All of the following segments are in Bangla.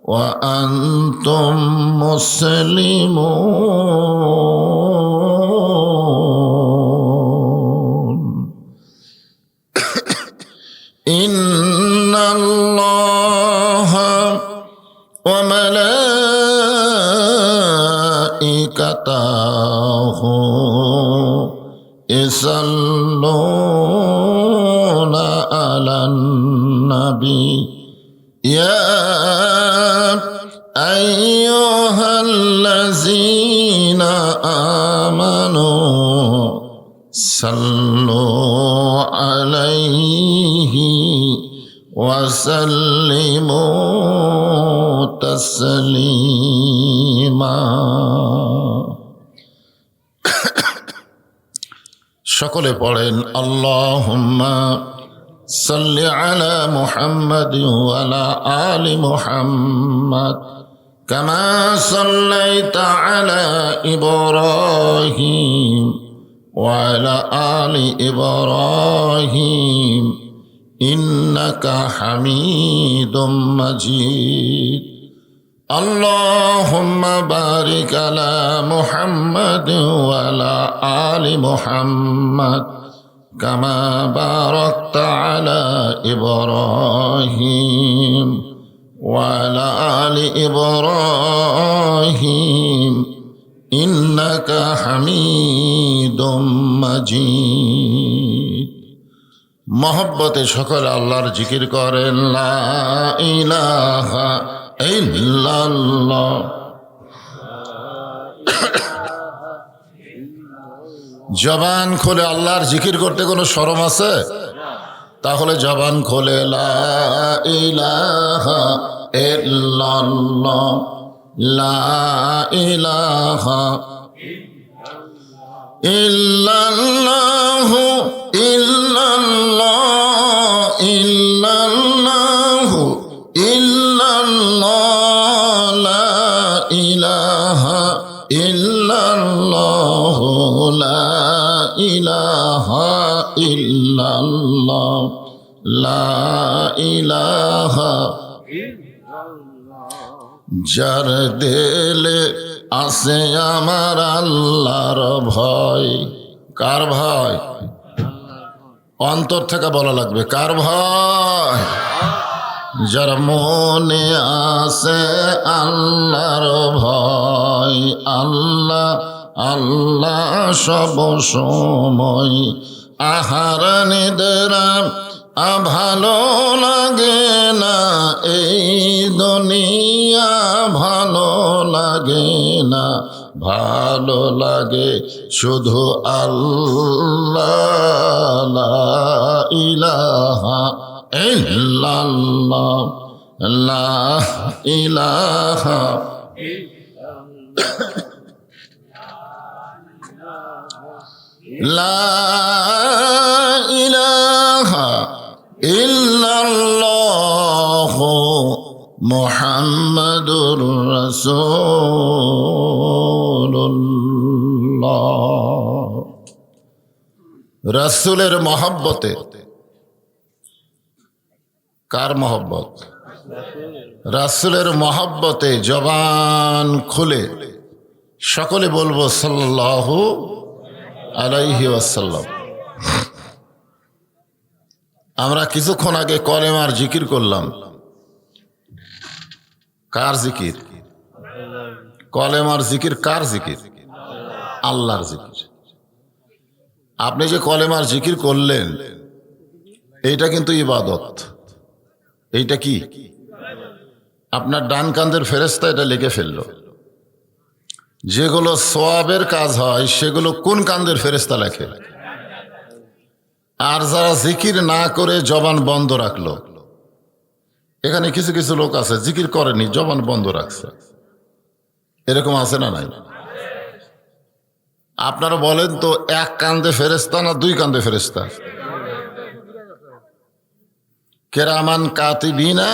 وأنتم مسلمون إن الله وملائكته يصلون على النبي يا أيها الذين آمنوا صلوا عليه وسلموا تسليما সকলে পড়েন আল্লাহুম্মা সাল্লি আলা মুহাম্মাদ ওয়া আলা আলি মুহাম্মাদ কামা সাল্লাইতা আলা ইব্রাহিম ওয়া আলা আলি ইব্রাহিম ইন্নাকা হামিদুম মাজিদ আল্লাহুম্মা বারিক আলা মুহাম্মাদ ওয়া আলা আলি মুহাম্মাদ কামা বারাকতা আলা ইব্রাহিম ওয়া আলা আলি ইব্রাহিম ইন্নাকা হামিদুম মাজিদ। মহব্বতে সকলে আল্লাহর জিকির করেন লা ইলাহা ইল্লাল্লাহ। জবান খুলে আল্লাহর জিকির করতে কোনো শরম আছে? তাহলে জবান খুলে লা ইলাহা ইল্লাল্লাহ লা ইলাহা ইল্লাল্লাহু ইল্লাল্লাহ ইল্লাল্লাহু ইল্লাল্লাহ লা ইলাহা ইল্লাল্লাহু লা ইলাহা ইল্লাল্লাহ লা ইলাহা। যার দিলে আছে আমার আল্লাহর ভয়। কার ভয়? অন্তর থেকে বলা লাগবে কার ভয়? যার মনে আছে আল্লাহর ভয়, আল্লাহ আল্লাহ সব সময়। আহার নিদ্রা ভালো লাগে না, এই দুনিয়া ভালো লাগে না, ভালো লাগে শুধু আল্লাহ লা ইলাহা ইল্লাল্লাহ লা ইলাহা লা ইলাহা ইল্লাল্লাহ মুহাম্মাদুর রাসূলুল্লাহ। রাসূলের মহব্বতে। কার মহব্বত? রাসূলের মহব্বতে জবান খুলে সকলে বলবো সাল্লাল্লাহু আলাইহি ওয়াসাল্লাম। আমরা কিছুক্ষণ আগে কলেমার জিকির করলাম। কার জিকির? কলেমার জিকির কার জিকির? আল্লাহর জিকির। আপনি যে কলেমার জিকির করলেন এইটা কিন্তু ইবাদত। এইটা কি? আপনার ডান কাঁধের ফেরেশতা এটা লিখে ফেললো। যেগুলো সওয়াবের কাজ হয় সেগুলো কোন কাঁধের ফেরেশতা লেখে? আর যারা জিকির না করে জবান বন্ধ রাখলো, এখানে কিছু কিছু লোক আছে জিকির করেনি, জবান বন্ধ রাখছে, এরকম আছে না নাই? আপনারা বলেন তো, এক কান্দে ফেরেশতা না দুই কান্দে ফেরেশতা? কিরামান কাতিবিনা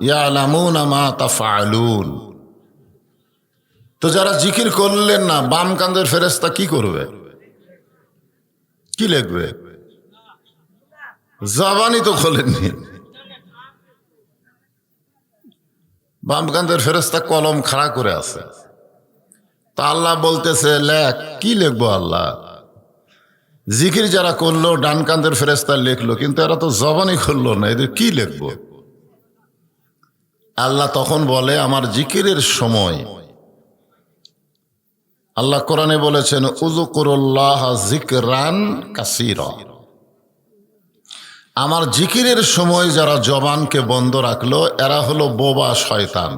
ইয়ালামুনা মা তাফআলুন। তো যারা জিকির করলেন না, বাম কান্দের ফেরেশতা কি করবে? কি লিখবে? জবানই তো খোলেননি। বাম কান্দের ফেরেশতা কলম খাড়া করে আছে। তা আল্লাহ বলতেছে লেখ, কি লিখবো আল্লাহ? জিকির যারা করলো ডান কান্দের ফেরেশতা লিখলো, কিন্তু এরা তো জবানই করলো না, এদের কি লিখবো? আল্লাহ তখন বলে আমার জিকিরের সময়, আল্লাহ কোরআনে বলেছেন উযকুরুল্লাহ যিকরান কাসীরা, আমার জিকিরের সময় যারা জবানকে বন্ধ রাখলো এরা হলো বোবা শয়তান।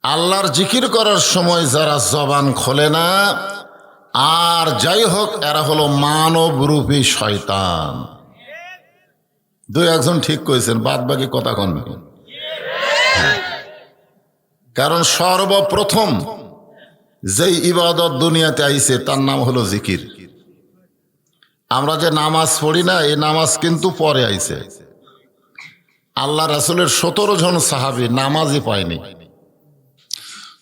আল্লাহর জিকির করার সময় যারা জবান খোলে না, আর যাই হোক, এরা হলো মানব রূপী শয়তান। দুই একজন ঠিক কইছেন, বাদ বাকি কথা কন। কারণ সর্বপ্রথম যেই ইবাদত দুনিয়াতে আইছে তার নাম হলো জিকির। আমরা যে নামাজ পড়ি না, এই নামাজ কিন্তু পরে আইছে। আল্লাহ রাসূলের 17 জন সাহাবী নামাজই পায়নি,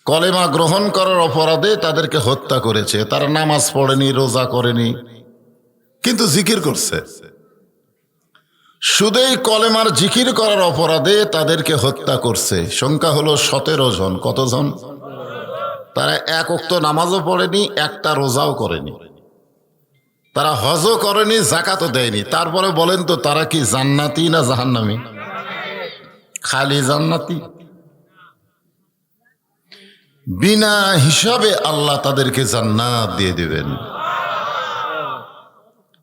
কলেমা গ্রহণ করার অপরাধে তাদেরকে হত্যা করেছে। তারা নামাজ পড়েনি, রোজা করেনি, কিন্তু জিকির করছে। শুধুই কলেমার জিকির করার অপরাধে তাদেরকে হত্যা করছে। সংখ্যা হলো 17 জন। কতজন? তারা এক ওয়াক্ত নামাজও পড়েনি, একটা রোজাও করেনি, তারা হজও করেনি, যাকাতও দেয়নি। তারপরে বলেন তো তারা কি জান্নাতি না জাহান্নামী? খালি জান্নাতি। বিনা হিসাবে আল্লাহ তাদেরকে জান্নাত দিয়ে দিবেন।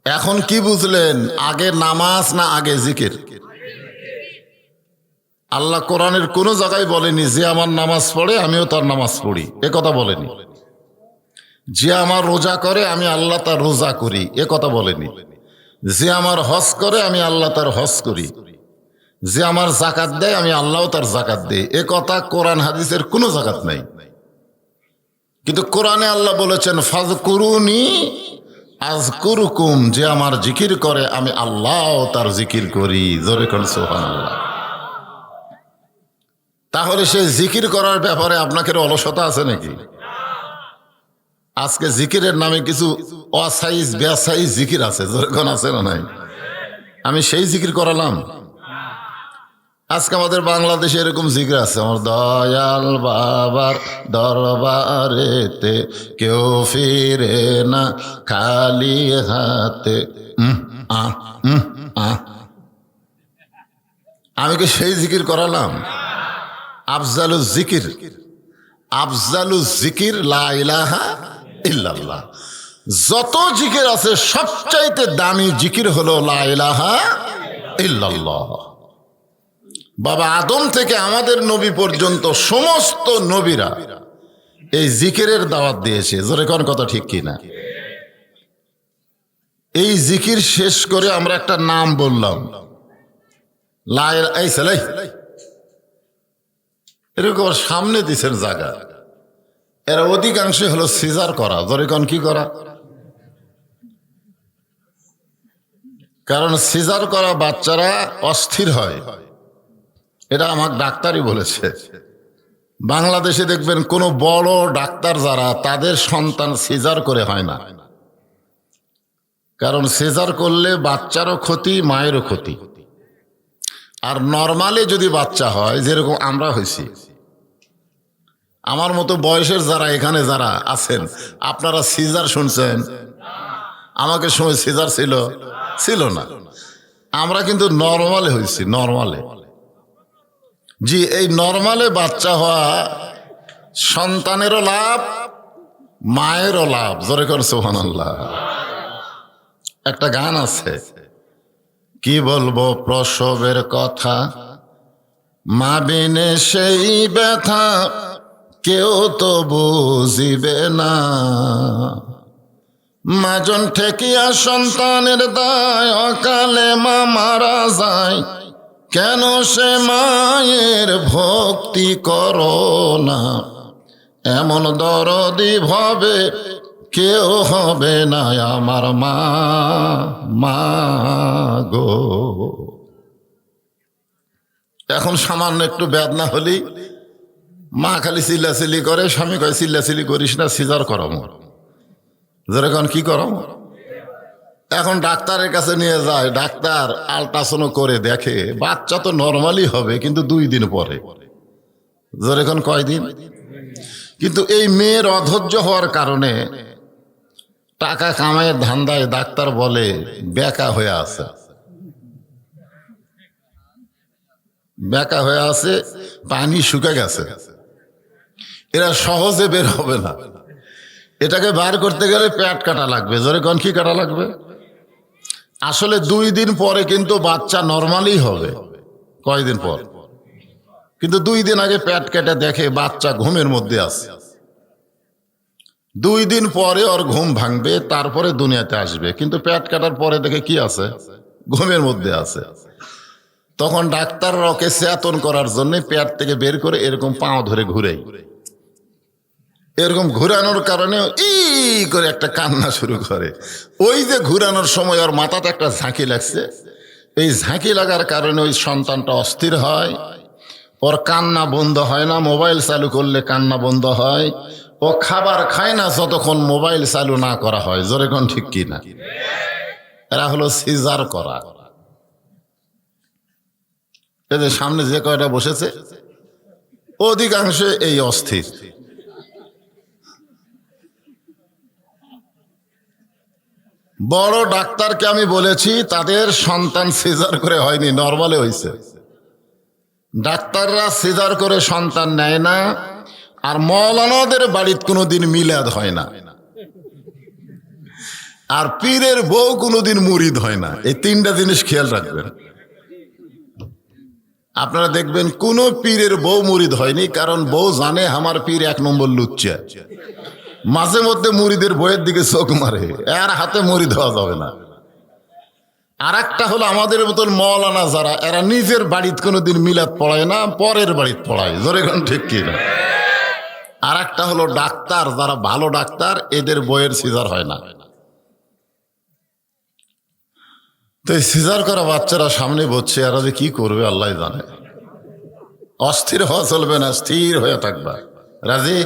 এখন কি বুঝলেন? আগে নামাজ না আগে জিকির? আল্লাহ কোরআনের কোন জায়গায় বলেনি যে আমার নামাজ পড়ে আমিও তার নামাজ পড়ি, এ কথা বলেনি। যে আমার রোজা করে আমি আল্লাহ তার রোজা করি, এ কথা বলেনি। যে আমার হজ করে আমি আল্লাহ তার হজ করি, যে আমার যাকাত দেয় আমি আল্লাহ তার যাকাত দেই, এ কথা কোরআন হাদিসের কোনো জাকাত নাই। কিন্তু কোরআনে আল্লাহ বলেছেন ফাযকুরুনি আযকুরুকুম, যে আমার জিকির করে আমি আল্লাহ তার জিকির করি। জোরে কোন সুবহানাল্লাহ। তাহলে সেই জিকির করার ব্যাপারে আপনাকে অলসতা আছে নাকি? আজকে জিকিরের নামে কিছু অসাইজ বেসাইজ জিকির আছে, যেরকম আছে না নাই? আমি সেই জিকির করালাম। আজকে আমাদের বাংলাদেশে এরকম জিকির আছে, আমার দয়াল বাবার দরবারেতে কেউ ফিরে না খালি হাতে। আমি কি সেই জিকির করালাম? আফজালুজ জিকির, আফজালুজ জিকির লা ইলাহা ইল্লাল্লাহ। যত জিকির আছে সবচাইতে দামি জিকির হলো লা ইলাহা ইল্লাল্লাহ। বাবা আদম থেকে আমাদের নবী পর্যন্ত সমস্ত নবীরা এই জিকিরের দাওয়াত দিয়েছে। জোরে কোন কথা ঠিক কিনা? এই জিকির শেষ করে আমরা একটা নাম বললাম, লা ইলাহা। এই ছেলে এরকম সামনে দিছেন জায়গা, এরা অধিকাংশ হলো সিজার করা। জোরে কোন কি করা? কারণ সিজার করা বাচ্চারা অস্থির হয়, এটা আমার ডাক্তারই বলেছে। বাংলাদেশে দেখবেন কোন বড় ডাক্তার যারা, তাদের সন্তান সিজার করে হয় না। কারণ সিজার করলে বাচ্চারও ক্ষতি, মায়েরও ক্ষতি। আর নর্মালি যদি বাচ্চা হয়, যেরকম আমরা হয়েছি, আমার মতো বয়সের যারা এখানে যারা আছেন, আপনারা সিজার শুনছেন? আমাকে সময় সিজার ছিল না। আমরা কিন্তু নর্মালে হয়েছি, নর্মালে। জি, এই নর্মালে বাচ্চা হওয়া সন্তানেরও লাভ, মায়েরও লাভ। জোরে করে সুবহানাল্লাহ। একটা গান আছে, কি বলবো প্রসবের কথা, মা বিনে সেই ব্যথা কেউ তো বুঝিবে না। মাজন ঠেকিয়া সন্তানের দায়, অকালে মা মারা যায়, কেন সে মায়ের ভক্তি করো না। এমন দরদি ভাবে কেউ হবে না আমার মা, মা গো। এখন সামান্য একটু বেদনা হলি মা খালি চিল্লাচিল্লি করে, স্বামী কয় চিল্লাচিল্লি করিস না, সিজার করাম। যেরকম কি করাম? এখন ডাক্তারের কাছে নিয়ে যায়, ডাক্তার আল্ট্রাসাউন্ড করে দেখে বাচ্চা তো নর্মালি হবে, কিন্তু 2 দিন পরে। জোরে এখন কয়দিন? কিন্তু এই মেয়ের অধৈর্য হওয়ার কারণে টাকা কামাইয়ের ধান্দায় ডাক্তার বলে বেকা হয়ে আছে, বেকা হয়ে আছে, পানি শুকে গেছে, এরা সহজে বের হবে না। এটাকে বার করতে গেলে পেট কাটা লাগবে। জোরে কোন কি কাটা লাগবে? আসলে 2 দিন পরে কিন্তু বাচ্চা নর্মালি হবে। কয়দিন পর? কিন্তু 2 দিন আগে পেট কেটে দেখে বাচ্চা ঘুমের মধ্যে আছে। 2 দিন পরে ওর ঘুম ভাঙবে, তারপরে দুনিয়াতে আসবে। কিন্তু পেট কাটার পরে দেখে কি আছে? ঘুমের মধ্যে আছে। তখন ডাক্তাররা ওকে চেতন করার জন্য পেট থেকে বের করে এরকম পাও ধরে ঘুরে, এরকম ঘুরানোর কারণে ই করে একটা কান্না শুরু করে। ওই যে ঘুরানোর সময় ওর মাথাতে একটা ঝাঁকি লাগছে, এই ঝাঁকি লাগার কারণে ওই সন্তানটা অস্থির হয়, ওর কান্না বন্ধ হয় না। মোবাইল চালু করলে কান্না বন্ধ হয়। ও খাবার খায় না যতক্ষণ মোবাইল চালু না করা হয়। জোরে কোন ঠিক কি না? এরা হলো সিজার করা। এদের সামনে যে কয়টা বসেছে অধিকাংশ এই অস্থির। বড় ডাক্তারকে আমি বলেছি তাদের সন্তান সিজার করে হয়নি, নরমালে হয়েছে। ডাক্তাররা সিজার করে সন্তান নেয় না, আর মৌলানাদের বাড়িতে কোনোদিন মিলাদ হয় না, আর পীরের বউ কোনোদিন মুরিদ হয় না। এই 3টা জিনিস খেয়াল রাখবেন। আপনারা দেখবেন কোন পীরের বউ মুরিদ হয়নি, কারণ বউ জানে আমার পীর 1 নম্বর লুচ্চা। মাঝে মধ্যে মুরিদের বইয়ের দিকে চোখ মারে, এর হাতে মুরিদ হওয়া যাবে না। আর একটা হলো আমাদের মতন মৌলানা যারা, এরা নিজের বাড়িতে কোনোদিন মিলাদ পড়ায় না, পরের বাড়িতে পড়ায়। জোরে কোন ঠিক কি না? আর একটা হলো ডাক্তার যারা ভালো ডাক্তার, এদের বইয়ের সিজার হয় না। তো এই সিজার করা বাচ্চারা সামনে বসছে, এরা যে কি করবে আল্লাহ জানে। অস্থির হওয়া চলবে না, স্থির হয়ে থাকবা। রাজি?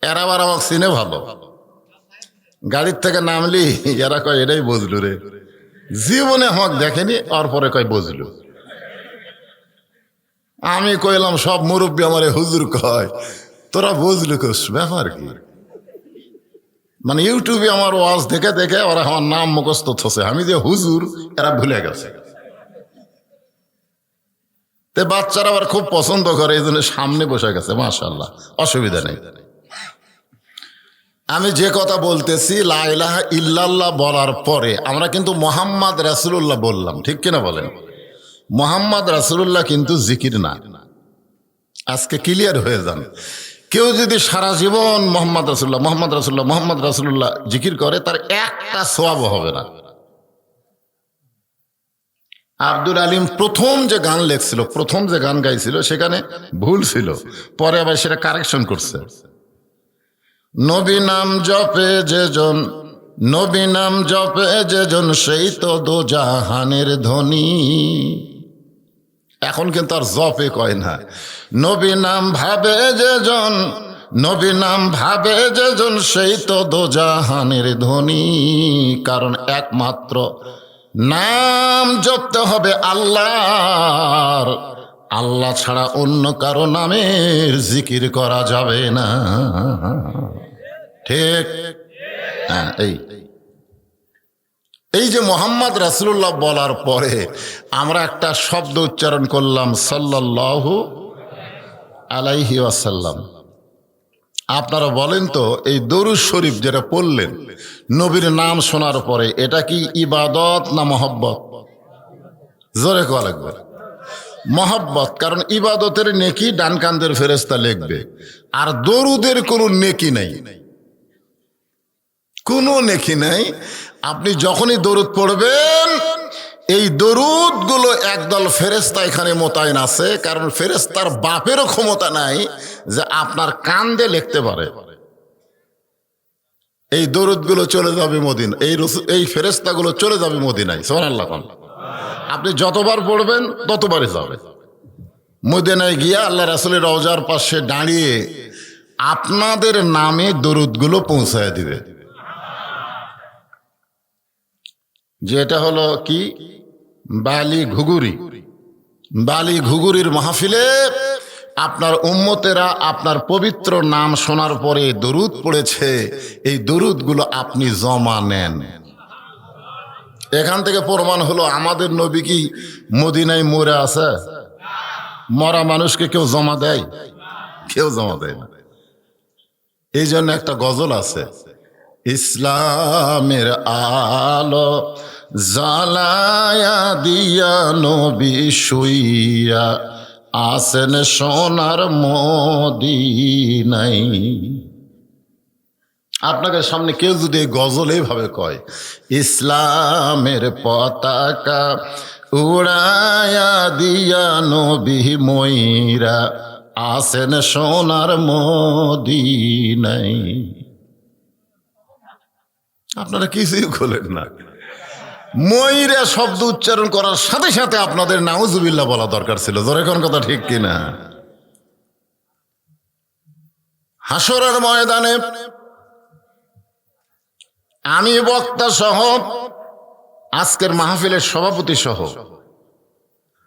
এরা আবার আমাকে চিনে ভালো। গাড়ির থেকে নামলি এরা কয় এটাই বুঝলু রে, জীবনে আমাকে দেখেনি, আর পরে কয় বুঝলু। আমি কইলাম সব মুরব্বী আমারে হুজুর কয়, তোরা বুঝলু কোস ব্যাপার কি? মানে ইউটিউবে আমার ওয়াজ দেখে দেখে ওরা আমার নাম মুখস্থ থসে, আমি যে হুজুর এরা ভুলে গেছে। তে বাচ্চারা আবার খুব পছন্দ করে, এই জন্য সামনে বসে গেছে। মাশাআল্লাহ, অসুবিধা নেই। আমি যে কথা বলতেছি লা ইলাহা ইল্লাল্লাহ বলার পরে আমরা কিন্তু মুহাম্মদ রাসূলুল্লাহ বললাম, ঠিক কিনা বলেন? মুহাম্মদ রাসূলুল্লাহ কিন্তু জিকির না। আজকে ক্লিয়ার হয়ে যান। কেউ যদি সারা জীবন মোহাম্মদ রাসূলুল্লাহ মোহাম্মদ রাসূলুল্লাহ মোহাম্মদ রাসূলুল্লাহ জিকির করে, তার একটা সওয়াবও হবে না। আব্দুল আলিম প্রথম যে গান লেখছিল, প্রথম যে গান গাইছিল, সেখানে ভুল ছিল, পরে আবার সেটা কারেকশন করছে। নবী নাম জপে যেজন, নবী নাম জপে যেজন, সেই তো দোজাহানের ধনী। এখন কিন্তু আর জপে কয় না, নবী নাম ভাবে যেজন, নবী নাম ভাবে যেজন, সেই তো দোজাহানের ধনী। কারণ একমাত্র নাম জপতে হবে আল্লাহর, আল্লাহ ছাড়া অন্য কারো নামের জিকির করা যাবে না। ঠিক? হ্যাঁ। এই যে মুহাম্মদ রাসূলুল্লাহ বলার পরে আমরা একটা শব্দ উচ্চারণ করলাম, সাল্লাল্লাহু আলাইহি ওয়াসাল্লাম। আপনারা বলেন তো, এই দরুদ শরীফ যেটা পড়লেন নবীর নাম শোনার পরে, এটা কি ইবাদত না মহব্বত? জোরে কোয়া লাগবে। মহব্বত। কারণ ইবাদতের নেকি ডান কান্দের ফেরেশতা লিখবে, আর দরুদের কোনো নেকি নেই, কোনো নেকি নাই। আপনি যখনই দরুদ পড়বেন, এই দরুদ গুলো একদল ফেরেশতা এখানে মোতায়েন আছে, কারণ ফেরেশতার বাপেরও ক্ষমতা নাই যে আপনার কান্দে লিখতে পারে। এই দরুদ গুলো চলে যাবে মদিনা, এই ফেরেশতা গুলো চলে যাবে মদিনায়। সুবহানাল্লাহ। আপনি যতবার পড়বেন ততবারই যাবে। মদিনায় গিয়া আল্লাহ রাসূলের রওজার পাশে দাঁড়িয়ে আপনাদের নামে দরুদ গুলো পৌঁছায় দিবে। যেটা হলো কি বালি ঘুগুরি। বালি ঘুগুরির মাহফিলে আপনার উম্মতেরা আপনার পবিত্র নাম শোনার পরে দরুদ পড়েছে, এই দরুদগুলো আপনি জমা নেন। এখান থেকে প্রমাণ হলো আমাদের নবী কি মদিনায় মরে আছে? মরা মানুষকে কেউ জমা দেয়? কেউ জমা দেয় না। এই জন্য একটা গজল আছে, ইসলামের আলো জ্বালায়া দিয়া নবী শুইয়া আসেন সোনার মদিনায়। আপনাকে সামনে কেউ যদি এই গজল এইভাবে কয়, ইসলামের পতাকা উড়ায়া দিয়া নবী ময়রা আসেন সোনার মদিনায়, আপনারা কিছুই খোলেন না। ময়রা শব্দ উচ্চারণ করার সাথে সাথে আপনাদের নাউজুবিল্লাহ বলা দরকার ছিল। জোরে কোন কথা ঠিক কিনা? হাসরের ময়দানে আমি বক্তা সহ আজকের মাহফিলের সভাপতি সহ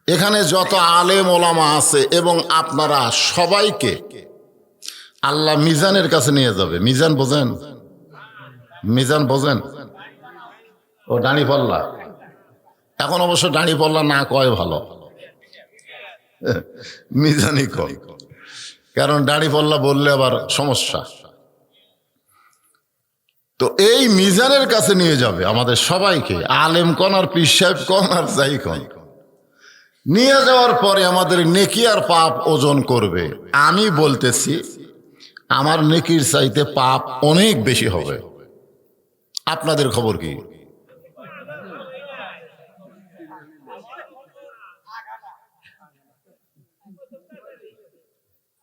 এখানে যত আলেম ওলামা আছে এবং আপনারা সবাইকে আল্লাহ মিজানের কাছে নিয়ে যাবে। মিজান বোঝেন? মিজান বোঝেন? ও ডানি পল্লা। এখন অবশ্য ডানি পল্লা না কয় ভালো, মিজানই কয়, কারণ ডানি পল্লা বললে আবার সমস্যা। তো এই মিজানের কাছে নিয়ে যাবে আমাদের সবাইকে, আলেম কন আর পীর সাহেব কন আর যাই কন। নিয়ে যাওয়ার পরে আমাদের নেকি আর পাপ ওজন করবে। আমি বলতেছি আমার নেকির চাইতে পাপ অনেক বেশি হবে। আপনাদের খবর কি?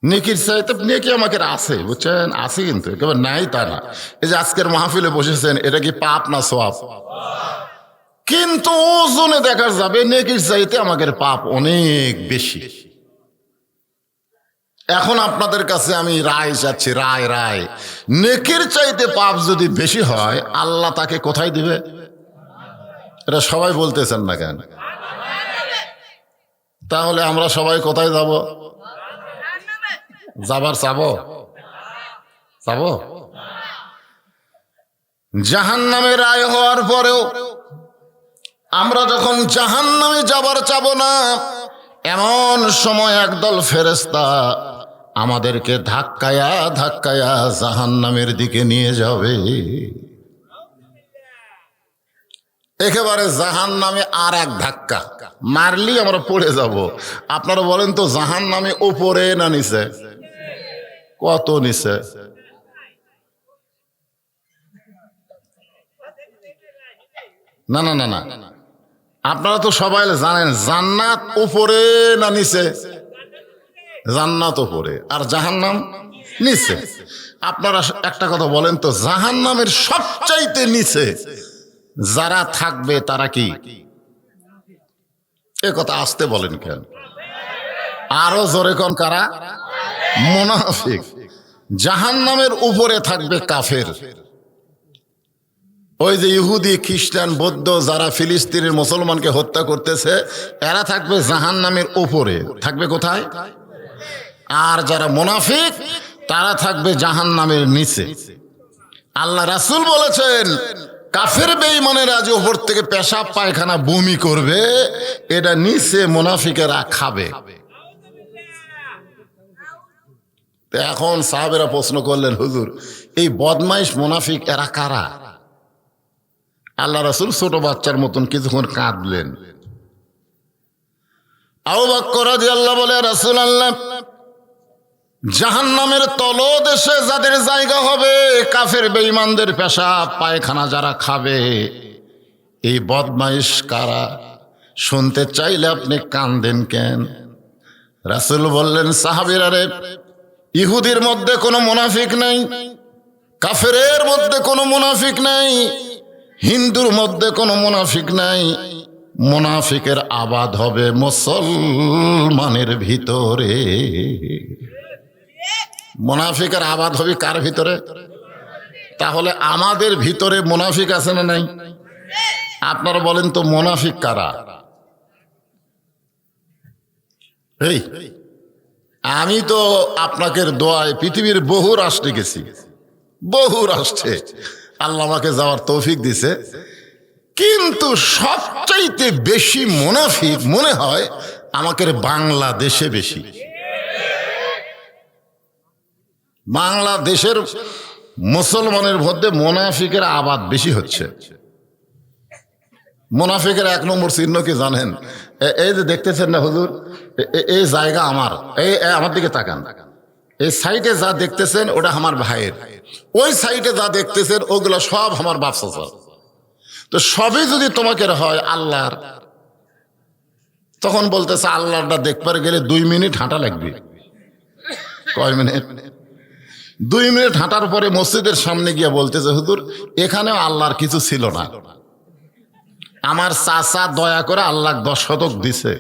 নেকির চাইতে নেকি আমাকে আছে, বুঝছেন? আছে, কিন্তু একেবারে নাই তা না। এই যে আজকের মাহফিলে বসেছেন, এটা কি পাপ না সওয়াব? কিন্তু ওজনে দেখা যাবে নেকির চাইতে আমাদের পাপ অনেক বেশি। এখন আপনাদের কাছে আমি রায় চাচ্ছি, রায় রায় নেকির চাইতে পাপ যদি বেশি হয় আল্লাহ তাকে কোথায় দিবে? এটা সবাই বলতেছেন না কেন? তাহলে আমরা সবাই কোথায় যাব? যাবার চাবো? চাবো? জাহান্নামে রায় হওয়ার পরেও আমরা যখন জাহান্নামে যাবার চাবো না, এমন সময় একদল ফেরেশতা আমাদেরকে ধাক্কায়া ধাক্কায়া জাহান্নামের দিকে নিয়ে যাবে। একেবারে জাহান্নামে আর এক ধাক্কা মারলি আমরা পড়ে যাব। আপনারা বলেন তো, জাহান্নামে উপরে না নিচে? কত নিচে? না না না না, আপনারা তো সবাই জানেন জান্নাত উপরে না নিচে? জান্নাত উপরে আর জাহান্নাম নিচে। আপনারা একটা কথা বলেন তো, জাহান্নামের সবচাইতে নিচে যারা থাকবে তারা কি? এ কথা আসতে বলেন কেন? আরো জোরে কোন কারা? মুনাফিক। জাহান্নামের উপরে থাকবে কাফের। ওই যে ইহুদি খ্রিস্টান বৌদ্ধ যারা ফিলিস্তিনের মুসলমানকে হত্যা করতেছে, এরা থাকবে জাহান্নামের উপরে। থাকবে কোথায়? আর যারা মুনাফিক তারা থাকবে জাহান্নামের নিচে। আল্লাহ রাসূল বলেছেন, কাফের বেঈমানেরা যে উপর থেকে পেশাব পায়খানা বমি করবে, এটা নিচে মুনাফিকেরা খাবে। এখন সাহাবেরা প্রশ্ন করলেন, হুজুর এই বদমাইশ মুনাফিক এরা কারা? আল্লাহ রাসূল ছোট বাচ্চার মতন কিছুক্ষণ কাঁদলেন। আবু বকর রাদিয়াল্লাহু বলে, রাসূলুল্লাহ, জাহান্নামের তলদেশে যাদের জায়গা হবে, কাফের বেঈমানদের পেশাব পায়খানা যারা খাবে, এই বদমাইশ কারা? শুনতে চাইলে আপনি কান্দেন কেন? রাসূল বললেন, সাহাবীরা রে, ইহুদির মধ্যে কোনো মুনাফিক নাই, কাফেরের মধ্যে কোনো মুনাফিক নাই, হিন্দুর মধ্যে কোনো মুনাফিক নাই। মুনাফিকের আবাদ হবে মুসলমানের ভিতরে। মুনাফিকের আবাদ হবে কার ভিতরে? তাহলে আমাদের ভিতরে মুনাফিক আছে না নাই? আপনারা বলেন তো মুনাফিক কারা? এই আমি তো আপনাকে দোয়ায় পৃথিবীর বহু রাষ্ট্রে গেছি, বহু রাষ্ট্রে আল্লাহ আমাকে যাওয়ার তৌফিক দিছে, কিন্তু সবচাইতে বেশি মুনাফিক মনে হয় আমাকে বাংলাদেশে বেশি। বাংলাদেশের মুসলমানের মধ্যে মুনাফিকের আবাদ বেশি হচ্ছে। মুনাফিকের এক নম্বর চিহ্ন কি জানেন? এই যে দেখতেছেন না হুজুর, এই জায়গা আমার, এই আমার দিকে তাকান, এই সাইডে যা দেখতেছেন ওটা আমার ভাইয়ের, ওই সাইডে যা দেখতেছেন ওগুলো সব আমার বাপ চাচা। তো সবই যদি তোমাকে হয় আল্লাহর, তখন বলতেছে আল্লাহটা দেখবার গেলে 2 মিনিট হাঁটা লাগবে। কয় মিনিট? 2 মিনিট হাঁটার পরে মসজিদের সামনে গিয়ে বলতেছে হুজুর এখানেও আল্লাহর কিছু ছিল না, আমার চাচা দয়া করে আল্লাহ 10 শতক দিছে,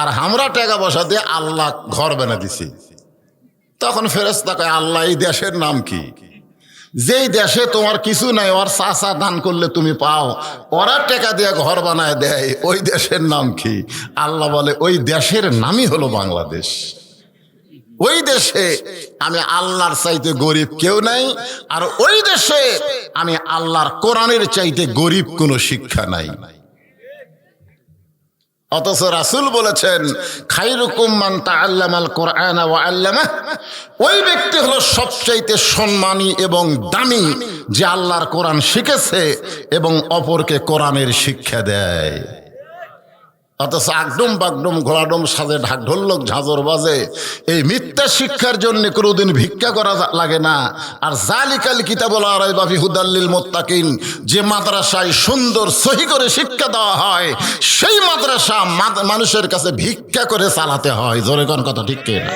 আর আমরা টাকা পয়সা দিয়ে আল্লাহ ঘর বানা দিছি। তখন ফেরেশতা কয় আল্লাহ এই দেশের নাম কি? যেই দেশে তোমার কিছু নাই, ওর চাচা দান করলে তুমি পাও, ওরা টাকা দিয়ে ঘর বানায় দেয়, ওই দেশের নাম কি? আল্লাহ বলে ওই দেশের নামই হলো বাংলাদেশ। ওই দেশে আমি আল্লাহর চাইতে গরিব কেউ নাই, আর ওই দেশে আমি আল্লাহর কোরআনের চাইতে গরিব কোনো শিক্ষা নাই। অথচ রাসূল বলেছেন খায়রুকুম মান তাআল্লামাল কোরআন ওয়া আল্লামাহ, ওই ব্যক্তি হলো সবচাইতে সম্মানী এবং দামি যে আল্লাহর কোরআন শিখেছে এবং অপরকে কোরআনের শিক্ষা দেয়। অথচ আগডুম বাগডুম ঘোড়াডুম সাজে ঢাক ঢোলক ঝাঁঝর বাজে, এই মিথ্যা শিক্ষার জন্য কোনোদিন ভিক্ষা করা লাগে না। আর জালিকাল কিতাবুল লা রাইবা ফিহি হুদাল লিল মুত্তাকিন, যে মাদ্রাসায় সুন্দর সহি করে শিক্ষা দেওয়া হয় সেই মাদ্রাসা মানুষের কাছে ভিক্ষা করে চালাতে হয়। জোরে কোন কথা ঠিক কি না?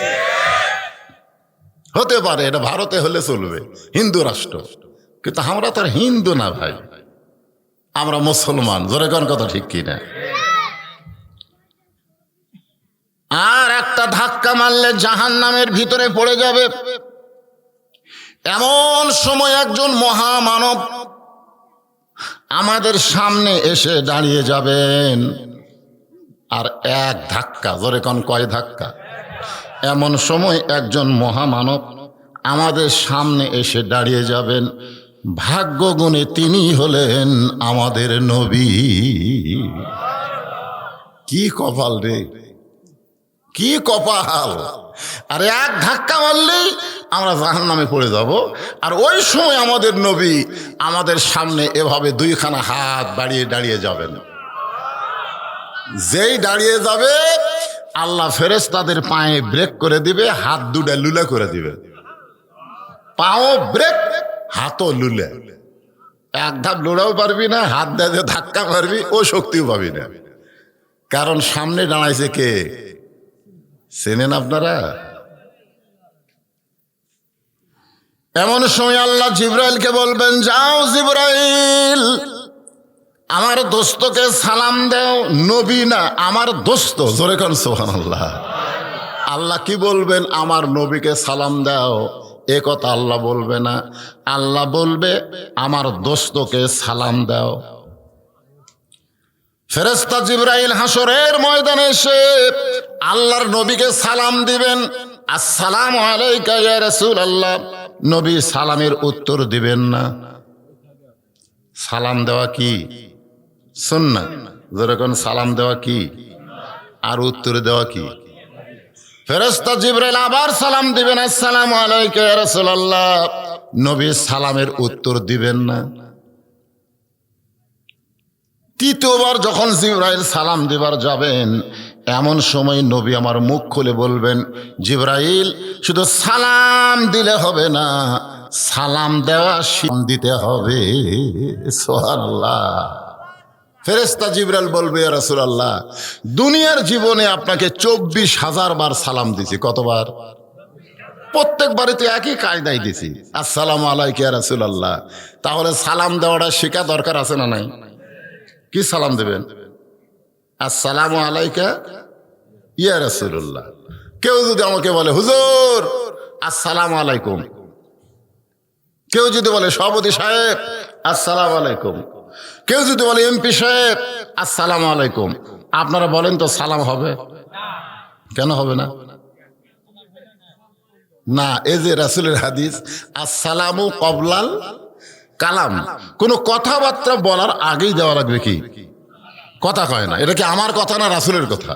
হতে পারে এটা ভারতে হলে চলবে, হিন্দু রাষ্ট্র, কিন্তু আমরা তো আর হিন্দু না ভাই, আমরা মুসলমান। জোরে কোন কথা ঠিক কি না? আর একটা ধাক্কা মারলে জাহান্নামের ভিতরে পড়ে যাবে। এমন সময় একজন মহামানব আমাদের সামনে এসে দাঁড়িয়ে যাবেন, আর এক ধাক্কা, জোরে কোন কয় ধাক্কা? এমন সময় একজন মহামানব আমাদের সামনে এসে দাঁড়িয়ে যাবেন, ভাগ্য গুণে তিনি হলেন আমাদের নবী। কি কপাল রে, কি কপাল! আর এক ধাক্কা মারলেই আমরা জাহান্নামে পড়ে যাব। আর ওই সময় আমাদের নবী আমাদের সামনে এভাবে 2খানা হাত বাড়িয়ে দাঁড়িয়ে যাবেন। যেই দাঁড়িয়ে যাবে আল্লাহ ফেরেশতাদের পায়ে ব্রেক করে দিবে, হাত দুটা লুলে করে দিবে। পাও ব্রেক, হাতও লুলে। এক ধাপ লুড়াও পারবি না, হাত দিয়ে ধাক্কা মারবি ও শক্তিও পাবি না, কারণ সামনে দাঁড়াইছে কে? চেনেন আপনারা? এমন সময় আল্লাহ জিবরাইলকে বলবেন যাও জিবরাইল, আমার দোস্তকে সালাম দাও। নবী না, আমার দোস্ত। জোরে কোন সুবহানাল্লাহ। আল্লাহ কি বলবেন? আমার নবীকে সালাম দাও। এ কথা আল্লাহ বলবে না, আল্লাহ বলবে আমার দোস্তকে সালাম দাও। ফেরেশতা জিবরাইল হাসরের ময়দানে এসে আল্লাহর নবীকে সালাম দিবেন, আসসালামু আলাইকা ইয়া রাসূলুল্লাহ। নবী সালামের উত্তর দিবেন না। সালাম দেওয়া কি সুন্নাত? যেরকম সালাম দেওয়া কি, আর উত্তর দেওয়া কি? ফেরেশতা জিবরাইল আবার সালাম দিবেন, আসসালামু আলাইকা ইয়া রাসূলুল্লাহ। নবী সালামের উত্তর দিবেন না। তৃতীয়বার যখন জিবরাইল সালাম দিবার যাবেন, এমন সময় নবী আমার মুখ খুলে বলবেন জিবরাইল শুধু সালাম দিলে হবে না, সালাম দেওয়া শিখিয়ে দিতে হবে। সুবহানাল্লাহ। ফেরেশতা জিবরাইল বলবে ইয়া রাসূলুল্লাহ, দুনিয়ার জীবনে আপনাকে 24,000 বার সালাম দিছি। কতবার? প্রত্যেক বাড়িতে একই কায়দায় দিছি, আসসালামু আলাইকা ইয়া রাসূলুল্লাহ। তাহলে সালাম দেওয়াটা শেখা দরকার আছে না নাই? কি সালাম দেবেন? আসসালামু আলাইকা ইয়া রাসূলুল্লাহ। কেউ যদি আমাকে বলে হুজুর আসসালামু আলাইকুম, কেউ যদি বলে সভাপতি সাহেব আসসালামু আলাইকুম, কেউ যদি বলে এমপি সাহেব আসসালামু আলাইকুম, আপনারা বলেন তো সালাম হবে? কেন হবে না? না, এই যে রাসূলের হাদিস আসসালামু কবলাল কালাম, কোন কথাবার্তা বলার আগেই দেওয়া লাগবে কি? কথা কয় না। এটা কি আমার কথা না রাসূলের কথা?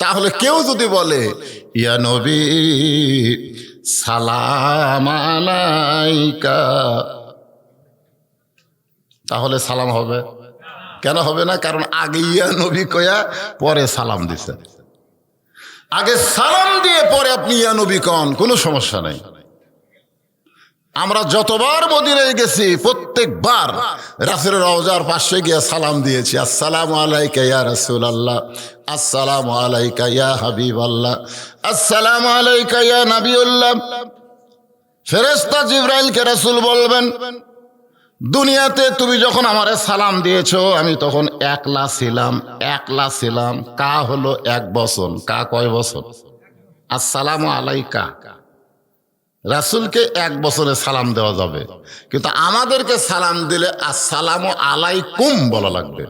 তাহলে কেউ যদি বলে ইয়া নবী সালাম আলাইকা, তাহলে সালাম হবে? কেন হবে না? কারণ আগে ইয়া নবী কয়া পরে সালাম দিছে। আগে সালাম দিয়ে পরে আপনি ইয়া নবী কন, কোনো সমস্যা নাই। আমরা যতবার মদিনায় গেছি প্রত্যেকবার রাসূলের রওজার পাশে গিয়ে সালাম দিয়েছি, আসসালামু আলাইকা ইয়া রাসূলুল্লাহ, আসসালামু আলাইকা ইয়া হাবিবাল্লাহ, আসসালামু আলাইকা ইয়া নবিউল্লাহ। ফেরেশতা জিবরাইলকে রাসূল বলবেন, দুনিয়াতে তুমি যখন আমারে সালাম দিয়েছো আমি তখন একলা ছিলাম। কা হলো 1 বছর, কা কয় বছর? আসসালামু আলাইকা। রাসূলকে 1 বছরে সালাম দেওয়া যাবে, কিন্তু আমাদেরকে সালাম দিলে আসসালামু আলাইকুম বলা লাগবে।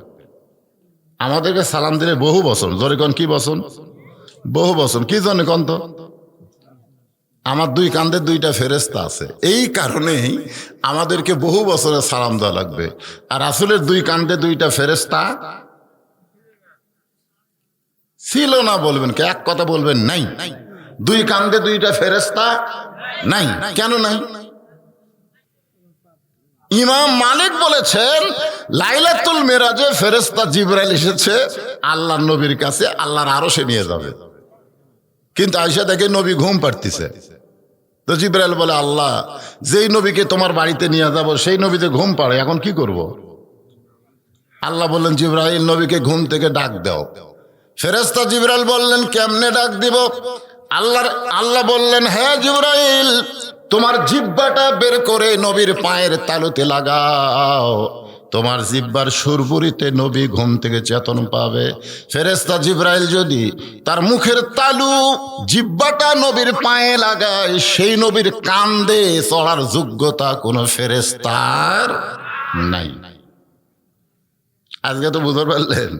আমাদেরকে সালাম দিলে বহু বছর, জোরে কোন কি বছর? বহু বছর। কি জন্য কোন তো? আমার 2 কাঁধে 2টা ফেরেশতা আছে, এই কারণেই আমাদেরকে বহু বছরে সালাম দেওয়া লাগবে। আর রাসূলের 2 কাঁধে 2টা ফেরেশতা ছিল না বলবেন কে? এক কথা বলবেন নাই। 2 কাঁধে 2টা ফেরেশতা নাই। কেন নাই? ইমাম মালিক বলেছেন লাইলাতুল মিরাজে ফেরেশতা জিবরাইল এসেছে আল্লাহর নবীর কাছে, আল্লাহর আরশে নিয়ে যাবে। কিন্তু আয়েশা দেখে নবী ঘুম পাড়তিছে, তো জিবরাইল বলে আল্লাহ যেই নবীকে তোমার বাড়িতে নিয়ে যাব সেই নবীতে ঘুম পাড়ে, এখন কি করব? আল্লাহ বললেন জিবরাইল নবীকে ঘুম থেকে ডাক দাও। ফেরেশতা জিবরাইল বললেন কেমনে ডাক দিব? আল্লাহ বললেন হ্যাঁ জিবরাইল, তোমার জিহ্বাটা বের করে নবীর পায়ের তালুতে লাগাও, তোমার জিহ্বার সুরবুরিতে নবী ঘুম থেকে চেতন পাবে। ফেরেশতা জিবরাইল যদি তার মুখের তালু জিহ্বাটা নবীর পায়ে লাগায়, সেই নবীর কান্দে চড়ার যোগ্যতা কোন ফেরেশতার নাই। আজকে তো বুঝতে পারলেন?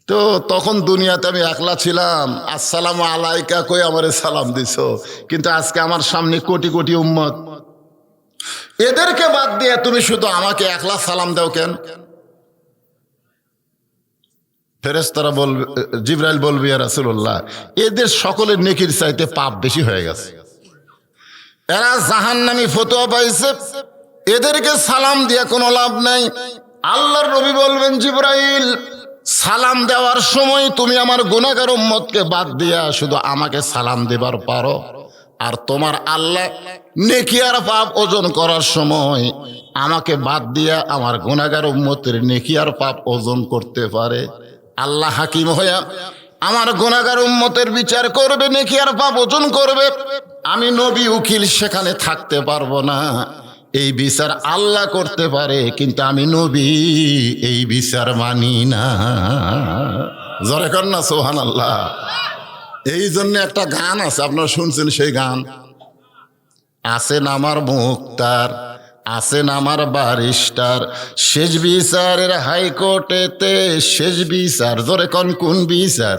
তো তখন দুনিয়াতে আমি একলা ছিলাম, আসসালামু আলাইকা কই আমারে সালাম দিছো, কিন্তু আজকে আমার সামনে কোটি কোটি উম্মত, এদেরকে বাদ দিয়ে তুমি শুধু আমাকে একলা সালাম দাও কেন? ফেরেশতারা বলবে, জিবরাইল বলবে ইয়া রাসূলুল্লাহ এদের সকলের নেকির চাইতে পাপ বেশি হয়ে গেছে, এরা জাহান্নামী ফতোয়া পাইছে, এদেরকে সালাম দিয়ে কোনো লাভ নাই। আল্লাহর নবী বলবেন জিবরাইল সালাম দেওয়ার সময় তুমি আমার গুনাহগার উম্মতকে বাদ দিয়া শুধু আমাকে সালাম দেবার পারো, আর তোমার আল্লাহ নেকি আর পাপ ওজন করার সময় আমাকে বাদ দিয়া আমার গুনাহগার উম্মতের নেকি আর পাপ ওজন করতে পারে। আল্লাহ হাকিম হইয়া আমার গুনাহগার উম্মতের বিচার করবে, নেকি আর পাপ ওজন করবে। আমি নবী উকিল সেখানে থাকতে পারবো না, এই বিচার আল্লাহ করতে পারে, কিন্তু আমি নবী এই বিচার মানি না। জোরে কর না সুবহানাল্লাহ। এই জন্য একটা গান আছে, আপনারা শুনছেন সেই গান, আছেন আমার মুক্তার, আছেন আমার ব্যারিস্টার, শেষ বিচারের হাইকোর্টেতে শেষ বিচার, জোরে কোন কোন বিচার?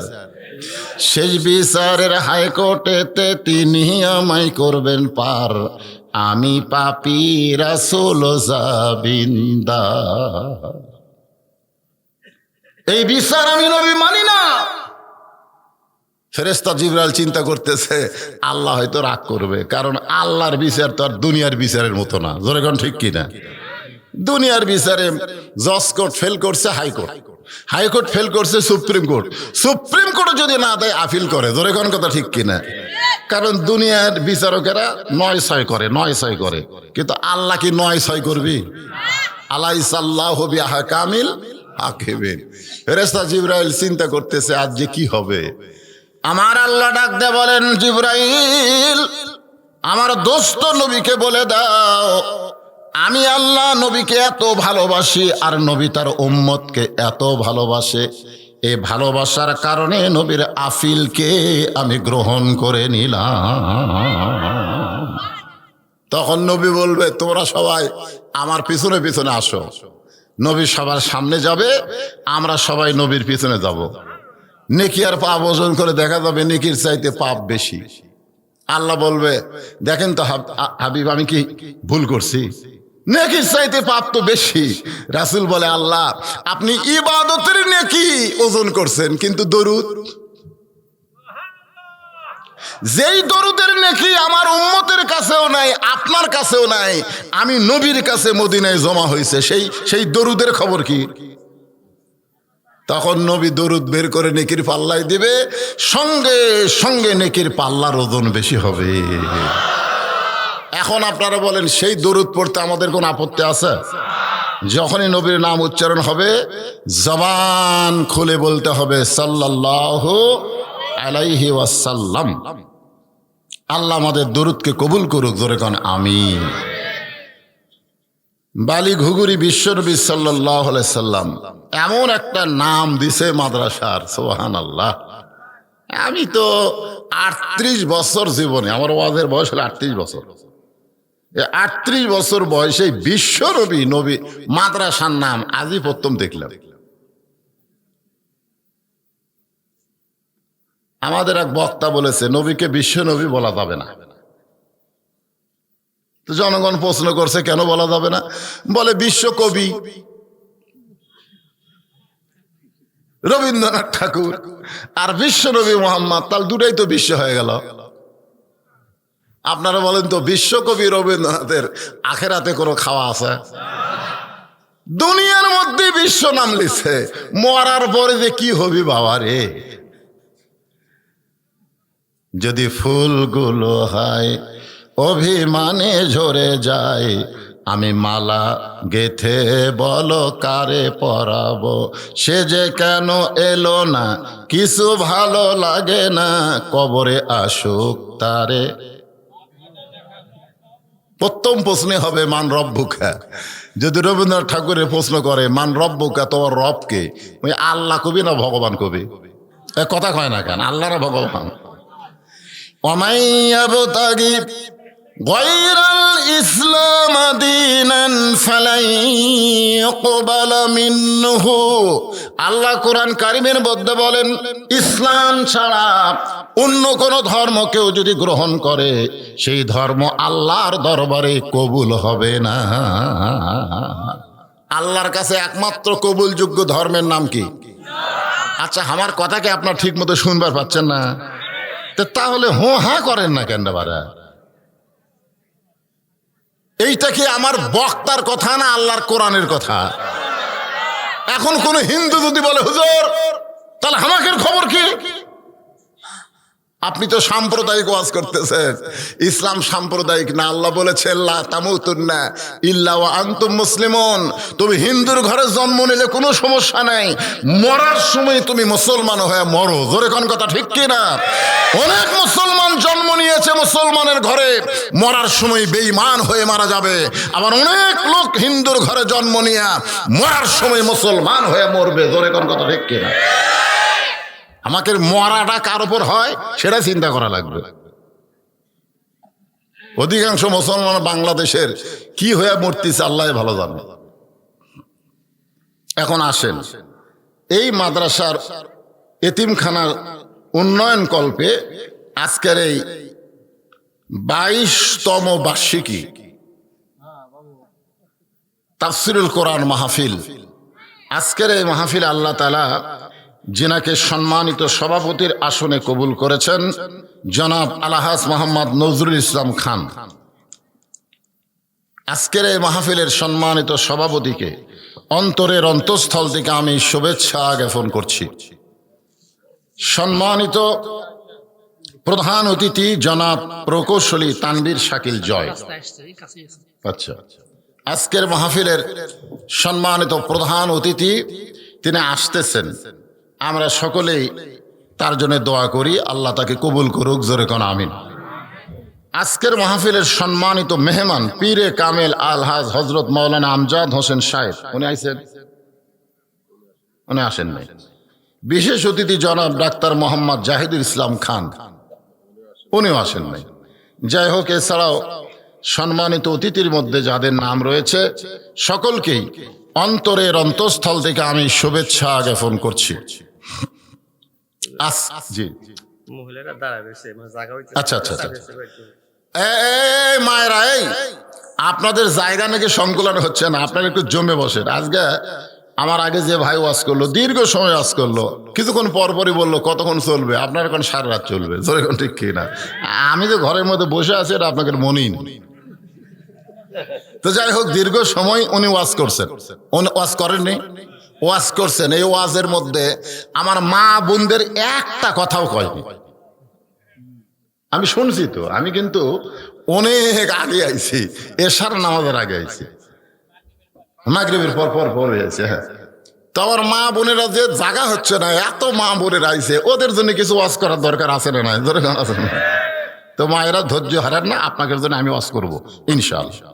শেষ বিচারের হাইকোর্টেতে তিনি আমায় করবেন পার, আমি পাপী রাসূল জাবিন্দা। এই বিচার আমি নবী মানি না। ফেরেশতা জিবরাইল চিন্তা করতেছে আল্লাহ হয়তো রাগ করবে, কারণ আল্লাহর বিচার তো আর দুনিয়ার বিচারের মতো না। জোরে কোন ঠিক কিনা? দুনিয়ার বিচারে জজ কোর্ট ফেল করছে হাইকোর্ট, হাইকোর্ট ফেল করছে সুপ্রিম কোর্ট, সুপ্রিম কোর্ট যদি না দেয় আপিল করে। জোরে কোন কথা ঠিক কিনা? কারণ দুনিয়ার বিচারকেরা 9-6 করে, 9-6 করে, কিন্তু আল্লাহ কি 9-6 করবি? আলাইসাল্লাহু বিআহকামিল হাকিমিন। ফেরেশতা জিবরাইল চিন্তা করতেছে আজ যে কি হবে। আমার আল্লাহ ডাক দে বলেন জিবরাইল আমার দোস্ত নবীকে বলে দাও আমি আল্লাহ নবীকে এত ভালোবাসি, আর নবী তার উম্মতকে এত ভালোবাসে, এই ভালোবাসার কারণে নবীর আফিলকে আমি গ্রহণ করে নিলাম। তখন নবী বলবে তোমরা সবাই আমার পিছনে পিছনে আসো, নবী সবার সামনে যাবে, আমরা সবাই নবীর পিছনে যাব। নেকি আর পাপ ওজন করে দেখা যাবে নেকির চাইতে পাপ বেশি। আল্লাহ বলবে, দেখেন তো হাবিব, আমি কি ভুল করছি? নেকির চাইতে পাপ তো বেশি। রাসূল বলে, আল্লাহ, আপনি ইবাদতের নেকি ওজন করছেন, কিন্তু দরুদ, যেই দরুদের নেকি আমার উম্মতের কাছেও নাই, আপনার কাছেও নাই, আমি নবীর কাছে মদিনায় জমা হয়েছে, সেই দরুদের খবর কি? তখন নবী দরুদ বের করে নেকির পাল্লায় দিবে, সঙ্গে সঙ্গে নেকির পাল্লার ওজন বেশি হবে। এখন আপনারা বলেন, সেই দরুদ পড়তে আমাদের কোন আপত্তি আছে? যখনই নবীর নাম উচ্চারণ হবে, জবান খুলে বলতে হবে সাল্লাল্লাহু আলাইহি ওয়াসাল্লাম। আল্লাহ আমাদের দরুদকে কবুল করুক, জোরে কোন আমিন। বালি ঘুগুরি বিশ্বনবী সাল্লাল্লাহু আলাইহি সাল্লাম এমন একটা নাম দিছে মাদ্রাসার, সুবহানাল্লাহ। আমি তো 38 বছর জীবনে, আমার ওয়াজের বয়স হলো 38 বছর। 38 বছর বয়সে বিশ্বনবী নবী মাদ্রাসার নাম আজই প্রথম দেখলাম। আমাদের এক বক্তা বলেছে, নবীকে বিশ্বনবী বলা যাবে না। তো জনগণ প্রশ্ন করছে, কেন বলা যাবে না? বলে, বিশ্বকবি রবীন্দ্রনাথ ঠাকুর আর বিশ্বনবী মোহাম্মদ, তাহলে দুটাই তো বিশ্ব হয়ে গেল। আপনারা বলেন তো, বিশ্বকবি রবীন্দ্রনাথের আখেরাতে কোনো খাওয়া আছে? দুনিয়ার মধ্যে বিশ্ব নাম লিখছে, মরার পরে যে কি হবি বাবা রে। যদি ফুলগুলো হয় অভিমানে ঝরে যায়, আমি মালা গেথে বলো কারে পরাবো, সে যে কেন এলো না, কিছু ভালো লাগে না, কবরে আসুক তারে। প্রথম প্রশ্নে হবে মান রব্বুকা। যদি রবীন্দ্রনাথ ঠাকুরের প্রশ্ন করে মান রব্বুকা, তোমার রবকে, ওই আল্লাহ কবি না ভগবান কবি? কথা কয় না কেন? আল্লাহ না ভগবান? ওমাইয়াবতাগি গায়রাল ইসলাম দীনান ফালাই ইকবালা মিনহু। আল্লাহ কোরআন কারিমের মধ্যে বলেন, ইসলাম ছাড়া অন্য কোন ধর্ম কেউ যদি গ্রহণ করে, সেই ধর্ম আল্লাহর দরবারে কবুল হবে না। আল্লাহর কাছে একমাত্র কবুলযোগ্য ধর্মের নাম কি? আচ্ছা, আমার কথাকে আপনার ঠিক মতো শুনবার পাচ্ছেন না? তাহলে হো হা করেন না কেন বারা? এইটা কি আমার বক্তার কথা না আল্লাহর কোরআনের কথা? এখন কোন হিন্দু যদি বলে হুজুর, তাহলে হামাকের খবর কি? আপনি তো সাম্প্রদায়িক ওয়াজ করতেছেন। ইসলাম সাম্প্রদায়িক না। আল্লাহ বলেছেন, লা তামুতুন্না ইল্লা ওয়া আনতুম মুসলিমুন। তুমি হিন্দুর ঘরে জন্ম নিলে কোনো সমস্যা নাই, মরার সময় তুমি মুসলমান হয়ে মরো। জোরে কোন কথা ঠিক কি না? অনেক মুসলমান জন্ম নিয়েছে মুসলমানের ঘরে, মরার সময় বেঈমান হয়ে মারা যাবে। আবার অনেক লোক হিন্দুর ঘরে জন্ম নিয়ে মরার সময় মুসলমান হয়ে মরবে। জোরে কোন কথা ঠিক কি না? আমাকে মরাটা কার উপর হয় সেটা চিন্তা করা লাগবে। অধিকাংশ মুসলমান বাংলাদেশের কি হয়ে মরতেছে আল্লাহ ভালো জানে। এখন আসেন, এই মাদ্রাসার এতিমখানার উন্নয়ন কল্পে আজকের এই 22তম বার্ষিকী তাফসিরুল কোরআন মাহফিল, আজকের এই মাহফিল আল্লাহ তাআলা যিনাকে সম্মানিত সভাপতির আসনে কবুল করেছেন, জনাব আলহাজ মোহাম্মদ নজরুল ইসলাম খান। আজকের এই মাহফিলের সম্মানিত সভাপতিকে অন্তরের অন্তঃস্থল থেকে আমি শুভেচ্ছা জ্ঞাপন করছি। সম্মানিত প্রধান অতিথি জনাব প্রকৌশলী তানভীর শাকিল জয়। আচ্ছা, আজকের মাহফিলের সম্মানিত প্রধান অতিথি তিনি আসতেছেন। আমরা সকলেই তার জন্য দোয়া করি, আল্লাহ তাকে কবুল করুক। জোরে কোন আমিন। আজকের মাহফিলের সম্মানিত মেহমান পীরে কামেল আলহাজ হজরত মাওলানা আমজাদ হোসেন সাহেব, উনি আইছেন? উনি আসেন নাই। বিশেষ অতিথি জনাব ডাক্তার মোহাম্মদ জাহিদুল ইসলাম খান, উনিও আসেন নাই। যাই হোক, এছাড়াও সম্মানিত অতিথির মধ্যে যাদের নাম রয়েছে সকলকেই অন্তরের অন্তঃস্থল থেকে আমি শুভেচ্ছা জ্ঞাপন করছি। জি মহিলারা দাঁড়াবে, আচ্ছা আচ্ছা আচ্ছা। এই মায়েরা, এই আপনাদের জায়গা নাকি সংকুলন হচ্ছে না, আপনারা একটু জমে বসেন। আজকে আমার আগে যে ভাই ওয়াজ করলো, দীর্ঘ সময় ওয়াজ করলো, কিছুক্ষণ পরপরই বললো কতক্ষণ চলবে, আপনার এখন সারা রাত চলবে, যখন ঠিক কি না। আমি যে ঘরের মধ্যে বসে আছি এটা আপনাদের মনেই নেই। তো যাই হোক, দীর্ঘ সময় উনি ওয়াজ করছেন, উনি ওয়াজ করেননি, ওয়াজ করছেন। এই ওয়াজের মধ্যে আমার মা বোনদের একটা কথাও কয়নি। আমি শুনছি তো, আমি কিন্তু অনেক আগে আইছি, এশার নামাজের আগে আইছি, মাগরিবের পর পর পর হয়েছে। হ্যাঁ, তো আমার মা বোনেরা যে জায়গা হচ্ছে না, এত মা বোনেরা আইছে, ওদের জন্য কিছু ওয়াজ করার দরকার আছে না? নাই দরকার আছে না? তো মায়েরা ধৈর্য হারান না, আপনাদের জন্য আমি ওয়াজ করবো ইনশাআল্লাহ।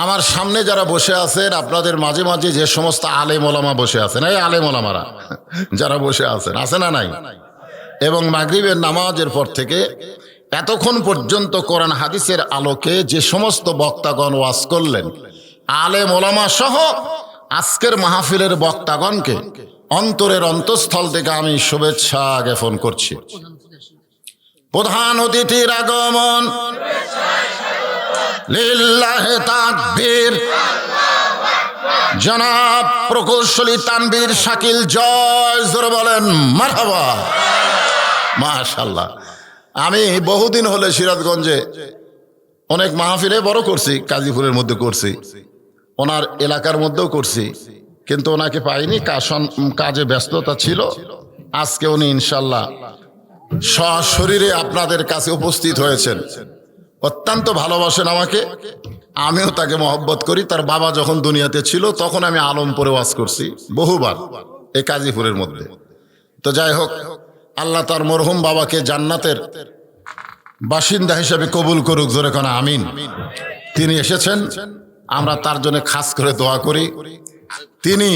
আমার সামনে যারা বসে আছেন, আপনাদের মাঝে মাঝে যে সমস্ত আলেম ওলামা বসে আছেন, এই আলেম ওলামারা যারা বসে আছেন, আছে না নাই? এবং মাগরিবের নামাজের পর থেকে এতক্ষণ পর্যন্ত কোরআন হাদিসের আলোকে যে সমস্ত বক্তাগণ ওয়াজ করলেন, আলেম ওলামা সহ আজকের মাহফিলের বক্তাগণকে অন্তরের অন্তঃস্থল থেকে আমি শুভেচ্ছা জ্ঞাপন করছি। প্রধান অতিথির আগমন, লিল্লাহে তাকবীর। জনাব প্রকৌশলী তানবীর শাকিল, জয় জোরে বলেন মারহাবা। মাশাআল্লাহ। আমি বহুদিন হলে সিরাজগঞ্জে অনেক মাহফিলে বড় করছি, কাজীপুরের মধ্যে করছি, ওনার এলাকার মধ্যেও করছি, কিন্তু ওনাকে পাইনি, কাজে ব্যস্ততা ছিল। আজকে উনি ইনশাল্লাহ সশরীরে আপনাদের কাছে উপস্থিত হয়েছেন। অত্যন্ত ভালোবাসেন আমাকে, আমিও তাকে মহব্বত করি। তার বাবা যখন দুনিয়াতে ছিল তখন আমি আলমপুরে ওয়াজ করছি বহুবার, এই কাজীপুরের মধ্যে। তো যাই হোক, আল্লাহ তার মরহুম বাবাকে জান্নাতের বাসিন্দা হিসেবে কবুল করুক, জোরে কোন আমিন। তিনি এসেছেন, আমরা তার জন্য খাস করে দোয়া করি। তিনি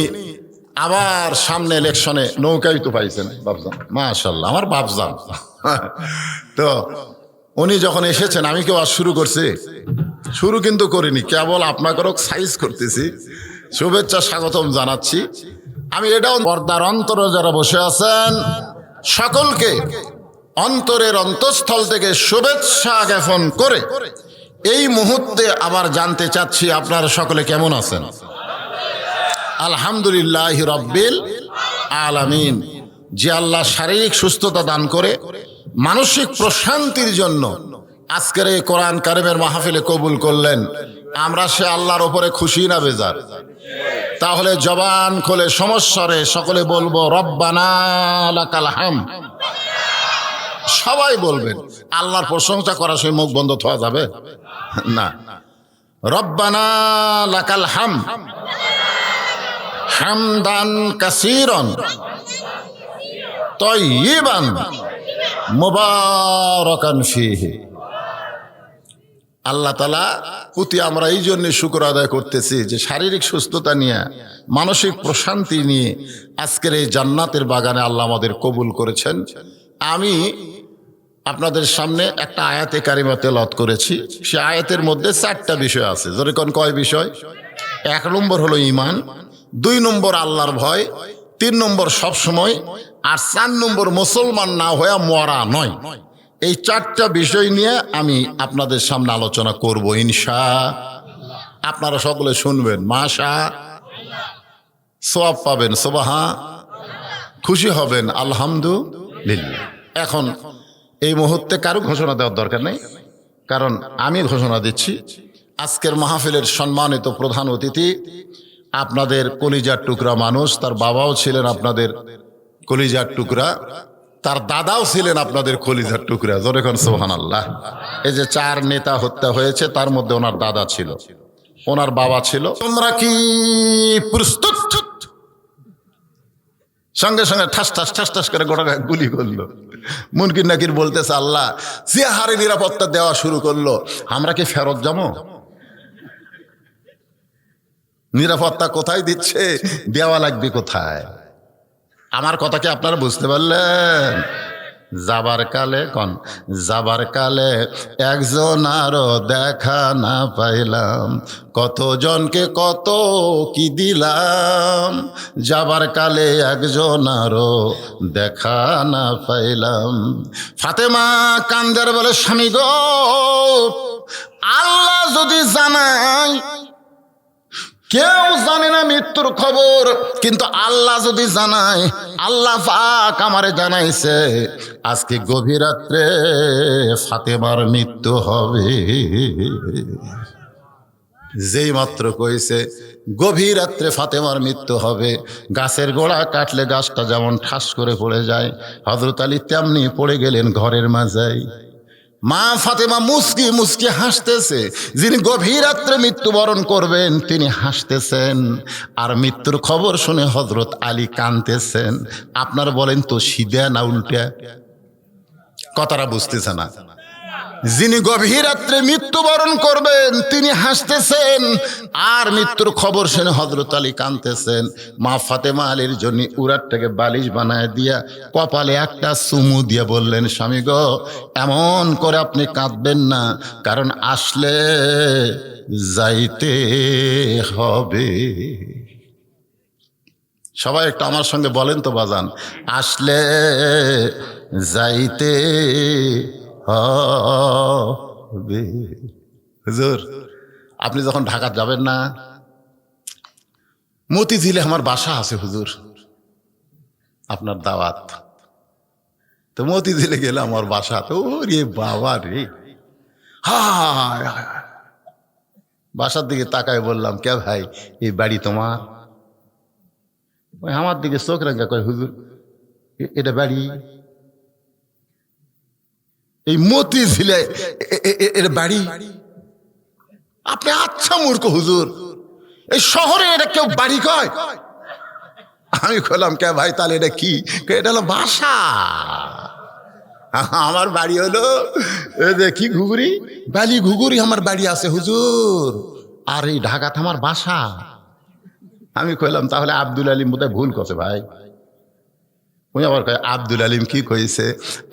আবার সামনে ইলেকশনে নৌকাই তো পাইছেন বাবজান, মাশাআল্লাহ, আমার বাবজান। তো উনি যখন এসেছেন, আমি কেউ আজ শুরু করছি? শুরু কিন্তু করিনি, কেবল আপনাকেও সাইজ করতেছি, শুভেচ্ছা স্বাগতম জানাচ্ছি। আমি এটাও পর্দার অন্তরে যারা বসে আছেন সকলকে অন্তরের অন্তঃস্থল থেকে শুভেচ্ছা জ্ঞাপন করে এই মুহূর্তে আবার জানতে চাচ্ছি আপনারা সকলে কেমন আছেন? আলহামদুলিল্লাহ রাব্বিল আলামিন। যে আল্লাহ শারীরিক সুস্থতা দান করে মানসিক প্রশান্তির জন্য আজকের এই কোরআন কারিমের মাহফিলে কবুল করলেন, আমরা সে আল্লাহর ওপরে খুশি না বেজার? তাহলে জবান খুলে সমস্বরে সকলে বলবো রব্বানা লাকাল হামদ। সবাই বলবেন। আল্লাহর প্রশংসা করার সময় মুখ বন্ধ থাকা যাবে না। রব্বানা লাকাল হামদ হামদান কাসীরান তাইয়িবান মুবারাকান ফীহি। আল্লাহ তাআলা প্রতি আমরা এই জন্য শুকর আদায় করতেছি যে শারীরিক সুস্থতা নিয়ে, মানসিক প্রশান্তি নিয়ে আজকের এই জান্নাতের বাগানে আল্লাহ আমাদের কবুল করেছেন। আমি আপনাদের সামনে একটা আয়াতে কারিমা তেলাওয়াত করেছি। সে আয়াতের মধ্যে 4টা বিষয় আছে। যেরকম কয় বিষয়? 1 নম্বর হলো ঈমান, 2 নম্বর আল্লাহর ভয়, 3 নম্বর সব সময়, আর 4 নম্বর মুসলমান না হয়ে মরা নয়। এই 4টা বিষয় নিয়ে আমি আপনাদের সামনে আলোচনা করব ইনশাআল্লাহ। আপনারা সকলে শুনবেন, মাশাআল্লাহ, সওয়াব পাবেন, সুবহানাল্লাহ, খুশি হবেন, আলহামদুলিল্লাহ। এখন এই মুহূর্তে কারো ঘোষণা দেওয়ার দরকার নেই, কারণ আমি ঘোষণা দিচ্ছি। আজকের মাহফিলের সম্মানিত প্রধান অতিথি আপনাদের কলিজার টুকরা মানুষ, তার বাবাও ছিলেন আপনাদের কলিজার টুকরা, তার দাদাও ছিলেন আপনাদের কলিজার টুকরা, জোরে কোন সুবহানাল্লাহ। এই যে 4 নেতা হত্যা হয়েছে, তার মধ্যে ওনার দাদা ছিল, ওনার বাবা ছিল। তোমরা কি প্রস্তুত? সঙ্গে সঙ্গে ঠাস ঠাস ঠাস ঠাস করে গোটা গায়ে গুলি করলো। মুনকির নাকির বলতেছে, আল্লাহ যে হারে নিরাপত্তা দেওয়া শুরু করলো, আমরা কি ফেরত যাবো? নিরাপত্তা কোথায় দিচ্ছে, দেওয়া লাগবে কোথায়? আমার কথা কি আপনারা বুঝতে পারলেন? যাবার কালে কন যাবার কালে একজন আরো দেখা না পাইলাম, কতজনকে কত কি দিলাম, যাবার কালে একজন আরো দেখা না পাইলাম। ফাতেমা কান্দের বলে, স্বামী গো, আল্লাহ যদি জানায়, কেউ জানে না মৃত্যুর খবর, কিন্তু আল্লাহ যদি জানায়, আল্লাহ পাক আমারে জানাইছে আজকে গভীর রাত্রে ফাতেমার মৃত্যু হবে। যেই মাত্র কইছে গভীর রাত্রে ফাতেমার মৃত্যু হবে, গাছের গোড়া কাটলে গাছটা যেমন ঠাস করে পড়ে যায়, হযরত আলী তেমনি পড়ে গেলেন ঘরের মাঝায়। মা ফাতেমা মুস্কি মুস্কি হাসতেছে, যিনি গভীর রাত্রে মৃত্যুবরণ করবেন তিনি হাসতেছেন, আর মৃত্যুর খবর শুনে হযরত আলী কাঁদতেছেন। আপনার বলেন তো সিধা না উল্টা? কথাটা বুঝতেছে না। যিনি গভীর রাত্রে মৃত্যুবরণ করবেন তিনি হাসতেছেন, আর মৃত্যুর খবর শুনে হযরত আলী কাঁদতেছেন। মা ফাতেমা আলীর জন্য উরাতটাকে বালিশ বানায় দিয়া কপালে একটা চুমু দিয়ে বললেন, স্বামী গো, এমন করে আপনি কাঁদবেন না, কারণ আসলে যাইতে হবে। সবাই একটু আমার সঙ্গে বলেন তো বাজান, আসলে যাইতে হবে। হুজুর, আপনি যখন ঢাকা যাবেন না, মতিঝিলে আমার বাসা আছে হুজুর, আপনার দাওয়াত, তো মতিঝিলে গেলে আমার বাসা, তো রে বাবা রে, হায় বাসার দিকে তাকায় বললাম, কে ভাই এই বাড়ি তোমার? ওই আমার দিকে চোখ রাখা কয়, হুজুর এটা বাড়ি? এই মতিঝিলে এর বাড়ি? আপনি আচ্ছা মূর্খ হুজুর, এই শহরে এটা কেউ বাড়ি কয়? আমি কইলাম, কে ভাই তাহলে এটা কি? এটা হলো বাসা। আমার বাড়ি হলো কি ঘুগুরি, বালি ঘুগুরি আমার বাড়ি আছে হুজুর, আর এই ঢাকাতে আমার বাসা। আমি কইলাম, তাহলে আব্দুল আলিম বোধহয় ভুল করছে ভাই। উনি আবার কয়, আব্দুল আলিম কি কইছে?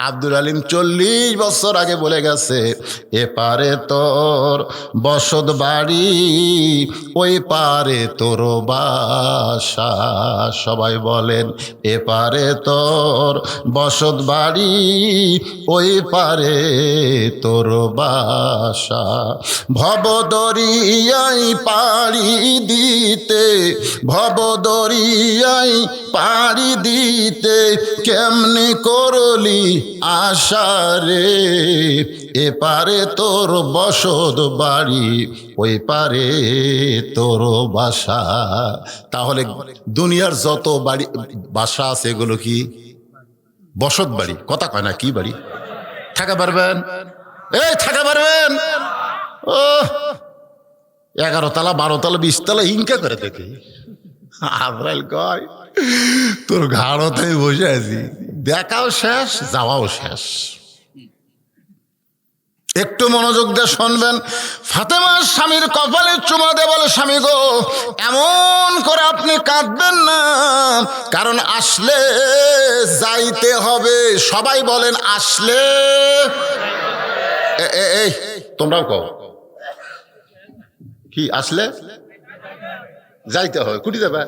আব্দুল আলিম 40 বছর আগে বলে গেছে, এপারে তোর বসত বাড়ি, ওই পারে তোর বাসা। সবাই বলেন, এপারে তোর বসত বাড়ি, ওই পারে তোর বাসা। ভবদরিয়াই পাড়ি দিতে, ভবদরিয়াই পাড়ি দিতে, কেমনে করলি আশারে, এপারে তোর বসত বাড়ি, ওই পারে তোর বাসা। তাহলে দুনিয়ার যত বাড়ি বাসা আছে এগুলো কি বসত বাড়ি? কথা কয় না, কি বাড়ি? থাকা পারবেন? এই থাকা পারবেন? ও 11 তলা 12 তলা 20 তলা ইনকা করে দেখে আজরাইল কয়, তোর ঘাড়তে বসে আছি, দেখাও শেষ, যাওয়াও শেষ। একটু মনোযোগ দিয়ে শুনবেন। ফাতেমার স্বামীর কপালে চুমা দিয়ে বলে, স্বামী গো, এমন করে আপনি কাঁদবেন না, কারণ আসলে যাইতে হবে। সবাই বলেন, আসলে। এই তোমরাও কও, কি আসলে যাইতে হবে? কুটি যাবে?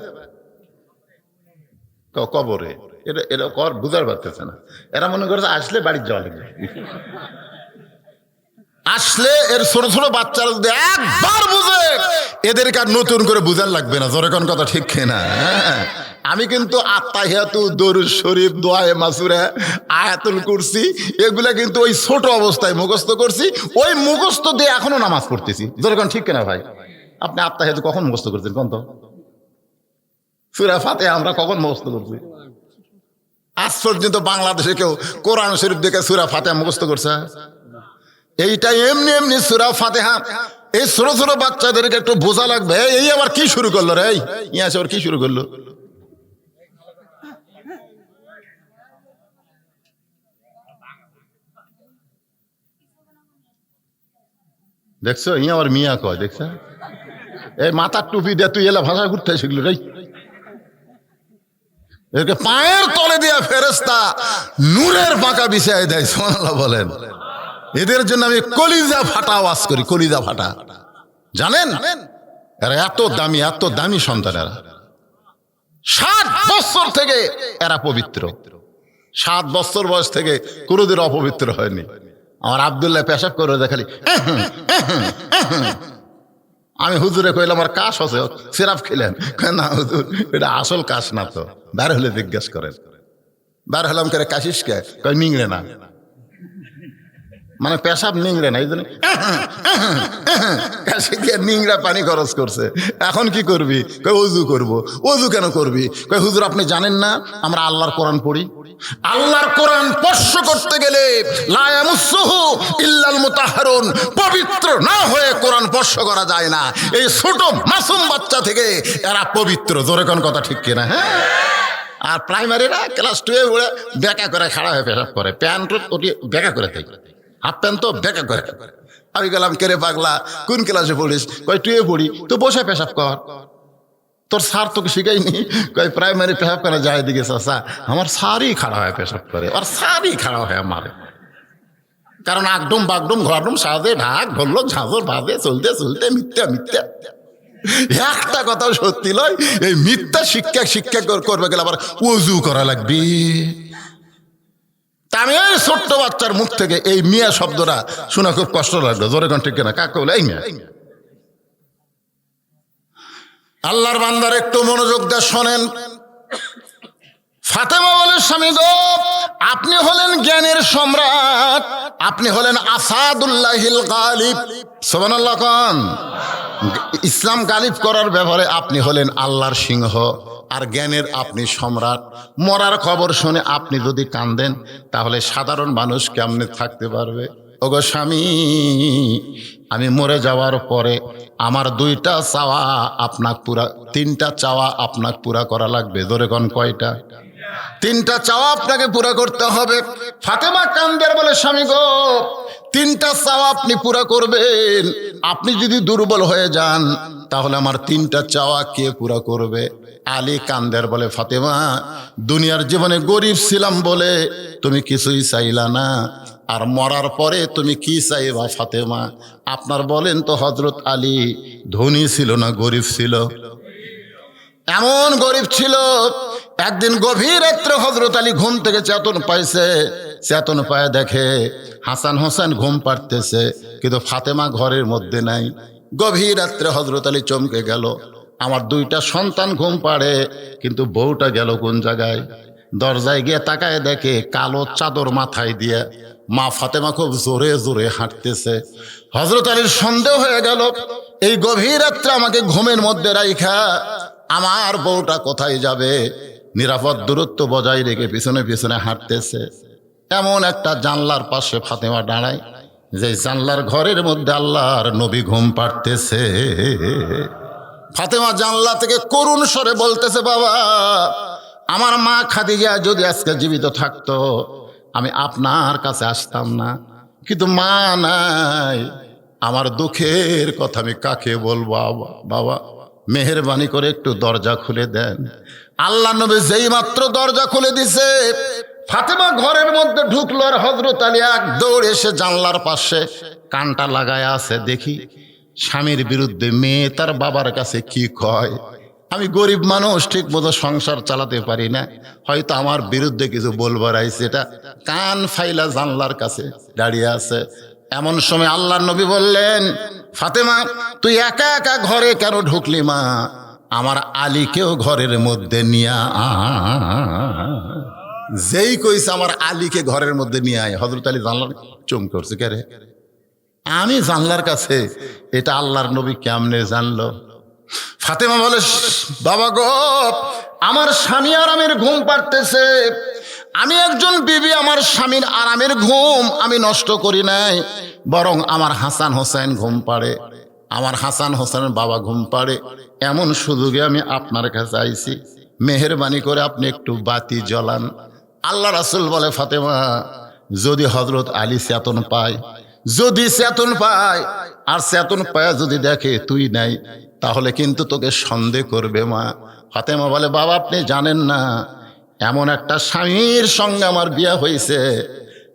কবরে। এটা এটা কর বুঝার পারতেছে না। এরা মনে করছে আসলে বাড়ির যাওয়া লাগবে। আসলে এর ছোট ছোট বাচ্চারা যদি একবার বুঝে, এদেরকে আর নতুন করে বুঝার লাগবে না। জোরে কোন কথা ঠিক না? আমি কিন্তু আত্তাহিয়াতু, দরুদ শরীফ, দোয়ায়ে মাসুরা, আয়াতুল কুরসি এগুলা কিন্তু ওই ছোট অবস্থায় মুখস্থ করছি, ওই মুখস্থ দিয়ে এখনো নামাজ পড়তেছি। জোরে কোন ঠিক না ভাই? আপনি আত্তাহিয়াতু কখন মুখস্থ করছেন কোন তো? সূরা ফাতিহা আমরা কখন মুখস্থ করছি? আজ পর্যন্ত বাংলাদেশে কেউ কোরআন শরীফ দেখে সূরা ফাতিহা মুখস্থ করছে? এইটা এমনি এমনি সূরা ফাতিহা। এই ছোট ছোট বাচ্চাদেরকে একটু বোঝা লাগবে। এই আবার কি শুরু করলো রে? এই আবার কি শুরু করলো? দেখছো, ই আবার মিয়া কয়, দেখছ? এই মাথার টুপি দিয়ে তুই এলা ভাষা ঘুরতে শিখলো রে। একে পায়ের তলে দিয়া ফেরেশতা নূরের পাকা বিছায় দেয়, সুবহানাল্লাহ বলেন। এদের জন্য আমি কলিজা ফাটা আওয়াজ করি, কলিজা ফাটা। জানেন এরা এত দামি সন্তানেরা। 7 বছর থেকে এরা পবিত্র, 7 বছর বয়স থেকে কোনোদিন অপবিত্র হয়নি। আমার আব্দুল্লাহ পেশাব করে দেখালি, আমি হুজুরে কইলাম আমার কাশ আছে, সিরাপ খেলেন? না হুজুর, এটা আসল কাশ না তো। বার হলে জিজ্ঞাসা করেন, বার হলাম করে কাশিস কে? কই নিংড়ে না, মানে পেশাব নিংড়ে না, এই জন্য কাশি দিয়ে নিংড়া পানি খরচ করছে। এখন কি করবি? কই ওযু করব। ওযু কেন করবি? কই হুজুর আপনি জানেন না আমরা আল্লাহর কোরআন পড়ি, আল্লাহর কোরআন স্পর্শ করতে গেলে লা ইয়ামুসসুহু ইল্লাল মুতাহহারুন, পবিত্র না হয়ে কোরআন স্পর্শ করা যায় না। এই ছোট মাসুম বাচ্চা থেকে এরা পবিত্র। জোরে কোন কথা ঠিক কিনা? হ্যাঁ। আর প্রাইমারিরা ক্লাস 2 এ বেকা করে খাড়া হয়ে পেশাব করে, প্যান্ট ওটি বেকা করে দেয়, হাফ প্যান্ট তো বেকা করে। আমি গেলাম, কেরে পাগলা কোন ক্লাসে পড়িস? কই 2 এ পড়ি। তো বসে পেশাব কর, তোর স্যার তোকে শিখাইনি? কই প্রাইমারি পেশাব করে যায় দিকে চাচা, আমার স্যারই খাড়া হয় পেশাব করে, আর স্যারই খাড়া হয় মারে। কারণ আগডুম বাগডুম ঘরডুম সাজে ঢাক ঢোলক ঝাঁঝর ভাজে চলতে চলতে মিথ্যা মিথ্যা। একটা কথা সত্যি লয়, এই মিথ্যা শিক্ষা করবে গেলে আবার ওযু করা লাগবে। আমি এই ছোট্ট বাচ্চার মুখ থেকে এই মিয়া শব্দটা শোনা খুব কষ্ট লাগলো। জোরে কোন ঠিক কিনা? কাকে বলে এই মিয়া? আল্লাহর বান্দার একটু মনোযোগ দিয়ে শোনেন। ফাতেমা বলে, স্বামী গো, আপনি হলেন জ্ঞানের সম্রাট, আপনি হলেন আসাদুল্লাহিল গালিব। সুবহানাল্লাহ খান। ইসলাম গালিব করার ব্যাপারে আপনি হলেন আল্লাহর সিংহ, আর জ্ঞানের আপনি সম্রাট। মরার খবর শুনে আপনি যদি কান্দেন তাহলে সাধারণ মানুষ কেমনে থাকতে পারবে? ওগো স্বামী, আমি মরে যাওয়ার পরে আমার 2টা চাওয়া আপনাকে পুরা, 3টা চাওয়া আপনাকে পুরা করা লাগবে। ধরে কোন কয়টা? 3টা চাওয়া আপনাকে পুরা করতে হবে। ফাতেমা কান্দের বলে, স্বামী গো, 3টা চাওয়া আপনি পুরা করবেন। আপনি যদি দুর্বল হয়ে যান তাহলে আমার 3টা চাওয়া কে পুরা করবে? আলী কান্দের বলে, ফাতেমা, দুনিয়ার জীবনে গরিব ছিলাম বলে তুমি কিছুই চাইলা না, আর মরার পরে তুমি কি চাইবা ফাতেমা? আপনার বলেন তো হযরত আলী ধনী ছিল না গরিব ছিল? এমন গরিব ছিল, একদিন গভীর রাত্রে হযরত আলী ঘুম থেকে চেতন পাইছে। চেতন পায় দেখে হাসান হোসেন ঘুম পাড়তেছে, কিন্তু ফাতেমা ঘরের মধ্যে নাই। গভীর রাত্রে হযরত আলী চমকে গেল, আমার 2টা সন্তান ঘুম পাড়ে, কিন্তু বউটা গেল কোন জায়গায়? দরজায় গিয়ে তাকায় দেখে কালো চাদর মাথায় দিয়ে মা ফাতেমা খুব জোরে জোরে হাঁটতেছে। হযরত আলীর সন্দেহ হয়ে গেল, এই গভীর রাত্রে আমাকে ঘুমের মধ্যে রাইখা আমার বউটা কোথায় যাবে? নিরাপদ দূরত্ব বজায় রেখে পিছনে পিছনে হাঁটতেছে। এমন একটা জানলার পাশে ফাতেমা দাঁড়ায়, যে জানলার ঘরের মধ্যে আল্লাহর নবী ঘুম পাড়তেছে। ফাতেমা জানলা থেকে করুণ স্বরে বলতেছে, বাবা, আমার মা খাদিজা যদি আজকে জীবিত থাকতো আমি আপনার কাছে আসতাম না, কিন্তু মা নাই। আমার দুঃখের কথা আমি কাকে বলবো? বাবা, মেহেরবানি করে একটু দরজা খুলে দেন। আল্লাহ নবী যেই মাত্র দরজা খুলে দিছে, ফাতেমা ঘরের মধ্যে ঢুকলো, আর হযরত আলী এক দৌড়ে এসে জানলার পাশে কানটা লাগায় আছে। দেখি স্বামীর বিরুদ্ধে মেয়ে তার বাবার কাছে কি কয়। আমি গরিব মানুষ, ঠিক মতো সংসার চালাতে পারি না, হয়তো আমার বিরুদ্ধে কিছু বলবার আইছে। এটা কান ফাইলা জানলার কাছে দাঁড়িয়ে আছে। এমন সময় আল্লাহর নবী বললেন, ফাতেমা, তুই একা একা ঘরে কেন ঢুকলি মা? আমার আলীকেও ঘরের মধ্যে নিয়া। যেই কইছে আমার আলীকে ঘরের মধ্যে নিয়ে আয়, হযরত আলী জানলার চমকে উঠছে, কে রে? আমি জানলার কাছে, এটা আল্লাহর নবী কেমনে জানলো? ফাতেমা বলে, বাবা গো, আমার স্বামী আরামের ঘুম পাড়তেছে। আমি একজন বিবি, আমার স্বামীর আরামের ঘুম আমি নষ্ট করি নাই, বরং আমার হাসান হোসেন ঘুম পাড়ে, আমার হাসান হোসেনের বাবা ঘুম পাড়ে। এমন সুযোগে আমি আপনার কাছে আইছি, মেহেরবানি করে আপনি একটু বাতি জ্বলান। আল্লাহ রাসূল বলে, ফাতেমা, যদি হযরত আলী চেতন পায়, যদি চেতন পায়, আর চেতন পায় যদি দেখে তুই নাই, তাহলে কিন্তু তোকে সন্দেহ করবে মা। ফাতেমা বলে, বাবা, আপনি জানেন না এমন একটা স্বামীর সঙ্গে আমার বিয়ে হয়েছে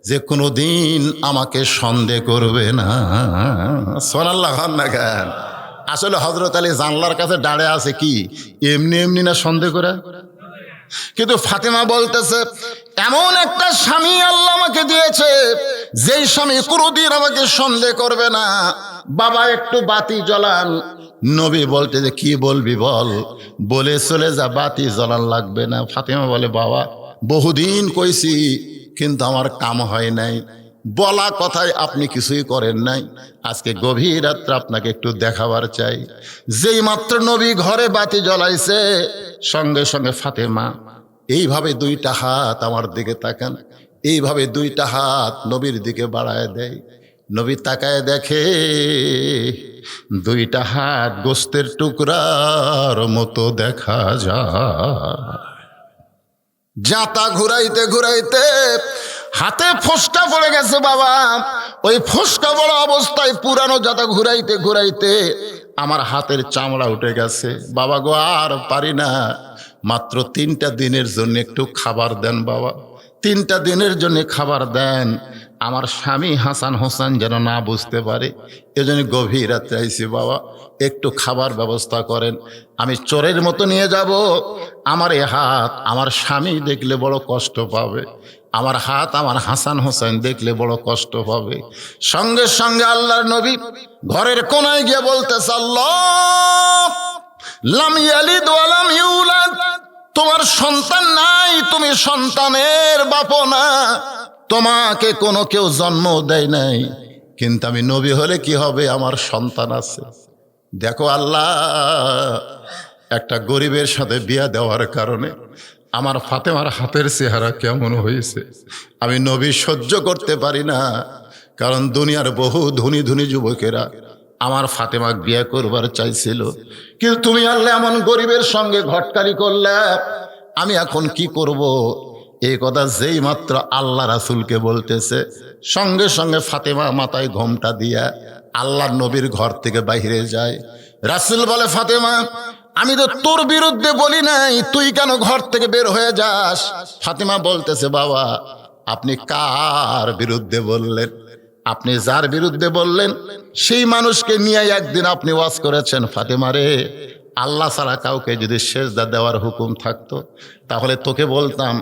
যে কোনোদিন আমাকে সন্দেহ করবে না। সোনাল্লাহ খান না কেন? আসলে হযরত আলী জানলার কাছে দাঁড়িয়ে আছে কি এমনি এমনি না সন্দেহ করে? কিন্তু ফাতেমা বলতেছে এমন একটা স্বামী আল্লাহ আমাকে দিয়েছে যেই স্বামী কোনোদিন আমাকে সন্দেহ করবে না। বাবা একটু বাতি জ্বালান। নবী বলতে যে কি বলবি বল, বলে চলে যা, বাতি জ্বালান লাগবে না। ফাতেমা বলে বাবা বহুদিন কইছি কিন্তু আমার কাম হয় নাই, বলা কথায় আপনি কিছুই করেন নাই, আজকে গভীর রাত্রে আপনাকে একটু দেখাবার চাই। যেই মাত্র নবী ঘরে বাতি জ্বলাইছে সঙ্গে সঙ্গে ফাতেমা এইভাবে দুইটা হাত আমার দিকে তাকান, এইভাবে দুইটা হাত নবীর দিকে বাড়ায় দেয়। নবী তাকায় দেখে দুইটা হাত গোস্তের টুকরার মতো দেখা যায়। জাতা ঘুরাইতে ঘুরাইতে হাতে ফোসকা পড়ে গেছে বাবা। ওই ফোসকা বড় অবস্থায় পুরানো জাতা ঘুরাইতে ঘুরাইতে আমার হাতের চামড়া উঠে গেছে। বাবা গো আর পারি না, মাত্র 3টা দিনের জন্য একটু খাবার দেন বাবা, 3টা দিনের জন্য খাবার দেন। আমার স্বামী হাসান হোসেন যেন না বুঝতে পারে, এজন্য গভীর রাতে আইছি বাবা, একটু খাবার ব্যবস্থা করেন। আমি চোরের মতো নিয়ে যাব। আমার এ হাত আমার স্বামী দেখলে বড় কষ্ট পাবে, আমার হাত আমার হাসান হোসেন দেখলে বড় কষ্ট পাবে। সঙ্গে সঙ্গে আল্লাহর নবী ঘরের কোনায় গিয়ে বলতেছে আল্লাহ লাম ইয়ালিদ ওয়া লাম ইউলাদ, তোমার সন্তান নাই, তুমি সন্তানের বাপ না, তোমাকে কোনো কেউ জন্ম দেয় নাই, কিন্তু আমি নবী হলে কি হবে, আমার সন্তান আছে। দেখো আল্লাহ একটা গরিবের সাথে বিয়া দেওয়ার কারণে আমার ফাতেমার হাতের চেহারা কেমন হয়েছে আমি নবী সহ্য করতে পারি না। কারণ দুনিয়ার বহু ধনী ধনী যুবকেরা আমার ফাতেমা বিয়ে করবার চাইছিল, কিন্তু তুমি আল্লাহ এমন গরিবের সঙ্গে ঘটকারি করলে, আমি এখন কি করব? এই কথা যেই মাত্র আল্লাহ রাসূলকে বলতেছে সঙ্গে সঙ্গে ফাতেমা মাথায় ঘোমটা দিয়া আল্লাহর নবীর ঘর থেকে বাইরে যায়। রাসূল বলে ফাতেমা আমি তো তোর বিরুদ্ধে বলি নাই, তুই কেন ঘর থেকে বের হয়ে যাস? ফাতেমা বলতেছে বাবা আপনি কার বিরুদ্ধে বললেন? আপনি যার বিরুদ্ধে বললেন সেই মানুষকে নিয়ে একদিন আপনি ওয়াজ করেছেন। ফাতেমা রে, আল্লাহ ছাড়া কাউকে যদি সেজদা দেওয়ার হুকুম থাকতো তাহলে তোকে বলতাম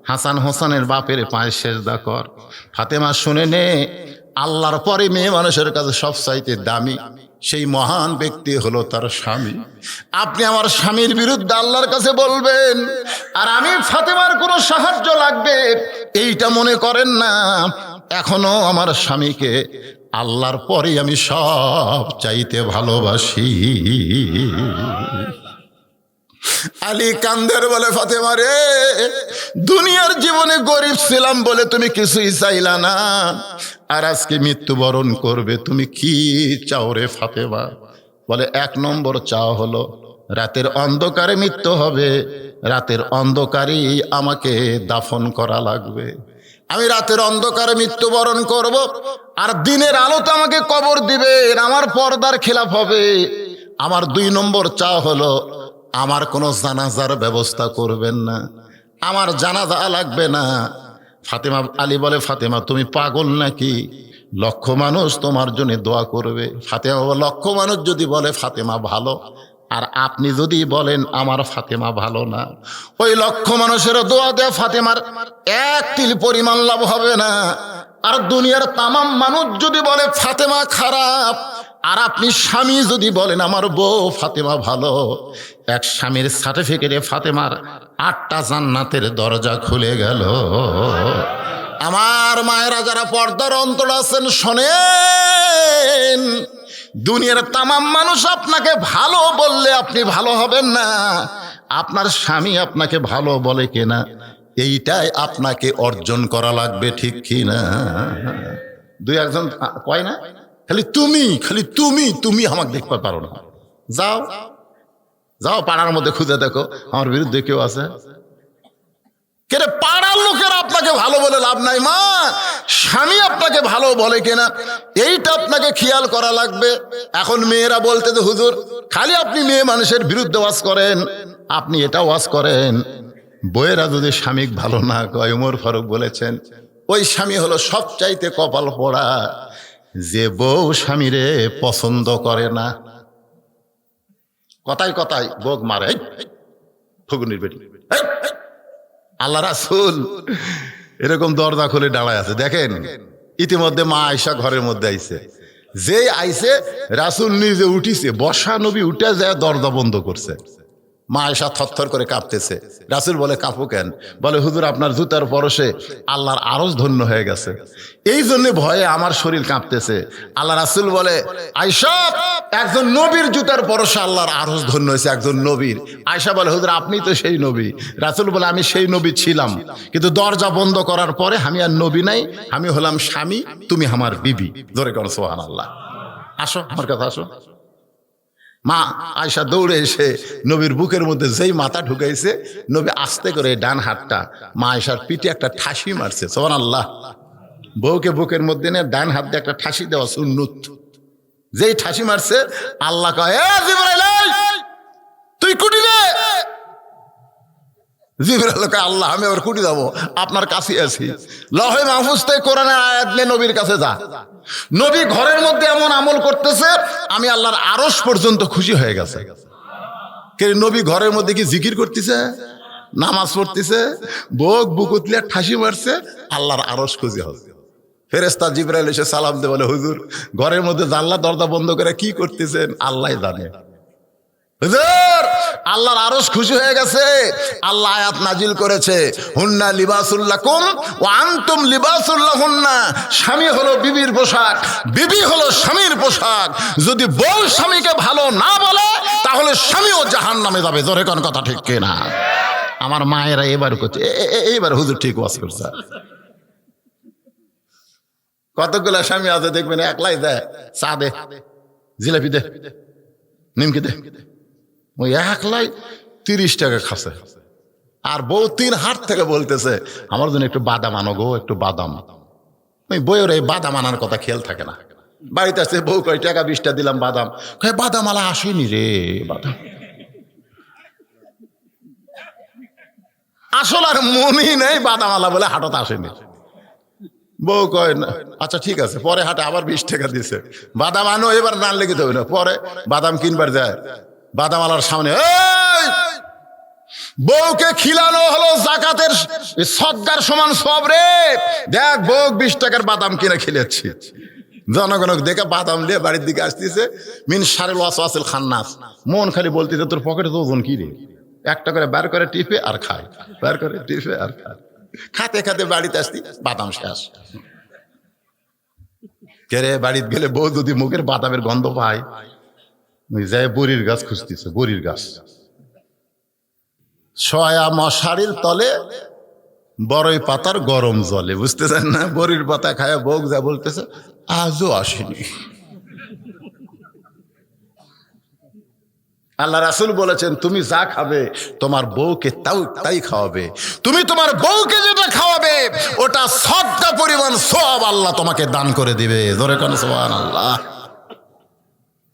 হাসান হোসেনের বাপের পায়ে সেজদা কর। ফাতেমা শুনে নে, আল্লাহর পরে মেয়ে মানুষের কাছে সবচাইতে দামি সেই মহান ব্যক্তি হলো তার স্বামী। আপনি আমার স্বামীর বিরুদ্ধে আল্লাহর কাছে বলবেন আর আমি ফাতেমার কোনো সাহায্য লাগবে এইটা মনে করেন না। এখনো আমার স্বামীকে আল্লাহর পরে আমি সব চাইতে ভালোবাসি। আলী কান্দের বলে ফাতেমা রে, দুনিয়ার জীবনে গরিব ছিলাম বলে তুমি কিছুই চাইলা না, আর আজকে মৃত্যুবরণ করবে, তুমি কি চাও রে ফাতেমা? বলে 1 নম্বর চাও হলো রাতের অন্ধকারে মৃত্যু হবে, রাতের অন্ধকারেই আমাকে দাফন করা লাগবে, আমি রাতের অন্ধকারে মৃত্যুবরণ করব, আর দিনের আলোতে আমাকে কবর দিবে, আমার পর্দার খেলাফ হবে। আমার 2 নম্বর চাও হলো আমার কোনো জানাজার ব্যবস্থা করবেন না, আমার জানাজা লাগবে না। ফাতেমা আলী বলে ফাতেমা তুমি পাগল নাকি? লক্ষ মানুষ তোমার জন্য দোয়া করবে। ফাতেমা বলে লক্ষ মানুষ যদি বলে ফাতেমা ভালো, আর আপনি যদি বলেন আমার ফাতেমা ভালো না, ওই লক্ষ মানুষের দোয়া দেয়া ফাতেমার 1 তিল পরিমাণ লাভ হবে না। আর দুনিয়ার তামাম মানুষ যদি বলে ফাতেমা খারাপ, আর আপনি স্বামী যদি বলেন আমার বউ ফাতেমা ভালো, এক স্বামীর সার্টিফিকেটে ফাতেমার 8টা জান্নাতের দরজা খুলে গেল। আমার মায়েরা যারা পর্দার অন্তর আছেন শোনেন, দুনিয়ার তামাম মানুষ আপনাকে ভালো বললে আপনি ভালো হবেন না, আপনার স্বামী আপনাকে ভালো বলে কিনা এইটাই আপনাকে অর্জন করা লাগবে, ঠিক কিনা? 2-1 কয় না খালি তুমি তুমি আমাকে দেখতে পারো না, যাও যাও পাড়ার মধ্যে খুঁজে দেখো আমার বিরুদ্ধে কেউ আছে। কেন পাড়ার লোকেরা আপনাকে ভালো বলে লাভ নাই মা, স্বামী আপনাকে ভালো বলে কিনা এইটা আপনাকে খেয়াল করা লাগবে। এখন মেয়েরা বলতে যে হুজুর খালি আপনি মেয়ে মানুষের বিরুদ্ধে ওয়াজ করেন, আপনি এটা ওয়াজ করেন, বইয়েরা যদি স্বামী ভালো না কয়, ওমর ফারুক বলেছেন ওই স্বামী হলো সবচাইতে কপাল পোড়া যে বউ স্বামীরে পছন্দ করে না। কথায় কথায় বউ মারে, ফগুনির বেটি। আল্লাহ রাসূল এরকম দরজা খুলে দাঁড়ায় আছে, দেখেন ইতিমধ্যে মা আয়েশা ঘরের মধ্যে আইছে। যে আইছে রাসূল নিজে উঠিছে, বসা নবী উঠে যায় দরজা বন্ধ করছে। মা আয়েশা থরথর করে কাঁপতেছে। রাসূল বলে কাঁপো কেন? বলে হুজুর আপনার জুতার পরশে আল্লাহর আরশ ধন্য হয়ে গেছে, এই জন্য ভয়ে আমার শরীর কাঁপতেছে। আল্লাহ রাসূল বলে আয়েশা, একজন নবীর জুতার পরশে আল্লাহর আরশ ধন্য হয়েছে, একজন নবীর। আয়েশা বলে হুজুর আপনি তো সেই নবী। রাসূল বলে আমি সেই নবী ছিলাম, কিন্তু দরজা বন্ধ করার পরে আমি আর নবী নাই, আমি হলাম স্বামী, তুমি আমার বিবি। জোরে করো সুবহানাল্লাহ। আসো আমার কাছে আসো। মা আয়েশা দৌড়ে এসে নবীর বুকের মধ্যে যেই মাথা ঢুকাইছে, নবী আস্তে করে ডান হাতটা মা আয়েশার পিঠে একটা ঠাসি মারছে। সুবহানাল্লাহ। বউকে বুকের মধ্যে নিয়ে ডান হাত দিয়ে একটা ঠাসি দেওয়া সুন্নত। যেই ঠাসি মারছে, আল্লাহ কয় এ জিবরাইল তুই কুটি দে। জিবরাইল কয় আল্লাহ আমি আবার কুটি যাবো, আপনার কাছে আছি। লহে মাহফুজ থেকে কোরআনের আয়াত নিয়ে নবীর কাছে যা। নবী ঘরের মধ্যে এমন আমল করতেছে, আমি আল্লাহর আরশ পর্যন্ত খুশি হয়ে গেছে। নবী ঘরের মধ্যে কি জিকির করতেছে, নামাজ পড়তেছে, বুকুতলিয়া ঠাসি মারছে, আল্লাহর আরশ খুশি হবে। ফেরেশতা জিবরাইল এসে সালাম দিয়ে বলে হুজুর ঘরের মধ্যে জানলা দরজা বন্ধ করে কি করতেছেন? আল্লাহ জানে। হুজুর আল্লাহর আরশ খুশি হয়ে গেছে। আল্লাহ আয়াত নাজিল করেছে, হুন্না লিবাসুল লাকুম ওয়া আনতুম লিবাসুল লাহুন্না। স্বামী হলো বিবির পোশাক, বিবি হলো স্বামীর পোশাক। যদি বউ স্বামীকে ভালো না বলে তাহলে স্বামীও জাহান্নামে যাবে। জোরে কোন কথা ঠিক কিনা? আমার মায়েরা এবার করছে, এইবার হুজুর ঠিক ওয়াজ করছে। কতগুলা স্বামী আছে দেখবেন একলাই দেয়, চা দে, জিলাপি দে, নিমকি দে, ওই একলাই 30 টাকা খাচ্ছে। আর বউ 3 হাত থেকে বলতেছে আমার জন্য একটু বাদাম আনো গো, একটু বাদাম। ওই বউয়ের এই বাদাম আনার কথা খেয়াল থাকে না। বাড়িতে আসছে বউ কয় টাকা 20টা দিলাম বাদাম, কয় বাদাম আলা আসেনি রে, বাদাম আসল আর মনই নেই, বাদাম আলা বলে হাটত আসেনি। বউ কয় না আচ্ছা ঠিক আছে, পরে হাটে আবার 20 টাকা দিছে, বাদাম আনো, এবার না লেগে দেবে না। পরে বাদাম কিনবার যায়, বাদাম আলার সামনে বউকে খিলানো হলো জাকাতের সদকার সমান সব রে। দেখ বউ 20 টাকার বাদাম কিনে খিলেছি। জনগণ দেখে বাদাম দিয়ে বাড়ির দিকে আসতেছে, মিন শারিল ওয়াসওয়াসিল খান্নাস, মন খালি বলতেছে তোর পকেটে তো ওজন কি রে। একটা করে বার করে টিপে আর খায়, বার করে টিপে আর খায়। খাতে খাতে বাড়িতে আসতি বাদাম শেষ। কেরে বাড়িতে গেলে বউ যদি মুখের বাদামের গন্ধ পায়, যায় বড়ির গাছ খুঁজতেছে, বড়ির গাছ। ছয়া মশারির তলে বড়ই পাতার গরম জলে, বুঝতেছেন না? বড়ির পাতা খায় বউ যা বলতেছে আজও আসেনি। আল্লাহ রাসূল বলেছেন তুমি যা খাবে তোমার বউকে তাই খাওয়াবে। তুমি তোমার বউকে যেটা খাওয়াবে ওটা সদকা পরিমাণ সওয়াব আল্লাহ তোমাকে দান করে দিবে। জোরে কোন সুবহানাল্লাহ।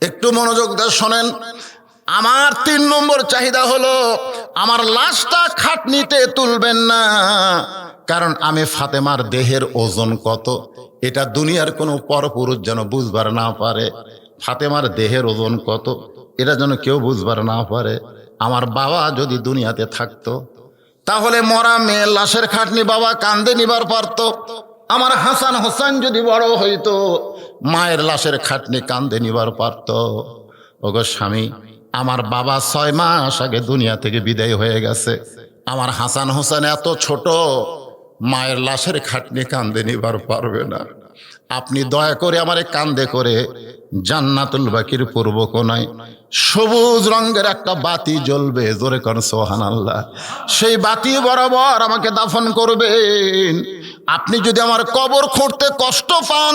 একটু মনোযোগ দিয়ে শোনেন। আমার 3 নম্বর চাহিদা হলো আমার লাশটা খাটনিতে তুলবেন না, কারণ আমি ফাতেমার দেহের ওজন কত এটা দুনিয়ার কোনো পরপুরুষ যেন বুঝবার না পারে। ফাতেমার দেহের ওজন কত এটা যেন কেউ বুঝবার না পারে। আমার বাবা যদি দুনিয়াতে থাকতো তাহলে মরা মেয়ের লাশের খাটনি বাবা কান্দে নিবার পারত। আমার হাসান হোসেন যদি বড় হইতো মায়ের লাশের খাটনি কান্দে নিবার পারত। ওগো স্বামী, আমার বাবা 6 মাস আগে দুনিয়া থেকে বিদায় হয়ে গেছে। আমার হাসান হোসেন এত ছোট, মায়ের লাশের খাটনি কান্দে নিবার পারবে না। আপনি দয়া করে আমারে কান্দে করে জান্নাতুল বাকির পূর্ব কোনায় সবুজ রঙের একটা বাতি জ্বলবে, জোরে কোন সুবহানাল্লাহ। সেই বাতি বরাবর আমাকে দাফন করবেন। আপনি যদি আমার কবর খুঁড়তে কষ্ট পান,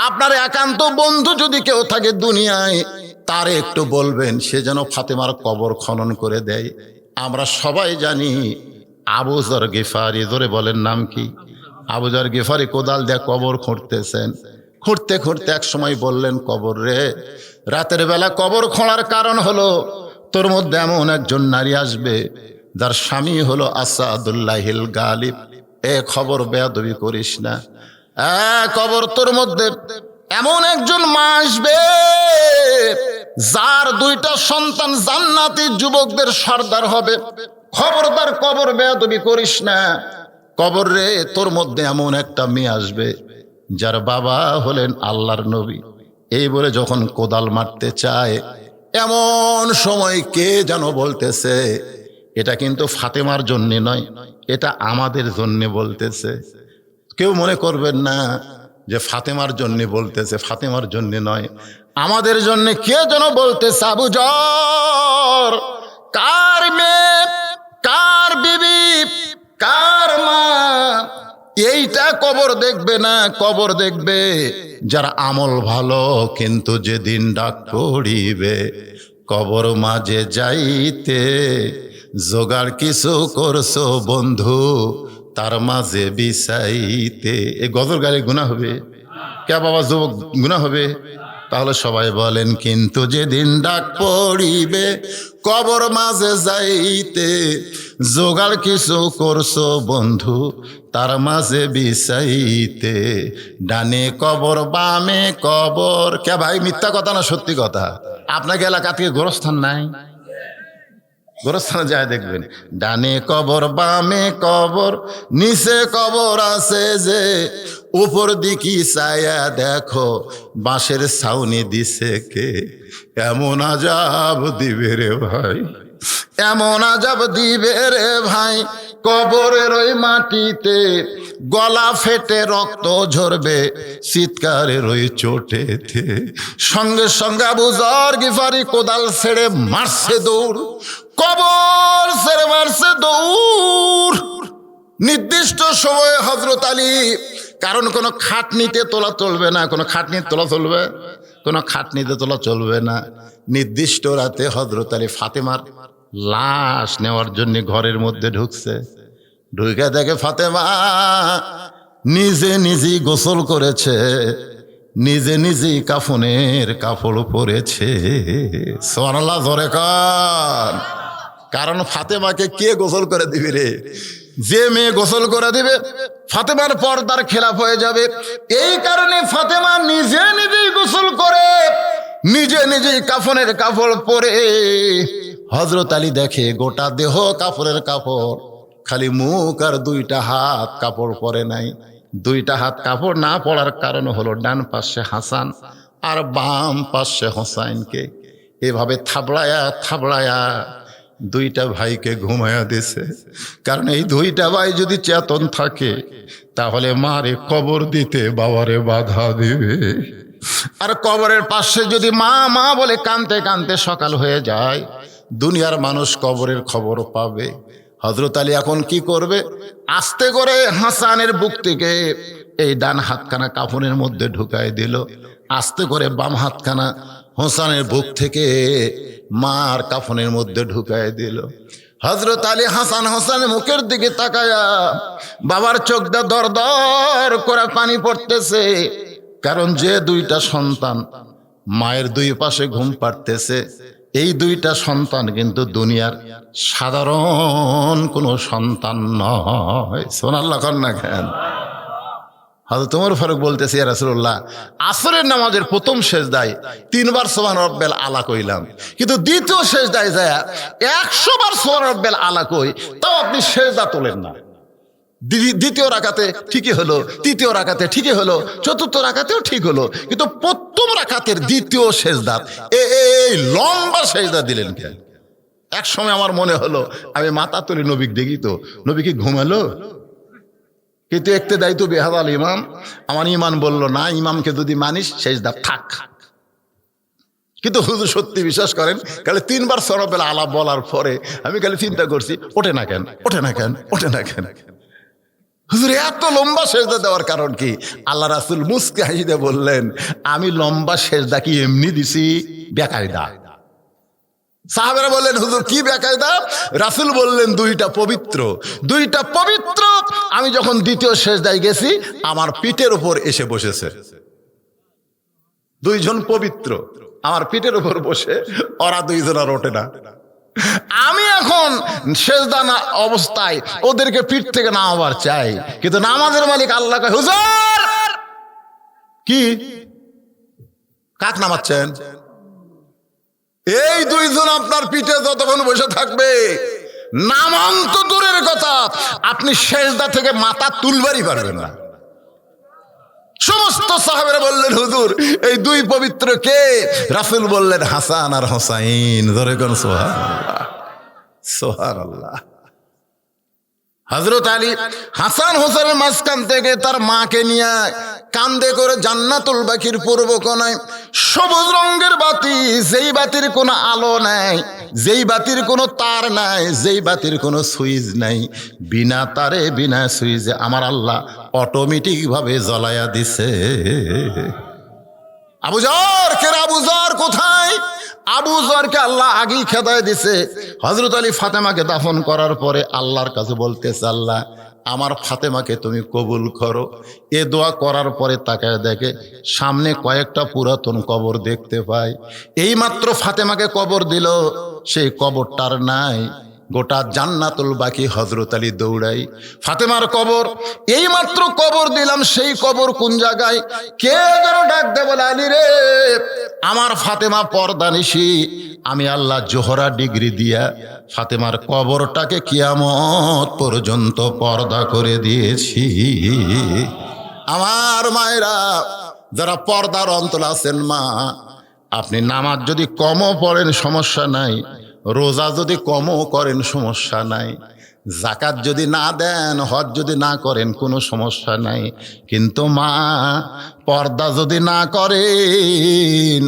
আপনার একান্ত বন্ধু যদি কেউ থাকে দুনিয়ায়, তারে একটু বলবেন সে যেন ফাতেমার কবর খনন করে দেয়। আমরা সবাই জানি আবু যর গিফারি, জোরে বলেন নাম কি? আবু যর গিফারি কোদাল দিয়ে কবর খুঁড়তেছেন। খুঁড়তে খুঁড়তে এক সময় বললেন কবর রে, রাতের বেলা কবর খোঁড়ার কারণ হলো তোর মধ্যে এমন একজন নারী আসবে যার স্বামী হলো আসাদুল্লাহিল গালিব। এ খবর বেয়াদবি করিস না। কবর তোর মধ্যে এমন একজন মা আসবে যার দুইটা সন্তান জান্নাতি যুবকদের সর্দার হবে। খবরদার কবর বেয়াদবি করিস না। কবর রে তোর মধ্যে এমন একটা মেয়ে আসবে যার বাবা হলেন আল্লাহর নবী। এই বলে যখন কোদাল মারতে চায় এমন সময় কে যেন বলতেছে, এটা কিন্তু ফাতেমার জন্য নয়, এটা আমাদের জন্য বলতেছে। কেউ মনে করবেন না যে ফাতেমার জন্য বলতেছে, ফাতেমার জন্য নয়, আমাদের জন্য কে যেন বলতেছে। আবু জর, কার মেয়ে, কার বিবি, কার মা, এইটা কবর দেখবে না। কবর দেখবে যারা আমল ভালো, কিন্তু যেদিন ডাক পড়িবে কবর মাঝে যাইতে, জোগাড় কিছু করছো বন্ধু তার মাঝে বিছাইতে। এই গজল গালে গুনাহ হবে? কে বাবা যুবক গুনাহ হবে? তাহলে সবাই বলেন, কিন্তু যেদিন ডাক পড়িবে কবর মাঝে যাইতে, জোগাড় কিছু করছো বন্ধু তার মাঝে বিছাইতে। ডানে কবর বামে কবর। কে ভাই মিথ্যা কথা না সত্যি কথা? আপনাকে এলাকা থেকে গোরস্থান নাই? গোরস্থানে যায় দেখবেন, ডানে কবর বামে কবর, নিচে কবর আছে যে, উপর দিকে ছায়া দেখো বাঁশের ছাউনি দিছে কে। এমন আজাব দিবে রে ভাই, এমন আজাব দিবে রে ভাই, কবরের ওই মাটিতে গলা ফেটে রক্ত ঝরবে চিৎকারের ওই চোটেতে। সঙ্গে সঙ্গে আবু যর গিফারি কোদাল ছেড়ে মারছে দৌড়, কবর ছেড়ে মারছে দৌড়। নির্দিষ্ট সময়ে হযরত আলী, কারণ কোনো খাটনিতে তোলা চলবে না, কোনো খাটনিতে তোলা চলবে, কোনো খাটনিতে তোলা চলবে না। নির্দিষ্ট রাতে হযরত আলী ফাতেমার লাশ নেওয়ার জন্য ঘরের মধ্যে ঢুকছে। ঢুকে দেখে ফাতেমা নিজে নিজেই গোসল করেছে, নিজে নিজেই কাফনের কাপড় পরেছে। সুবহানাল্লাহ, জোরে কান। কারণ ফাতেমাকে কে গোসল করে দিবে রে? যে মেয়ে গোসল করে দিবে ফাতেমার পর্দার খেলাফ হয়ে যাবে। এই কারণে ফাতেমা নিজে নিজেই গোসল করে, নিজে নিজেই কাফনের কাপড় পরে। হযরত আলী দেখে গোটা দেহ কাপড়ের কাপড়, খালি মুখ আর দুইটা হাত কাপড় পরে নাই। দুইটা হাত কাপড় না পরার কারণ হলো ডান পাশে হাসান আর বাম পাশে হোসাইনকে এভাবে থাবড়ায়া থাবড়ায়া দুইটা ভাইকে ঘুমায়া দিছে। কারণ এই দুইটা ভাই যদি চেতন থাকে তাহলে মারে কবর দিতে বাবারে বাধা দিবে। আর কবরের পাশে যদি মা মা বলে কানতে কানতে সকাল হয়ে যায়, দুনিয়ার মানুষ কবরের খবর পাবে। হযরত আলী এখন কি করবে? আস্তে করে হাসানের বুক থেকে এই ডান হাতখানা কাফনের মধ্যে ঢুকাই দিল, আস্তে করে বাম হাতখানা হোসানের বুক থেকে মার কাফনের মধ্যে ঢুকাই দিল। হযরত আলী হাসান হোসেনের মুখের দিকে তাকায়া বাবার চোখটা দর দর করে পানি পড়তেছে। কারণ যে দুইটা সন্তান মায়ের দুই পাশে ঘুম পাড়তেছে, এই দুইটা সন্তান কিন্তু দুনিয়ার সাধারণ কোনো সন্তান নয়। সুবহানাল্লাহ না কেন? হযরত ওমর ফারুক বলতেছে, ইয়া রাসূলুল্লাহ, আসরের নামাজের প্রথম সেজদায় 3 বার সুবহান রাব্বিল আলা কইলাম, কিন্তু দ্বিতীয় সেজদায় যায় 100 বার সুবহান রাব্বিল আলা কই, তাও আপনি সেজদা তোলেন না। দ্বিতীয় রাকাতে ঠিকই হলো, তৃতীয় রাকাতে ঠিকই হলো, চতুর্থ রাকাতেও ঠিক হলো, কিন্তু প্রথম রাকাতের দ্বিতীয় সেজদা এই লম্বা সেজদা দিলেন কেন? এক সময় আমার মনে হলো আমি মাথা তুলে নবীকে দেখি, তো নবী কি ঘুমালো? কিন্তু একতে দায়িত্ব বেহাদাল ইমাম, আমার ইমান বলল না, ইমামকে যদি মানিস সেজদা থাক। কিন্তু হুজুর সত্যি বিশ্বাস করেন, কালে 3 বার সরবেল আলা বলার পরে আমি খালি চিন্তা করছি, ওঠে না কেন, ওঠে না কেন, ওঠে না কেন? হুজুর এত লম্বা সেজদা দেওয়ার কারণ কি? আল্লাহ রাসূল মুস্কি হাসিতে বললেন, আমি লম্বা সেজদা কি এমনি দিছি? বেকায়দা। সাহাবারা বললেন, হুজুর কি বেকায়দা? রাসূল বললেন, দুইটা পবিত্র, দুইটা পবিত্র। আমি যখন দ্বিতীয় সেজদায় গেছি আমার পিঠের উপর এসে বসেছে। দুইজন পবিত্র আমার পিঠের উপর বসে, ওরা দুইজন আর ওঠে না। আমি এখন সেজদা না অবস্থায় ওদেরকে পিঠ থেকে নামাবার চাই, কিন্তু নামাজের মালিক আল্লাহ কয় হুজুর কি কাক নামাচ্ছেন? এই দুইজন আপনার পিঠে যতক্ষণ বসে থাকবে নামান তো দূরের কথা, আপনি সেজদা থেকে মাথা তুলবারই পারবেন না। সমস্ত সাহাবেরা বললেন হুজুর এই দুই পবিত্র কে? রাসূল বললেন হাসান আর হোসাইন। ধরে কোন সুবহানাল্লাহ, সুবহানাল্লাহ। হযরত আলী হাসান হোসেনের মাঝখান থেকে তার মাকে নিয়ে কান্দে করে জান্নাতুল বাকির পূর্ব কোণায় সবুজ রঙের বাতি, যেই বাতির কোনো আলো নাই, যেই বাতির কোনো তার নাই, যেই বাতির কোনো সুইচ নাই, বিনা তারে বিনা সুইচে আমার আল্লাহ অটোমেটিক ভাবে জ্বলায়া দিছে। আবু যর কে? আবু যর কোথায়? আবু যরকে আল্লাহ আগেই খেদায় দিছে। হযরত আলী ফাতেমাকে দাফন করার পরে আল্লাহর কাছে বলতেছে আল্লাহ আমার ফাতেমাকে তুমি কবুল করো। এ দোয়া করার পরে তাকায় দেখে সামনে কয়েকটা পুরাতন কবর দেখতে পায়। এইমাত্র ফাতেমাকে কবর দিল, সেই কবরটার নাই। গোটা জান্নাতুল বাকি হযরত আলী দৌড়াই ফাতেমার কবর, এইমাত্র কবর দিলাম, সেই কবর কোন জায়গায়? কে যেন ডাক দে বলে আলী রে আমার ফাতেমা পর্দানিশি, আমি আল্লাহ জোহরা ডিগ্রি দিয়া ফাতেমার কবরটাকে কিয়ামত পর্যন্ত পর্দা করে দিয়েছি। আমার মায়েরা যারা পর্দার অন্তর আছেন, মা আপনি নামাজ যদি কমও পড়েন সমস্যা নাই, রোজা যদি কমও করেন সমস্যা নাই, যাকাত যদি না দেন, হজ যদি না করেন কোনো সমস্যা নাই, কিন্তু মা পর্দা যদি না করেন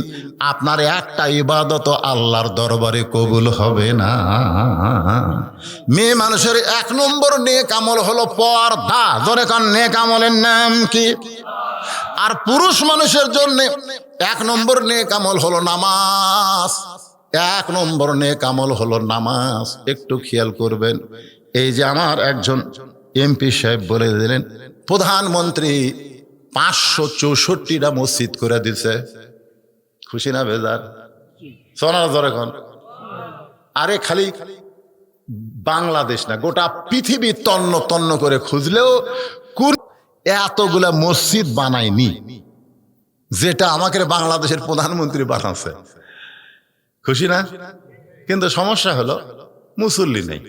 আপনার একটা ইবাদত আল্লাহর দরবারে কবুল হবে না। মেয়ে মানুষের এক নম্বর নেক আমল হলো পর্দা। ধরে কান নেক আমলের নাম কি? আর পুরুষ মানুষের জন্য এক নম্বর নেক আমল হলো নামাজ। এক নম্বর নেক আমল হলো নামাজ। একটু খেয়াল করবেন, এই যে আমার একজন এমপি সাহেব বলে দিলেন প্রধানমন্ত্রী 564টা মসজিদ করে দিছে। খুশি না বেজার? সোনার জোরে কোন? আরে খালি বাংলাদেশ না, গোটা পৃথিবী তন্ন তন্ন করে খুঁজলেও কোন এতগুলা মসজিদ বানায়নি যেটা আমাকে বাংলাদেশের প্রধানমন্ত্রী বানাচ্ছে। খুশি না? কিন্তু সমস্যা হলো মুসল্লি নেই।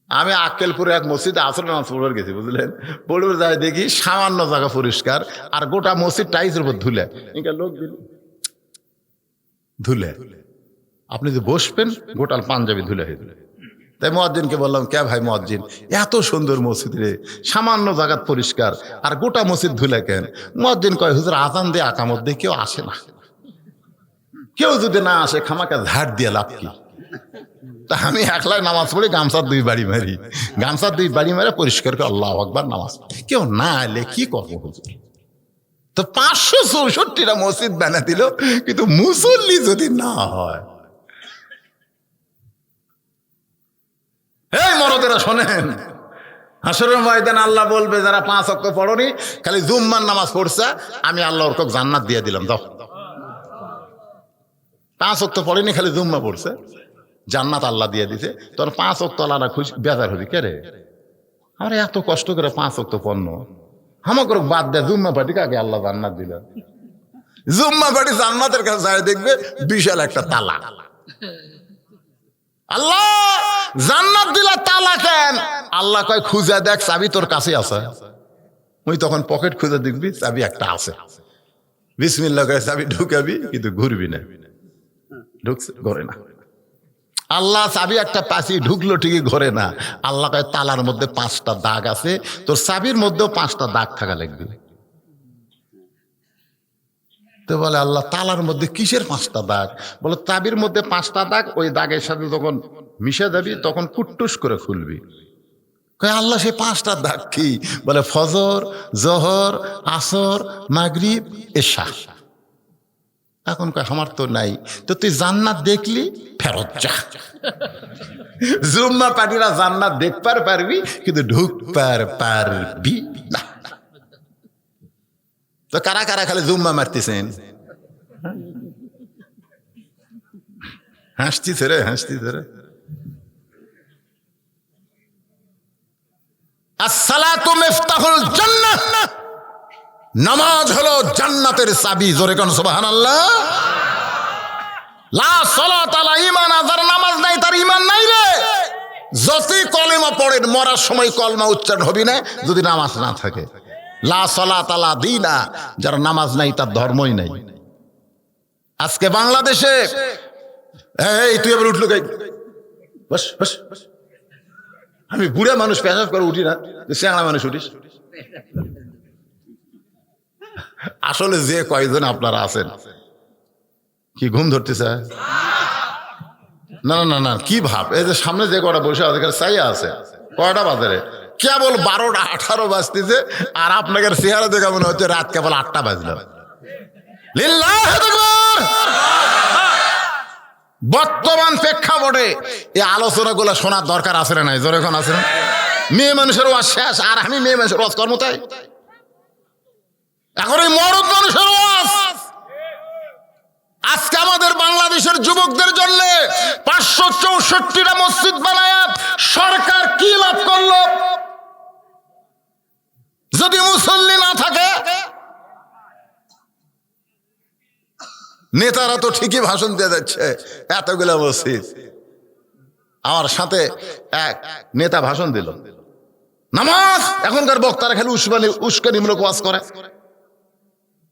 আমি আক্কেলপুরে এক মসজিদে আসর নামাজ পড়বার গেছি, বুঝলেন? পড়বে যায় দেখি সামান্য জায়গা পরিষ্কার আর গোটা মসজিদ টাইসের উপর ধুলে। লোক ধুলে আপনি যে বসবেন গোটাল পাঞ্জাবি ধুলে হয়ে ধুলে। তাই মুয়াজ্জিনকে বললাম কে ভাই মুয়াজ্জিন, এত সুন্দর মসজিদ রে, সামান্য জায়গা পরিষ্কার আর গোটা মসজিদ ধুলে কেন? মুয়াজ্জিন কয় হুজুর আজান দিয়ে আকামত দিয়ে কেউ আসে না, কেউ যদি না আসে খামাকা ঝাড় দিয়ে লাভ কি? তা আমি একলাই নামাজ পড়ি, গামছার 2 বাড়ি মারি, গামছার 2 বাড়ি মারে পরিষ্কার করে আল্লাহু আকবার নামাজ পড়ি। কেউ না এলে কি করবো হুজুর? তো 564টা মসজিদ বানা দিল, কিন্তু মুসল্লি যদি না হয়। এই মরদেরা শোনেন, হাসরের ময়দানে আল্লাহ বলবে যারা 5 ওয়াক্ত পড়নি, খালি জুম্মার নামাজ পড়ছে, আমি আল্লাহ ওর জান্নাত দিয়ে দিলাম। দাও 5 ওয়াক্ত পড়েনি, খালি জুম্মা পড়ছে, জান্নাত আল্লাহ দিয়ে দিছে। তোর 5 ওয়াক্ত আল্লাহ খুশি বেজার হবি কে রে? আমরা এত কষ্ট করে 5 ওয়াক্ত পড়নো, আমাকে বাদ দেয় জুম্মা পাটি কাকে আল্লাহ জান্নাত দিল? জুম্মা পাটি জান্নাতের কাছে যায় দেখবে বিশাল একটা তালা। আল্লাহ জান্নাত দিলা তালা কেন? আল্লাহ কয় খুঁজে দেখ চাবি তোর কাছে আছে। ওই তখন পকেট খুঁজে দেখবি চাবি একটা আছে, বিসমিল্লাহ করে চাবি ঢুকাবি, কিন্তু ঘুরবি না, ঢুকছে ঘরে না। আল্লাহ চাবি একটা পাশি ঢুকলো ঠিকই ঘরে না। আল্লাহ কয় তালার মধ্যে 5টা দাগ আছে, তোর চাবির মধ্যেও 5টা দাগ থাকা লাগবে। তো বলে আল্লাহ তালার মধ্যে কিসের 5টা দাগ? বলে চাবির মধ্যে 5টা দাগ, ওই দাগের সাথে যখন মিশে যাবি তখন কুট্টুস করে খুলবি। কয় আল্লাহ সে 5টা দাগ কি? বলে ফজর, জোহর, আসর, মাগরিব, এশা। এখন কয় আমার তো নাই। তো তুই জান্নাত দেখলি, ফেরত যা। জুম্মা পাটিরা জান্নাত দেখবার পারবি, কিন্তু ঢুকবার পারবি না। তো কারা কারা খালি জুম্মা মারতেছেন? হাসতিছে রে, হাসতিছে রে। আসসালাতু মিফতাহুল জান্নাহ, নামাজ হলো জান্নাতের চাবি। জোরে কোন সুবহানাল্লাহ। লা সালাতা লা ঈমান, যার নামাজ নাই তার ঈমান নাই রে। যতই কলেমা পড়েন মরার সময় কলমা উচ্চারণ হবে না যদি নামাজ না থাকে। লা সালাতা লা দীনা, যার নামাজ নাই তার ধর্মই নাই। আজকে বাংলাদেশে এই তুই এবার উঠলো গাই, বস বস বস। আমি বুড়া মানুষ, পেশাব করে উঠি না, চ্যাংড়া মানুষ উঠিস। আসলে যে কয়জন আপনারা আছেন, কি ঘুম ধরতেছে? না না না না, কি ভাব? এই যে সামনে যে কটা বসে আছে চাইয়া আছে, কয়টা বাজারে কেবল 12টা 18 বাজতেছে, আর আপনাদের চেহারা দেখে মনে হচ্ছে রাত কেবল 8টা বাজলো। লিল্লাহি আকবার। বর্তমান প্রেক্ষাপটে এই আলোচনাগুলো শোনার দরকার আছে না নাই? জোরে এখন আছে না? মেয়ে মানুষের ওয়াজ শেষ, আর আমি মেয়ে মানুষের ওয়াজ কর্ম তাই। এখন এই মরদ মানুষের ওয়াজ। আজকে আমাদের বাংলাদেশের যুবকদের জন্য 564টা মসজিদ বানায় সরকার কি লাভ করলো? যদি মুসল্লি না থাকে, নেতারা তো ঠিকই ভাষণ দিয়ে যাচ্ছে, এতগুলা মসজিদ। আমার সাথে এক নেতা ভাষণ দিল, নামাজ এখনকার বক্তারা খালি উস্কানিমূলক ওয়াজ করে।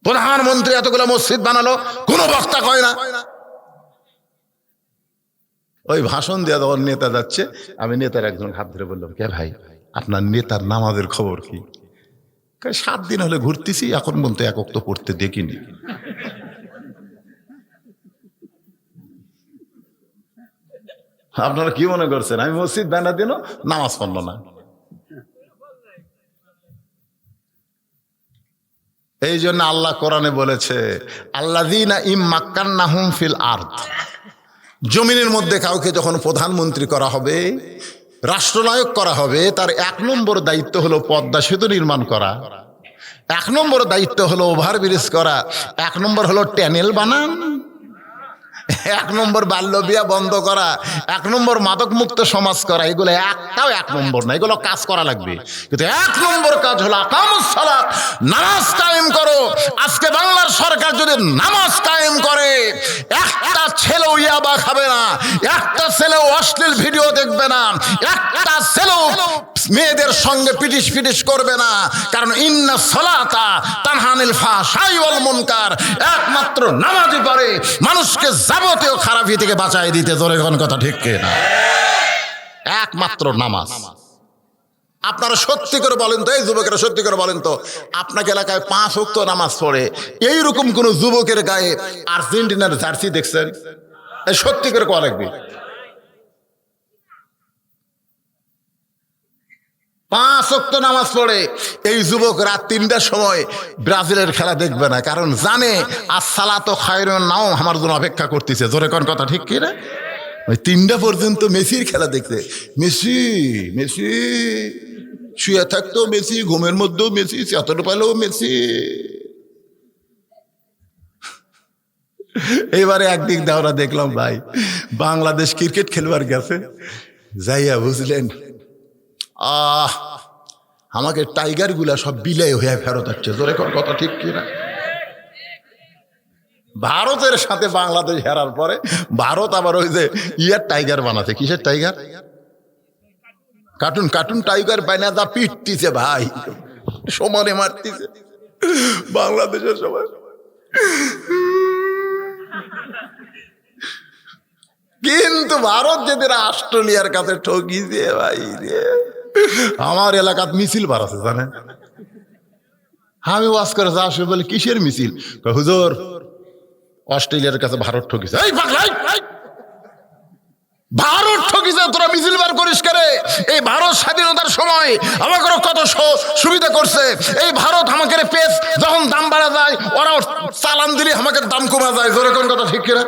প্রধানমন্ত্রী এতগুলো মসজিদ বানালো, কোন বক্তা কয় না। ওই ভাষণ দিয়ে যখন নেতা যাচ্ছে, আমি নেতার একজন হাত ধরে বললাম, কে ভাই আপনার নেতার নামাজের খবর কি? 7 দিন হলে ঘুরতেছি, এখন বলতে এক ওয়াক্ত পড়তে দেখিনি। আপনারা কি মনে করছেন আমি মসজিদ বানা দিল, নামাজ পড়লো না? এই জন্য আল্লাহ কোরআনে বলেছে, আল্লাযীনা ইম্মাক্কান্নাহুম ফিল আরদ, জমিনের মধ্যে কাউকে যখন প্রধানমন্ত্রী করা হবে, রাষ্ট্রনায়ক করা হবে, তার 1 নম্বর দায়িত্ব হলো পদ্মা সেতু নির্মাণ করা, 1 নম্বর দায়িত্ব হলো ওভারব্রিজ করা, 1 নম্বর হলো ট্যানেল বানান, 1 নম্বর বাল্য বিয়া বন্ধ করা, 1 নম্বর মাদক মুক্ত সমাজ করা। এগুলো একটাও 1 নম্বর না, এগুলো কাজ করা লাগবে। কিন্তু 1 নম্বর কাজ হলো আকামুস সালাত, নামাজ কায়েম করো। আজকে বাংলার সরকার যদি নামাজ কায়েম করে, একটা ছেলেও ইয়াবা খাবে না, একটা ছেলেও অশ্লীল ভিডিও দেখবে না, একটা ছেলেও মেয়েদের সঙ্গে পিটিশ পিটিশ করবে না। কারণ ইন্না সালাতা তানহা আনিল ফাহশাই ওয়াল মুনকার, একমাত্র নামাজই পারে মানুষকে যাবতীয় খারাপি থেকে বাঁচাই দিতে। জোরে কোন কথা ঠিক কিনা? একমাত্র নামাজ। আপনারা সত্যি করে বলেন তো, এই যুবকেরা সত্যি করে বলেন তো, আপনাকে এলাকায় 5 ওয়াক্ত নামাজ পড়ে এইরকম কোন যুবকের গায়ে আর্জেন্টিনার জার্সি দেখছেন? এই সত্যি করে কোয়া লাগবে। 5 ওয়াক্ত নামাজ পড়ে এই যুবক রাত 3টার সময় ব্রাজিলের খেলা দেখবে না, কারণ জানে আসসালাতু খায়রুন নাও আমার জন্য অপেক্ষা করতেছে। জোরে কোন কথা ঠিক কি না? ওই 3টা পর্যন্ত মেসির খেলা দেখতে, মেসি মেসি শুয়ে থাকতো মেসি, ঘুমের মধ্যেও মেসি, চাতর পাইলেও মেসি। এবারে একদিক দাওরা দেখলাম ভাই বাংলাদেশ ক্রিকেট খেলবার গেছে, যাইয়া বুঝলেন আমাকে টাইগার গুলা সব বিলাই হয়ে ফেরত আসছে। জোরে কথা ঠিক কিনা? ভারতের সাথে বাংলাদেশ হেরার পরে ভারত আবার ওই যে টাইগার বানাতে, কিসের টাইগার? কার্টুন কার্টুন টাইগার বানা যা পিটতিছে ভাই, সমানে মারতিছে বাংলাদেশের সবাই। কিন্তু ভারত যেদিন অস্ট্রেলিয়ার কাছে ঠকিছে ভাই রে, আমার এলাকাত মিছিল বাড়াছে জানেন। আমি ওয়াজ করে যা আসবে বলে কিসের মিছিল? হুজুর অস্ট্রেলিয়ার কাছে ভারত ঠকিছে। এই পাগলাই, ভারত ঠকিছে, তোরা মিছিল বার করিস করে? এই ভারত স্বাধীনতার সময় আমাকে কত সুবিধা করছে। এই ভারত আমাকে পেস যখন দাম বাড়া যায়, ওরা চালান দিলে আমাকে দাম কমা যায়। জোরে কোন কথা ঠিক কিনা?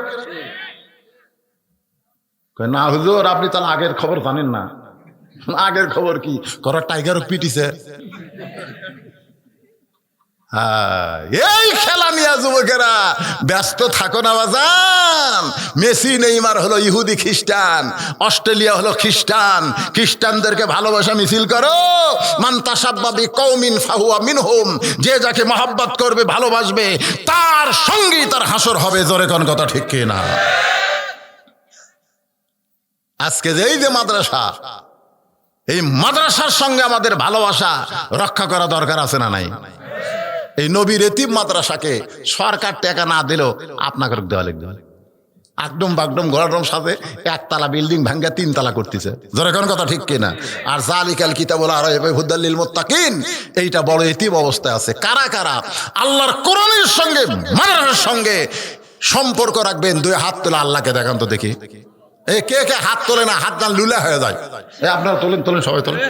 না হুজুর আপনি তাহলে আগের খবর জানেন না। আগের খবর কি? করা টাইগারও পিটিছে। হ্যাঁ, এই খেলা নিয়ে যুবকেরা ব্যস্ত থাকো না বাজান। মেসি নেইমার হলো ইহুদি খ্রিস্টান, অস্ট্রেলিয়া হলো খ্রিস্টান। খ্রিস্টানদেরকে ভালোবাসা মিছিল করো। মান তাসাব্বা বিকৌমিন ফাহুয়া মিনহুম, যে যাকে মহব্বত করবে ভালোবাসবে তার সঙ্গেই তার হাসর হবে। জোরে কোন কথা ঠিক কি না? আজকে যে এই যে মাদ্রাসা, এই মাদ্রাসার সঙ্গে আমাদের ভালোবাসা রক্ষা করা দরকার আছে না নাই? এই নবীর এতিম মাদ্রাসাকে সরকার টাকা না দিলেও আপনাকে দেওয়া লাগবে। একদম বাগডম গড়াডম সাথে একতলা বিল্ডিং ভাঙ্গা 3 তলা করতেছে। জোরে কোন কথা ঠিক কিনা? আর জালিকাল কিতাবুল আরাইবা হুদাল লিল মুত্তাকিন, এইটা বড় এতিম অবস্থায় আছে। কারা কারা আল্লাহর কোরআনের সঙ্গে মাদ্রাসার সঙ্গে সম্পর্ক রাখবেন? 2 হাত তোলা আল্লাহকে দেখান তো দেখি। এই কে কে হাত তোলে না? হাত দান লুলা হয়ে যায়। এই আপনারা তোলেন তোলেন, সবাই তোলেন।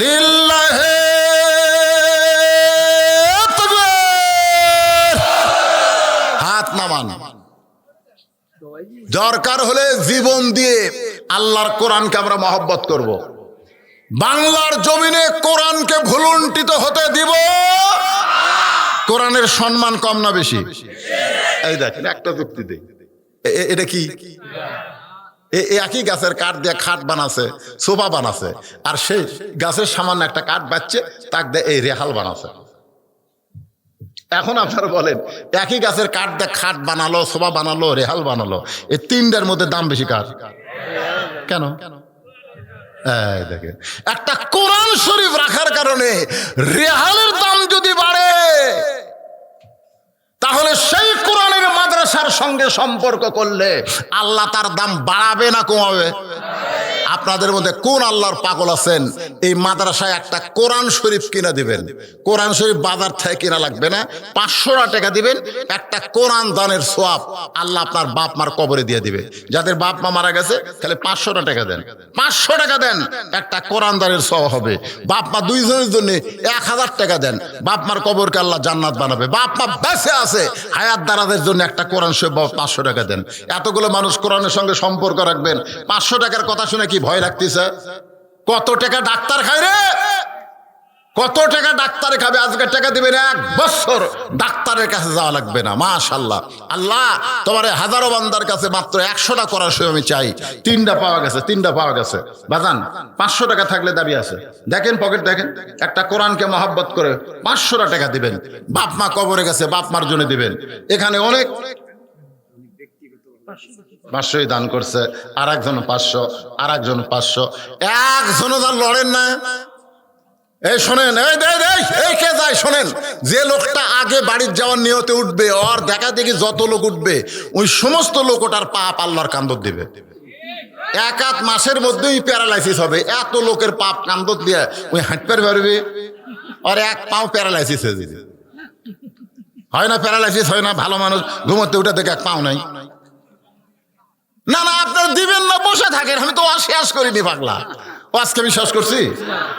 লিল্লাহি তাকবীর। হাত নামান। দরকার হলে জীবন দিয়ে আল্লাহর কোরআনকে আমরা মহব্বত করব। বাংলার জমিনে কোরআনকে ভুলুণ্ঠিত হতে দিব। কোরআনের সম্মান কম না বেশি? এই দেখেন একটা যুক্তি দেই, এটা কি? একই গাছের কাঠ দিয়ে খাট বানাছে, সোফা বানাছে, আর সেই গাছের সামান্য একটা কাঠ বাচ্চে তাক দিয়ে এই রেহাল বানাছে। এখন আপনারা বলেন, একই গাছের কাঠ দিয়ে খাট বানালো, সোফা বানালো, রেহাল বানালো, এই 3টার মধ্যে দাম বেশি কার? কেন? এই দেখেন, একটা কোরআন শরীফ রাখার কারণে রেহালের দাম যদি বাড়ে, তাহলে সেই কোরআনের মাদ্রাসার সঙ্গে সম্পর্ক করলে আল্লাহ তার দাম বাড়াবে না কমাবে? আপনাদের মধ্যে কোন আল্লাহর পাগল আছেন এই মাদ্রাসায় একটা কোরআন শরীফ কিনা দিবেন? কোরআন শরীফ বাজার থেকে কিনা লাগবে না, 500 টাকা দিবেন, একটা কোরআন দানের সওয়াব আল্লাহ আপনার বাপ মার কবরে দিয়ে দিবে। যাদের বাপ মা মারা গেছে তাহলে 500 টাকা দেন, 500 টাকা দেন, একটা কোরআন দানের সওয়াব হবে। বাপ মা 2 জনের জন্য 1000 টাকা দেন, বাপ মার কবরকে আল্লাহ জান্নাত বানাবে। বাপ মা বেঁচে আছে, হায়াত দারাদের জন্য একটা কোরআন শরীফ 500 টাকা দেন। এতগুলো মানুষ কোরআনের সঙ্গে সম্পর্ক রাখবেন, 500 টাকার কথা শুনে কি ভয় লাগতেছে? কত টাকা ডাক্তার খায় রে? কত টাকা ডাক্তারে খাবে? আজকে টাকা দিবেন, 1 বছর ডাক্তারের কাছে যাওয়া লাগবে না। মাশাআল্লাহ। আল্লাহ তোমার হাজারো বান্দার কাছে মাত্র 100টা করার সময় আমি চাই। 3টা পাওয়া গেছে, 3টা পাওয়া গেছে। বাজান 500 টাকা থাকলে দাবি আছে। দেখেন পকেট দেখেন, একটা কোরআনকে মহব্বত করে 500 টাকা দিবেন। বাপ মা কবরে গেছে, বাপ মার জন্য দিবেন। এখানে অনেক 500 দান করছে, আর একজন 500, আর একজন 500, একজনও তার লড়েন না। এই শোনেন, এই কে যায় শোনেন, যে লোকটা আগে বাড়ির যাওয়ার নিয়তে উঠবে, ওর দেখা দেখি যত লোক উঠবে ওই সমস্ত লোক ওটার পাপ আল্লাহর কান্দত দিবে। 1 মাসের মধ্যেই প্যারালাইসিস হবে। এত লোকের পাপ কান্দত দিয়ে ওই হাঁটতে পারবে, আর 1 পাও প্যারালাইসিস হয়ে যাবে। হয় না? প্যারালাইসিস হয় না? ভালো মানুষ ঘুমোতে উঠে দেখে 1 পাও নাই। না না, আপনারা দিবেন না, বসে থাকেন। আমি তো শেষ করিনি পাগলা, আজকে আমি শেষ করছি।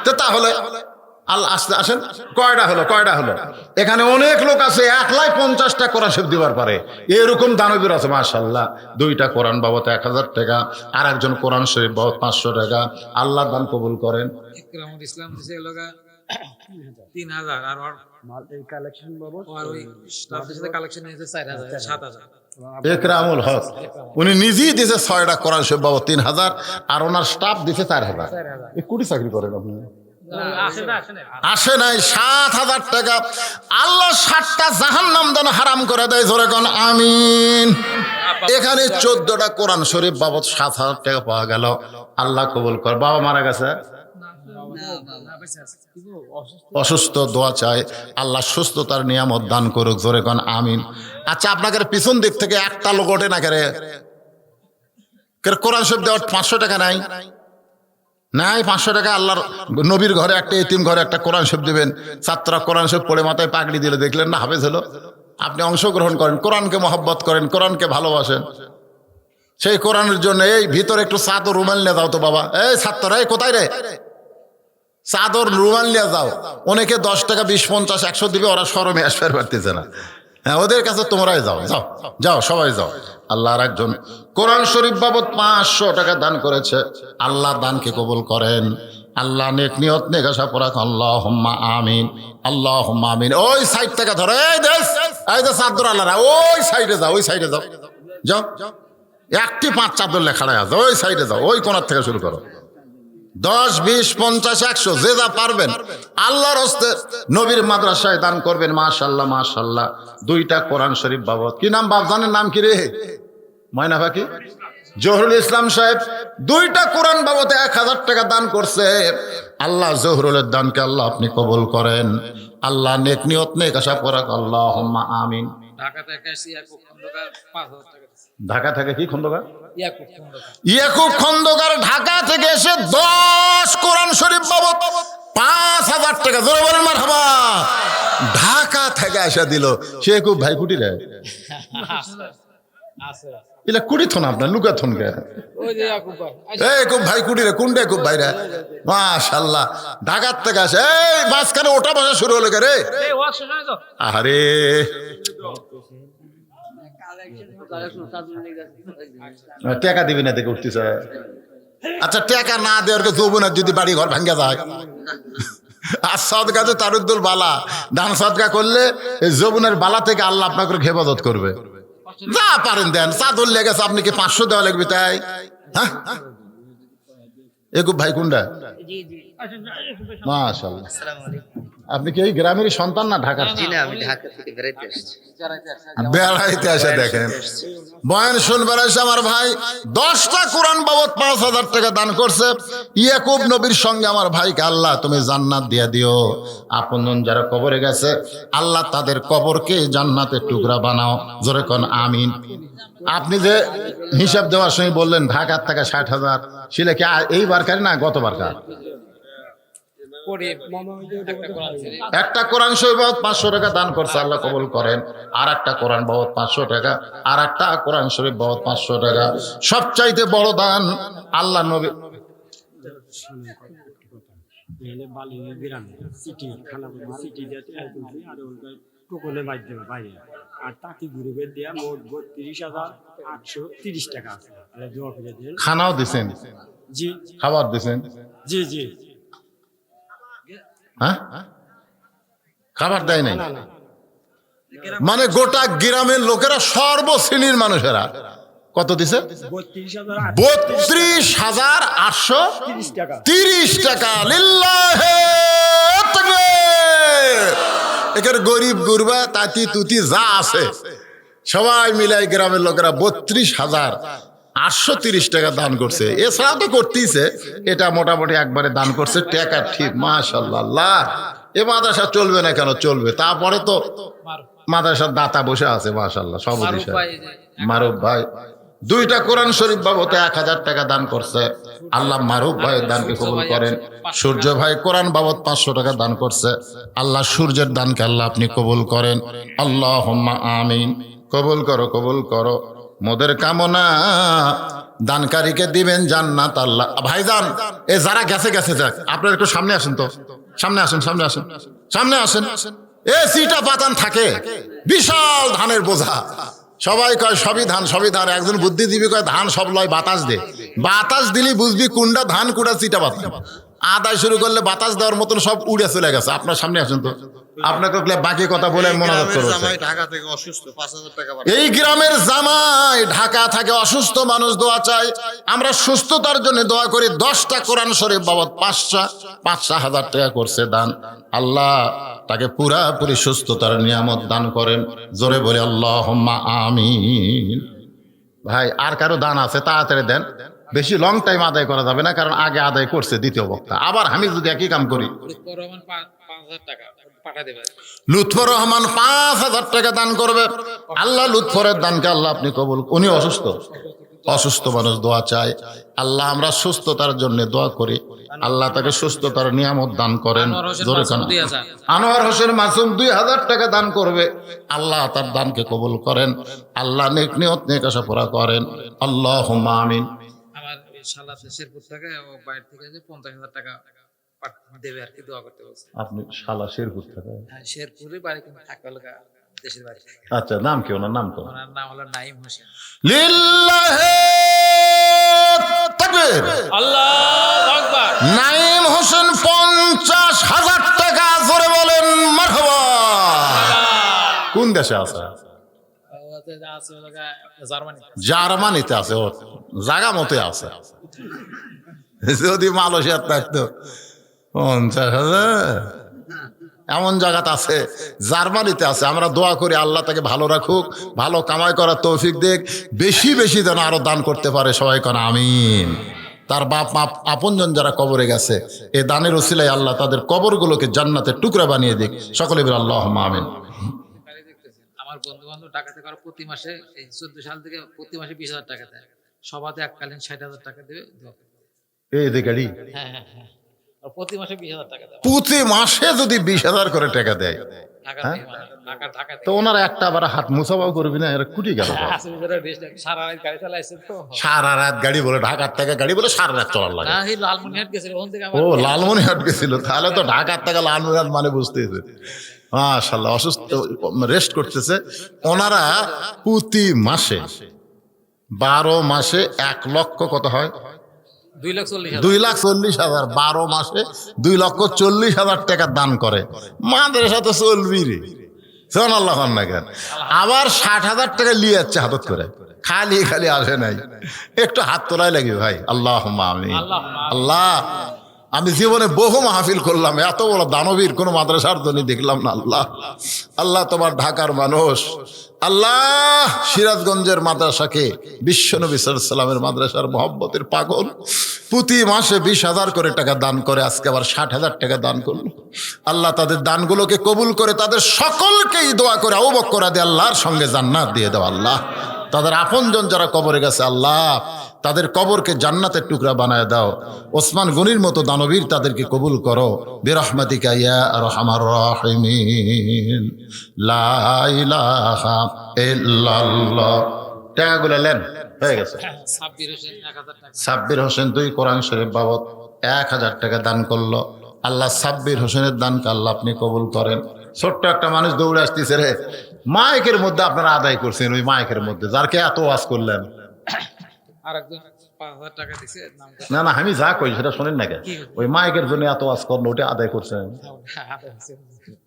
তো তাহলে আল্লাহ আসেন, কয়টা হলো? এখানে অনেক লোক আছে 150টা কোরআন শরীফ দিবার পারে, এরকম দানবীর আছে। মাশাআল্লাহ, 2টা কোরআন বাবদ 1000 টাকা, আর একজন কোরআন শরীফ বাবদ 500 টাকা। আল্লাহ দান কবুল করেন। ইসলাম 3000 আর এই কালেকশন বাবদ আর ওই স্টাফের সাথে কালেকশন নিয়েছে 4000 7000। একরামুল হক উনি নিজেই দিয়েছে 6টা কোরআন শরীফ বাবদ 3000, আর ওনার স্টাফ দিয়েছে 4000। এই কোটি চাকরি করেন আপনি? আসে নাই 7000 টাকা। আল্লাহ 7টা জাহান্নাম দান হারাম করে দেয়। জোরে কোন আমিন। এখানে 14টা কোরআন শরীফ বাবদ 7000 টাকা পাওয়া গেল। আল্লাহ কবুল কর। বাবা মারা গেছে, অসুস্থ, দোয়া চাই আল্লাহ সুস্থতার নিয়ামত দান করুক। জোরে কোন আমিন। আচ্ছা, আপনাদের পিছন দিক থেকে একটা লোক ওঠে না করে কোরআন শরীফ দেওয়ার 500 টাকা নাই? নাই 500 টাকা আল্লাহর নবীর ঘরে একটা এতিম ঘরে একটা কোরআন শরীফ দিবেন। ছাত্ররা কোরআন শরীফ পড়ে মাথায় পাগড়ি দিলে দেখলেন না, হাফেজ হলো। আপনি অংশগ্রহণ করেন, কোরআনকে মহব্বত করেন, কোরআনকে ভালোবাসেন। সেই কোরআনের জন্য এই ভিতরে একটু চাদর রুমাল নিয়ে যাও তো বাবা। এই ছাত্ররা, এই কোথায় রে? চাদর রুমাল নিয়ে যাও। অনেকে 10 টাকা 20, 50, 100 দিবে, ওরা শরমে আসতে পারতেছে না। হ্যাঁ, ওদের কাছে তোমরাই যাও, যাও যাও, সবাই যাও। আল্লাহর একজন কোরআন শরীফ বাবদ 500 টাকা দান করেছে। আল্লাহ দানকে কবুল করেন। আল্লাহ নেক নিয়ত নেক আশা পরাক। আল্লাহুম্মা আমিন, আল্লাহুম্মা আমিন। ওই সাইড থেকে ধরো, এই দেশ, এই যে চাদর আল্লাহরা, ওই সাইডে যাও, ওই সাইডে যাও, যাও। একটি 5 চাদর লেখাড়া আছে, ওই সাইডে যাও, ওই কোণার থেকে শুরু করো। 10, 20, 50, 100 যে যা পারবেন আল্লাহর হস্তে নবীর মাদ্রাসায় দান করবেন। মাশাআল্লাহ, মাশাআল্লাহ। 2টা কোরআন শরীফ বাবদ, কি নাম বাপজানের নাম কি রে? ময়না পাখি জহুরুল ইসলাম সাহেব 2টা কোরআন বাবদে 1000 টাকা দান করছে। আল্লাহ জহুরুলের দানকে আল্লাহ আপনি কবুল করেন। আল্লাহ নেক নিয়ত নেক আশা করাক। আল্লাহুম্মা আমিন। ঢাকা থেকে আসি ইয়াকুব খন্দকার 5000 টাকা দিছে। ঢাকা থেকে কি খন্দকার? ইয়াকুব খন্দকার। ইয়াকুব খন্দকার ঢাকা থেকে এসে 10 কোরআন শরীফ বাবদ 5000 টাকা, জোরে বলেন মারহাবা। ঢাকা থেকে এসে দিল। সে ইয়াকুব ভাই কুটি রে, আছে এলা কুটি থন আপনার লুকা থন কে? ওই যে ইয়াকুব ভাই। এই ইয়াকুব ভাই কুটি রে, কোনটা ইয়াকুব ভাই রে? মাশাআল্লাহ, ঢাকার থেকে আসে। এই মাঝখানে ওটা বসা শুরু হলো কে রে? এই ওয়াশ শুনে তো। আরে টাকা দিবি না দেখে উঠতেছে। আচ্ছা, টাকা না দেওয়ার যৌবনের যদি বাড়ি ঘর ভাঙ্গা যায়, আর সদকা তো তারুদ্দুল বালা, দান সদকা করলে এই যৌবনের বালা থেকে আল্লাহ আপনাকে হেফাজত করবে। যা পারেন দেন। চাদর লেগেছে, আপনি কি 500 দেওয়া লাগবে তাই? হ্যাঁ, একুব ভাই কোনটা? জি জি। মাশাআল্লাহ। আপনি কি এই গ্রামেরই সন্তান না ঢাকার? জি না, আমি ঢাকা থেকে বেড়াইতে আসছি। বেড়াইতে আসে দেখেন, বয়ান শুনবার এসে আমার ভাই 10টা কোরআন বাবদ 5000 টাকা দান করছে। ইয়াকুব নবীর সঙ্গে আমার ভাইকে আল্লাহ তুমি জান্নাত দিয়ে দিও। আপনজন যারা কবরে গেছে আল্লাহ তাদের কবরকে জান্নাতের টুকরা বানাও। জোরে কোন আমিন। আপনি যে হিসাব দেওয়ার সময় বললেন ঢাকার থেকে 60,000, সেটা কি এইবার কার না গতবার কার? পরে একটা কোরআন শরীফ। একটা কোরআন শরীফ বাবদ 500 টাকা দান করছে, আল্লাহ কবুল করেন। আর একটা কোরআন বাবদ 500 টাকা, আর একটা কোরআন শরীফ বাবদ 500 টাকা। সবচাইতে বড় দান আল্লাহ নবী। আর তাকে ঘুরে বের দেয়া মোট 32,830 টাকা আছে। দোয়া করে দেন। খানাও দিছেন, জি খাবার দিছেন? জি জি। হ্যাঁ, খাবার দেয় নাই? না না, মানে গোটা গ্রামের লোকেরা, সর্বশ্রেণীর মানুষেরা কত দিছে? 32,830 টাকা। 32,830 টাকা। লিল্লাহে তাকবীর। একের গরিব গুরবা তাতি তুতি যা আছে সবাই মিলাই গ্রামের লোকেরা 32,830 টাকা দান করছে। এছাড়া তো করতেইছে, এটা মোটামুটি একবারে দান করছে টাকা। ঠিক, মাশাআল্লাহ। আল্লাহ, এ মাদ্রাসা চলবে না কেন? চলবে। তারপরে তো মাদ্রাসার দাতা বসে আছে, মাশাআল্লাহ। সব মারুফ ভাই যে মারুফ ভাই 2টা কোরআন শরীফ বাবদে 1000 টাকা দান করছে। আল্লাহ মারুফ ভাইয়ের দানকে কবুল করেন। সূর্য ভাই কোরআন বাবদ 500 টাকা দান করছে। আল্লাহ সূর্যের দানকে আল্লাহ আপনি কবুল করেন। আল্লাহুম্মা আমিন। কবুল করো, কবুল করো। মোদের কামনা দানকারীকে দিবেন জান্নাত আল্লাহ। ভাইজান, এ যারা গেছে গেছে যাক, আপনারা একটু সামনে আসেন তো। সামনে আসেন, সামনে আসেন, সামনে আসেন। এ সিটা পাতান থাকে, বিশাল ধানের বোঝা। সবাই কয় সবই ধান, সবই ধান। একজন বুদ্ধিজীবী কয় ধান সব লয়, বাতাস দে। বাতাস দিলি বুঝবি কোনটা ধান কোনটা চিটা পাতা। আদায় শুরু করলে বাতাস দেওয়ার মতন সব উড়ে চলে গেছে। আপনার সামনে আসেন তো। আপনাকে বাকি কথা বলে মোনাজাত করছে। ঢাকা থেকে অসুস্থ, 5,000 টাকা এই গ্রামের জামাই ঢাকা থেকে অসুস্থ মানুষ দোয়া চাই। আমরা সুস্থতার জন্য দোয়া করি। 10টা কোরআন শরীফ বাবদ 5,000 টাকা করছে দান। আল্লাহ তাকে পুরাপুরি সুস্থতার নিয়ামত দান করেন। জোরে বলে আল্লাহুম্মা আমিন। ভাই, আর কারো দান আছে তাড়াতাড়ি দেন। বেশি লং টাইম আদায় করা যাবে না, কারণ আগে আদায় করছে দ্বিতীয় বক্তা। আবার আমি যদি একই কাম করি। লুৎফর রহমান 5,000 টাকা পাঠা দেবে। লুৎফর রহমান 5,000 টাকা দান করবে। আল্লাহ লুৎফরের দানকে আল্লাহ আপনি কবুল। উনি অসুস্থ, অসুস্থ মানুষ দোয়া চায়। আল্লাহ আমরা সুস্থতার জন্য দোয়া করি। আল্লাহ তাকে সুস্থতার নিয়ামত দান করেন। জোরে কান। আনোয়ার হোসেন মাসুম 2,000 টাকা দান করবে। আল্লাহ তার দানকে কবুল করেন। আল্লাহ নেক নিয়ত নেক আশা পুরা করেন। আল্লাহুম্মা আমিন। আমার শালা শেরপুর থেকে ও বাইরে থেকে যে 50,000 টাকা দেবে আর কি, দোয়া করতে বলছে। আপনি শালা শেরপুর থেকে? হ্যাঁ, শেরপুরে বাড়ি কিন্তু থাকবে লাগা দেশের বাড়ি। আচ্ছা, নাম কি ওনার নাম? তো ওনার নাম হলো নাইম হোসেন। লিল্লাহে তাকবীর। আল্লাহু আকবার। নাইম হোসেন 50,000 টাকা, জোরে বলেন মারহাবা। কোন দেশে আছে? আছে হলো জার্মানি। জার্মানিতে আছে, ও জায়গা মতে আছে। যদি মালয়েশিয়ার থাকতো 50,000, এমন জায়গাতে আছে, জার্মানিতে আছে। আমরা দোয়া করি আল্লাহ তাকে ভালো রাখুক, ভালো কামাই করার তৌফিক দেখ, বেশি বেশি যেন আরো দান করতে পারে। সবাই কোন আমিন। তার বাপ মা আপনজন যারা কবরে গেছে, এই দানের ওসিলায় আল্লাহ তাদের কবরগুলোকে জান্নাতের টুকরা বানিয়ে দিক। সকলে বলে আল্লাহুম্মা আমিন। আমার বন্ধু বান্ধব টাকাতে করে প্রতি মাসে, এই 14 সাল থেকে প্রতি মাসে 20,000 টাকা দেয়। সবাতে এককালীন 60,000 টাকা দেবে। এই যে গাড়ি হ্যাঁ হ্যাঁ হ্যাঁ, আর প্রতি মাসে 20,000 টাকা দেয়। প্রতি মাসে যদি 20,000 করে টাকা দেয়, টাকা হ্যাঁ? থেকে টাকা তো ওনারা একটা আবার হাত মুসাফাও করবি না, এরা কুটি গেল। সারা রাত গাড়ি চালাইছে তো। সারা রাত গাড়ি বলে, ঢাকার থেকে গাড়ি বলে সারা রাত চলার লাগে। না, এই লালমনিরহাট গেছিল, ওখান থেকে ও লালমনিরহাট গেছিল, তাহলে তো ঢাকার থেকে লালমনিরহাট মানে বুঝতেছে। মাশাআল্লাহ, অসুস্থ রেস্ট করতেছে। ওনারা প্রতি মাসে 12 মাসে 1 লক্ষ কত হয়? 2,40,000। 2,40,000। 12 মাসে 2,40,000 টাকা দান করে। মাদ্রাসা তো চলবি রে, শোন আল্লাহ না কেন। আবার 60,000 টাকা নিয়ে যাচ্ছে হাতত করে, খালি খালি আসে নাই, একটু হাত তোলাই লাগবে ভাই। আল্লাহুম্মা আমিন। আল্লাহ, আমি জীবনে বহু মাহফিল করলাম, এত বড় দানবীর কোন মাদ্রাসার ধনী দেখলাম না। আল্লাহ, আল্লাহ তোমার ঢাকার মানুষ, আল্লাহ সিরাজগঞ্জের মাদ্রাসাকে বিশ্বনবী সাল্লাল্লাহু আলাইহি ওয়াসাল্লামের মাদ্রাসার মহব্বতের পাগল প্রতি মাসে 20,000 করে টাকা দান করে, আজকে আবার 60,000 টাকা দান করলো। আল্লাহ তাদের দানগুলোকে কবুল করে, তাদের সকলকেই দোয়া করে আবু বকর রাদিয়াল্লাহু আল্লাহর সঙ্গে জান্নাত দিয়ে দাও। আল্লাহ তাদের আপনজন যারা কবরে গেছে, আল্লাহ তাদের কবরকে জান্নাতের টুকরা বানায় দাও। ওসমান গনির মতো দানবীর তাদেরকে কবুল করো বিরহমাতিকা ইয়া আরহামার রাহিমিন। লা ইলাহা ইল্লাল্লাহ। টাকাগুলো নেন, হয়ে গেছে। সাব্বির হোসেন 1,000 টাকা। সাব্বির হোসেন 2 কোরআন শরীফ বাবদ 1,000 টাকা দান করলো। আল্লাহ সাব্বির হোসেনের দানকে আল্লাহ আপনি কবুল করেন। ছোট্ট একটা মানুষ দৌড়ে আসতেছে রে, মাইকের মধ্যে আপনারা আদায় করছেন, ওই মাইকের মধ্যে যারকে এত ওয়াজ করলেন। আরেকজন 5,000 টাকা দিছে। না না, আমি যা কই সেটা শোনেন না কেন? ওই মাইকের জন্য এত ওয়াজ করলো, ওটা আদায় করছেন।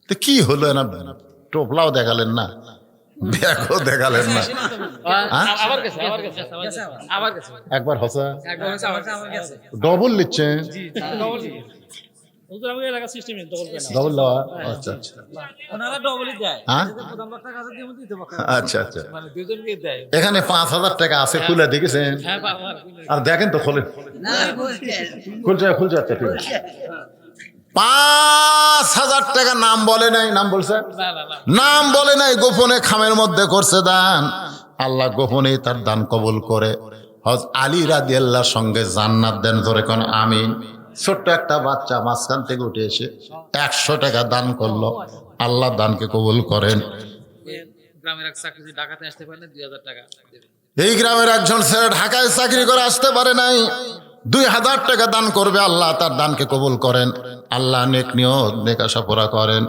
তো কি হলো না, টোপলাও দেখালেন না, ব্যাগও দেখালেন না। আবার গেছে, আবার গেছে, আবার গেছে। একবার হসা একবার হচ্ছে, আবার গেছে। ডবল নিচ্ছেন, হুজুর আমাদের এলাকা সিস্টেম ডবল পেন। ডবল দেওয়া। আচ্ছা আচ্ছা, ওনারা ডবলই দেয়। হ্যাঁ প্রথম টাকা আছে দিয়ে দিতে পারে। আচ্ছা আচ্ছা। মানে দুজনকে দেয়। এখানে 5,000 টাকা আছে, খুলে দেখেছেন? হ্যাঁ, 5,000। আর দেখেন তো, খোলেন, খুলছে খুলছে। আচ্ছা ঠিক আছে। 5,000 টাকা নাম বলে নাই, নাম বলছে? না না না, নাম বলে নাই, গোপনে খামের মধ্যে করছে দান। আল্লাহ গোপনে তার দান কবুল করে হযরত আলী রাদিয়াল্লাহর সঙ্গে জান্নাত দেন। ধরে কোন আমিন। ছোট্ট একটা বাচ্চা মাঝখান থেকে উঠে এসে 100 টাকা দান করলো। আল্লাহ দানকে কবুল করেন। গ্রামের এক চাকরি ঢাকাতে আসতে পারেন, 2,000 টাকা দেবে। এই গ্রামের একজন ছেলে ঢাকায় চাকরি করে আসতে পারে নাই, 2,000 টাকা দান করবে। আল্লাহ তার দানকে কবুল করেন। আল্লাহ নেক নিয়ত নেক আশা পুরা করেন।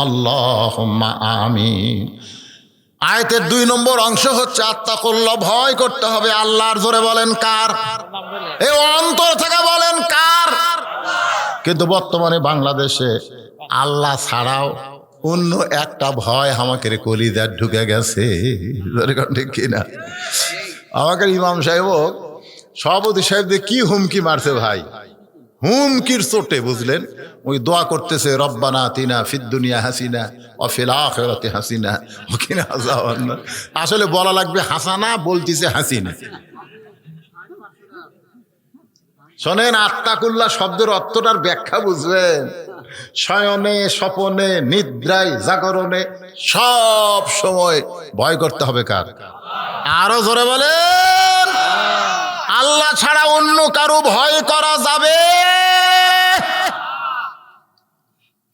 আল্লাহুম্মা আমিন। আয়াতের 2 নম্বর অংশ হচ্ছে আত্তাকুল্লাহ, ভয় করতে হবে আল্লাহর। জোরে বলেন কার? এই অন্তর থেকে বলেন কার? কিন্তু বর্তমানে বাংলাদেশে আল্লাহ ছাড়াও অন্য একটা ভয় আমাকে কলিজার ঢুকে গেছে। ঠিক কিনা? আমাকে ইমাম সাহেব, সভাপতি সাহেবদের কি হুমকি মারছে ভাই, হুমকির চোটে বুঝলেন। ওই দোয়া করতেছে, রব্বানা আতিনা ফিদ দুনিয়া হাসিনা ওয়া ফিল আখিরাতি হাসিনা ওয়া কিনা আযাবান্নার। আসলে বলা লাগবে হাসানা, বলতিছে হাসিনা। শোনেন, আত্তাকুল্লাহ শব্দের অর্থটার ব্যাখ্যা বুঝবেন। শয়নে স্বপনে নিদ্রায় জাগরণে সব সময় ভয় করতে হবে কার? আরো জোরে বলেন, আল্লাহ ছাড়া অন্য কারো ভয় করা যাবে?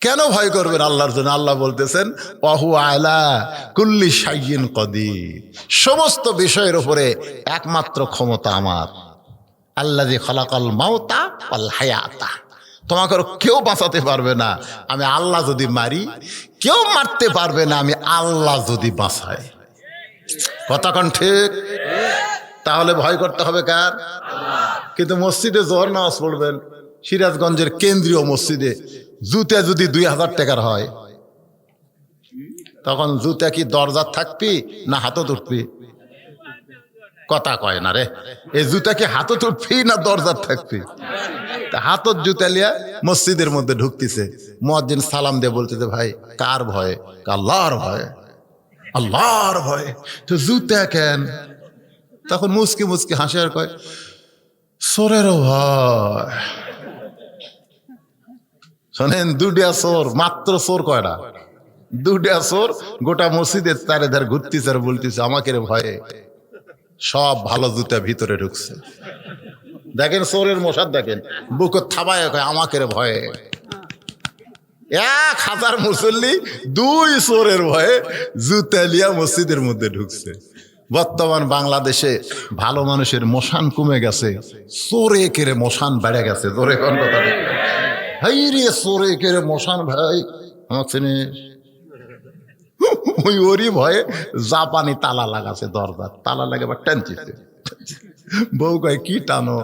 কেন ভয় করবেন আল্লাহর জন্য? আল্লাহ বলতেছেন ওয়াহু আলা কুল্লি শাইইন কদির, সমস্ত বিষয়ের উপরে একমাত্র ক্ষমতা আমার। আল্লাযী খালাকাল মাউতা ওয়াল হায়াতা তোমাকে কেউ বাঁচাতে পারবে না, আমি আল্লাহ যদি মারি কেউ মারতে পারবে না, আমি আল্লাহ যদি বাঁচাই। কথা কোন ঠিক? তাহলে ভয় করতে হবে কার? কিন্তু মসজিদে জোহর নামাজ পড়বেন, সিরাজগঞ্জের কেন্দ্রীয় মসজিদে, জুতা যদি 2000 টাকার হয়, তখন জুতা কি দরজার থাকবি না হাতত উঠবি? কথা কয় না রে, এই জুতা কি হাতত উঠবি না দরজার থাকবি? তা হাতত জুতা লিয়া মসজিদের মধ্যে ঢুকতেছে, মুয়াজ্জিন সালাম দিয়ে বলতেছে, ভাই কার ভয়ে? আল্লাহর ভয়ে। আল্লাহর ভয়ে তো জুতা কেন? তখন মুসকি মুসকি হাসে আর কয়, চোরেরও ভয়। শোনেন, দুটিয়া চোর, মাত্র চোর কয়টা? দুটিয়া চোর গোটা মসজিদের তারে ধার ঘুরতেছে আর বলতেছে, আমাকে রে ভয়ে সব ভালো জুতা ভিতরে ঢুকছে। দেখেন চোরের মশার, দেখেন বুকত থাবায় কয়, আমাকে রে ভয়ে। 1000 মুসল্লি 2 চোরের ভয়ে জুতা লিয়া মসজিদের মধ্যে ঢুকছে। বর্তমান বাংলাদেশে ভালো মানুষের মশান কমে গেছে, চোরে কেড়ে মশান বেড়ে গেছে। তোরে কোন কথা? হাই রে, চোরে কেড়ে মশান ভাই আমার চিনিস? ওই ওরই ভয়ে জাপানি তালা লাগাছে, দরজার তালা লাগে বা টানছিছে। বউ কয়, কি টানো?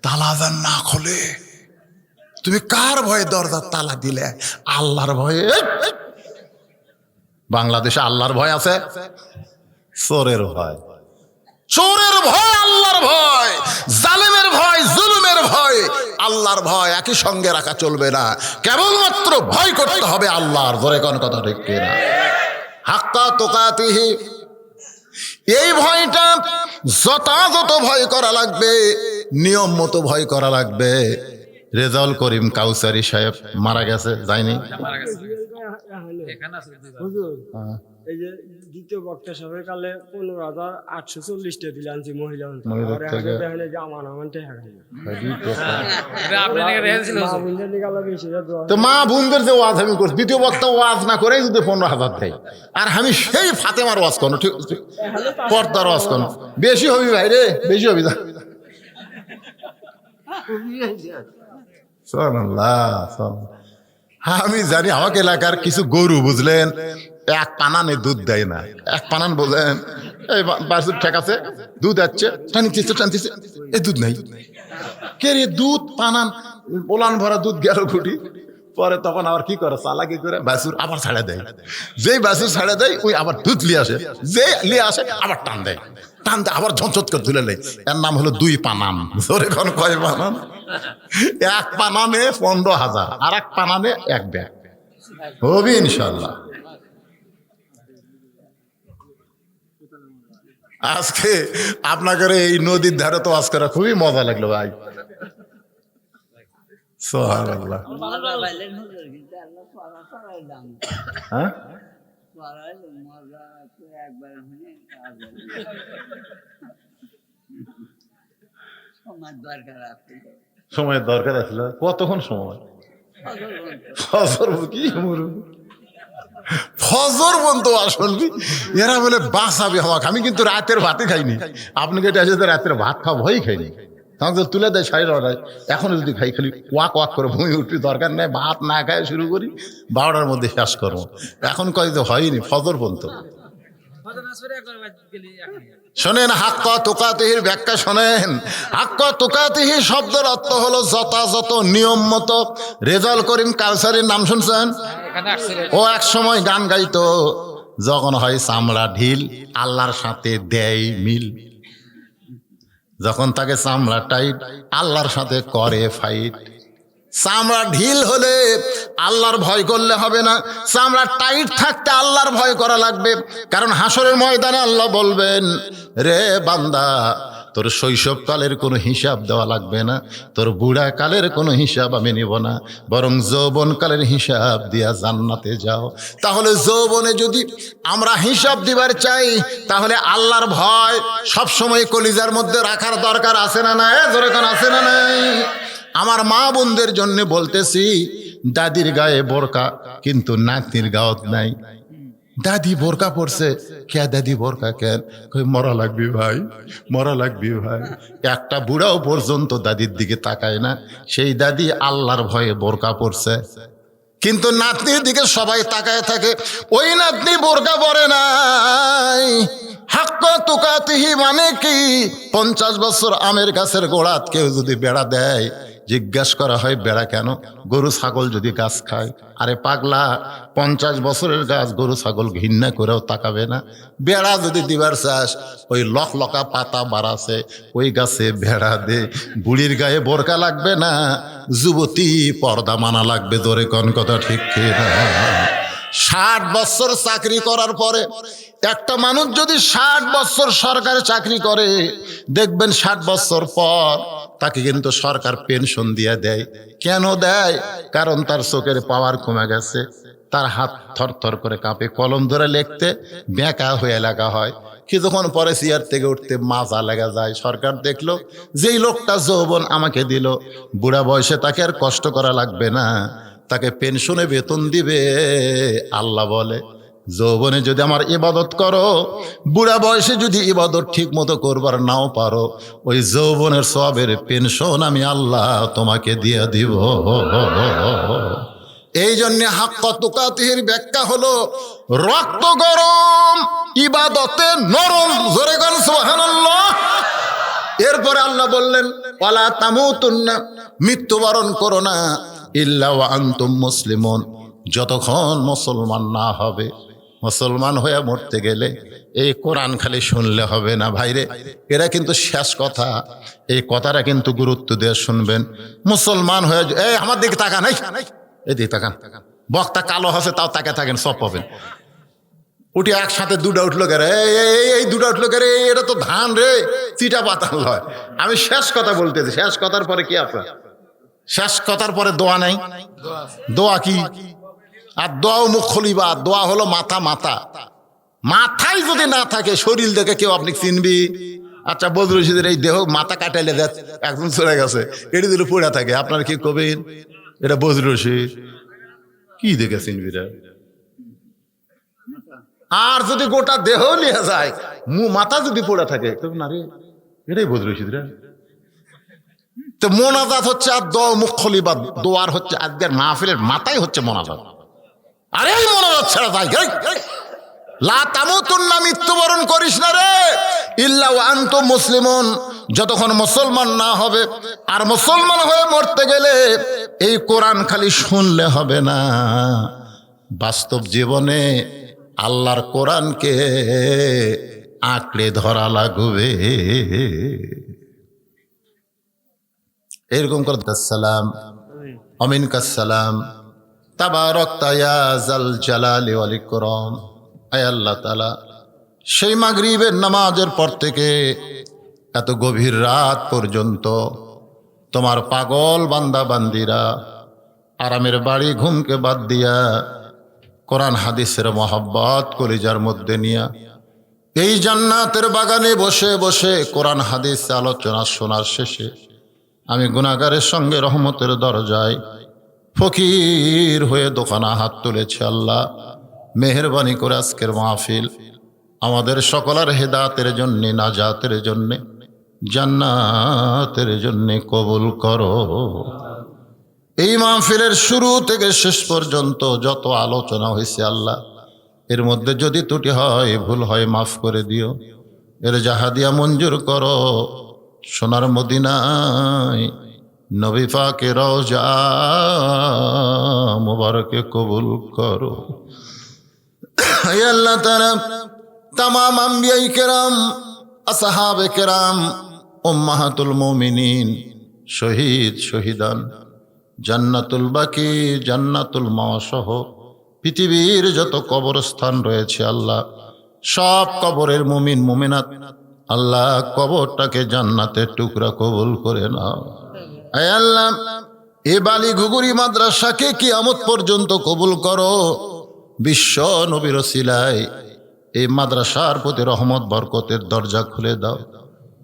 তালা যেন না খোলে। তুমি কার ভয়ে দরজার তালা দিলে? আল্লাহর ভয়ে। বাংলাদেশে আল্লাহর ভয় আছে? চোরের ভয়। চোরের ভয়, আল্লাহর ভয়, জালেমের ভয়, জুলুমের ভয়, আল্লাহর ভয় একই সঙ্গে রাখা চলবে না। কেবলমাত্র ভয় করতে হবে আল্লাহর। ধরে কোন কথা ঠিক কিনা? হাক্কা তুকাতিহি, এই ভয়টা যথাযথ ভয় করা লাগবে, নিয়ম মতো ভয় করা লাগবে। রেজাউল করিম কাউসারি সাহেব মারা গেছে, যায়নি? মারা গেছে। এখানে আছে দুইবার। হুজুর, এই যে দ্বিতীয় বক্তা সবের কালে 15,840 দিলে আনছি মহিলা মহিলার থেকে। দেখেন যে আমার আমানটা হারাই এটা আপনি নাকি রেখেছিল মা বোনদের নিকালা বেশি তো মা বোনদের যে ওয়াজ আমি করছি, দ্বিতীয় বক্তা ওয়াজ না করে যদি 15,000 দেয়, আর আমি সেই ফাতেমার ওয়াজ করো, ঠিক পর্দার ওয়াজ করো, বেশি হবি ভাই রে, বেশি হবি। আমি জানি আমাকে এলাকার কিছু গরু, বুঝলেন, 1 পানানে দুধ দেয় না। 1 পানান বলেন, এই বাছুর ঠিক আছে, দুধ আসছে, টানতেছে, এই দুধ নাই। কে রে, দুধ পানান পোলান ভরা দুধ গেল ঘুটি। পরে তখন আবার কি করে, চালাকি করে বাছুর আবার ছাড়া দেয়। যেই বাছুর ছাড়া দেয়, ওই আবার দুধ লিয়ে আসে, যে লিয়ে আসে আবার টান দেয়, আবার ঝনঝট করে তুলে নেয়। এর নাম হলো 2 পানান। ধরে কোন কয় পানান? 1 পানানে 15,000, আর 1 পানানে 1 ব্যাগ হবে ইনশাল্লাহ। আজকে আপনাদের এই নদীর ধারে তো আজ করা খুবই মজা লাগলো ভাই। সুবহানাল্লাহ। হ্যাঁ, সময়ের দরকার আছিল। কতক্ষণ সময়? ফজর কি ফজর বন্ধ আসলি, এরা বলে বাঁচাবে আমাকে। আমি কিন্তু রাতের ভাতই খাইনি। আপনি কেটে আসে রাতের ভাত খাওয়া ভয়ই খাইনি। তখন তো তুলে দেয় 9:30টায়। এখনো যদি খাই, খালি ওয়াক ওয়াক করে বমি উঠবি, দরকার নেই, ভাত না খায় শুরু করি, 12টার মধ্যে শেষ করবো। এখন কয় যে হয়নি, ফজর পর্যন্ত। শোনেন, হাক্কা তুকাতিহির ব্যাখ্যা শোনেন। হাক্কা তুকাতিহি শব্দের অর্থ হলো যথাযথ, নিয়ম মতো। রেজাউল করিম কাউসারির নাম শুনছেন? এখানে আসছিল। ও এক সময় গান গাইতো, যখন হয় চামড়া ঢিল, আল্লাহর সাথে দেয় মিল। যখন তাকে চামড়া টাইট, আল্লাহর সাথে করে ফাইট। চামড়া ঢিল হলে আল্লাহর ভয় করলে হবে না, চামড়া টাইট থাকতে আল্লাহর ভয় করা লাগবে। কারণ হাসরের ময়দানে আল্লাহ বলবেন, রে বান্দা, তোর শৈশবকালের কোনো হিসাব দেওয়া লাগবে না, তোর বুড়া কালের কোনো হিসাব আমি নিব না, বরং যৌবনকালের হিসাব দিয়া জান্নাতে যাও। তাহলে যৌবনে যদি আমরা হিসাব দিবার চাই, তাহলে আল্লাহর ভয় সবসময় কলিজার মধ্যে রাখার দরকার আছে না নাই? ধরে কোন আছে না নাই? আমার মা বোনদের জন্য বলতেছি, দাদির গায়ে বোরকা কিন্তু নাতির গাওত নাই। দাদি বোরকা পড়ছে, কে দাদি বোরকা কেন? কই মরা লাগবি ভাই, মরা লাগবি ভাই। একটা বুড়াও পর্যন্ত দাদির দিকে তাকায় না, সেই দাদি আল্লাহর ভয়ে বোরকা পড়ছে। কিন্তু নাতনির দিকে সবাই তাকায় থাকে, ওই নাতনি বোরকা পরে নাই। হাক্ক তুকাতিহি মানে কি? 50 বছর আমের গাছের গোড়াত কেউ যদি বেড়া দেয়, জিজ্ঞাস করা হয় বেড়া কেন? গরু ছাগল যদি গাছ খায়। আরে পাগলা, 50 বছরের গাছ গরু ছাগল ঘৃণা করেও তাকাবে না? বেড়া যদি দিবার চাস, ওই লকা পাতা বাড়াছে ওই গাছে বেড়া দে। বুড়ির গায়ে বোরকা লাগবে না, যুবতী পর্দা মানা লাগবে। জোরে কোন কথা ঠিক কিনা? 60 বছর চাকরি করার পরে একটা মানুষ যদি 60 বছর সরকারি চাকরি করে, দেখবেন 60 বছর পর তাকে কিন্তু সরকার পেনশন দিয়ে দেয়। কেন দেয়? কারণ তার চোখের পাওয়ার কমে গেছে, তার হাত থরথর করে কাঁপে, কলম ধরে লিখতে বেঁকা হয়ে লেখা হয়। কিছুক্ষণ পরে চেয়ার থেকে উঠতে মাজা লেগে যায়। সরকার দেখলো যেই লোকটা যৌবন আমাকে দিল, বুড়া বয়সে তাকে আর কষ্ট করা লাগবে না, তাকে পেনশনে বেতন দিবে। আল্লাহ বলে, যৌবনে যদি আমার ইবাদত করো, বুড়া বয়সে যদি ইবাদত ঠিক মতো করবার নাও পারো, ওই যৌবনের সবের পেনশন আমি আল্লাহ তোমাকে দিয়ে দিব। এই জন্যে হাক্কা তুকাতিহির ব্যাখ্যা হলো রক্ত গরম, ইবাদতে নরম। জোরে গান সুবহানাল্লাহ। এরপরে আল্লাহ বললেন, ওয়ালা তামুতুন্না, মৃত্যুবরণ করো না, ইল্লা ওয়া আনতুম মুসলিমুন, যতক্ষণ মুসলমান না হবে। মুসলমান হয়ে মরতে গেলে এই কোরআন খালি শুনলে হবে না ভাইরে, এরা কিন্তু শেষ কথা। এই কথাটা কিন্তু গুরুত্ব দিয়ে শুনবেন। মুসলমান হয়ে, এই আমার দিকে তাকান, এই দিকে তাকান, বক্তা কালো হসে তাও তাকে থাকেন, সব পাবেন। উঠে একসাথে দুটা উঠলো কে রে, এই দুটা উঠলো কে রে, এটা তো ধান রে, চিটা পাতাল হয়। আমি শেষ কথা বলতেছি, শেষ কথার পরে কি আপনার? শেষ কথার পরে দোয়া নাই। দোয়া কি? আর দোয়াও মুখ খলিবা, দোয়া হলো মাথা। মাথায় যদি না থাকে, শরীর দেখে কেউ আপনি চিনবি? আচ্ছা, বদরুল রশিদের এই দেহ মাথা কাটাইলে দেখ একজন চলে গেছে, এটি দিলে পড়ে থাকে, আপনার কি কবেন এটা বদরুল রশিদ? কি দেখে চিনবি রে? আর যদি গোটা দেহ নিয়ে যায়, মাথা যদি পড়ে থাকে, না রে এটাই বদরুল রশিদ রে। তো মোনাজাত হচ্ছে আর দোয়া মুখ খলিবা, দোয়ার হচ্ছে আজকের মাহফিলের মাথায় হচ্ছে মোনাজাত। আরে এই মোনাজাত ছাড়া যায়, লা তামুতুন্না, মৃত্যুবরণ করিস না রে, ইল্লা ওয়া আনতুম মুসলিমুন, যতক্ষণ মুসলমান না হবে। আর মুসলমান হয়ে মরতে গেলে এই কোরআন খালি শুনলে হবে না, বাস্তব জীবনে আল্লাহর কোরআনকে আঁকড়ে ধরা লাগবে। এরকম করে আসসালাম আমিন কাসসালাম তাবারাকতা ইয়া যাল জালালি ওয়াল ইকরাম। আয় আল্লাহ তাআলা, সেই মাগরিবের নামাজের পর থেকে এত গভীর রাত পর্যন্ত তোমার পাগল বান্দা বান্দিরা আরামের বাড়ি ঘুমকে বাদ দিয়া কোরআন হাদিসের মহব্বত কলিজার মধ্যে নিয়া এই জান্নাতের বাগানে বসে বসে কোরআন হাদিস আলোচনা শোনার শেষে আমি গুনাহগারের সঙ্গে রহমতের দরজায় ফকির হয়ে দোকানা হাত তুলেছি। আল্লাহ, মেহেরবানি করে আজকের মাহফিল আমাদের সকলের হেদায়েতের জন্যে, নাজাতের জন্যে, জান্নাতের জন্যে কবুল করো। এই মাহফিলের শুরু থেকে শেষ পর্যন্ত যত আলোচনা হয়েছে আল্লাহ, এর মধ্যে যদি ত্রুটি হয়, ভুল হয়, মাফ করে দিও। এর জাহাদিয়া মঞ্জুর করো। সোনার মদিনায় নবী পাকে রওজা মুবারকে কবুল করো। হে আল্লাহ তাআলা, तमाम अंबियाई केराम, असहाबे केराम, उम्माहातुल मोमिनीन, शहीद शहीदान, জান্নাতুল বাকি, জান্নাতুল মাওয়াসহ পৃথিবীর যত কবরস্থান রয়েছে আল্লাহ, সব কবরের মুমিন মুমিনাত আল্লাহ কবরটাকে জান্নাতের টুকরা কবুল করে নাও। হে আল্লাহ, এ বালি ঘুগুরি মাদ্রাসাকে কিয়ামত পর্যন্ত কবুল করো। বিশ্ব নবীর ওসিলায় এই মাদ্রাসার প্রতি রহমত বরকতের দরজা খুলে দাও।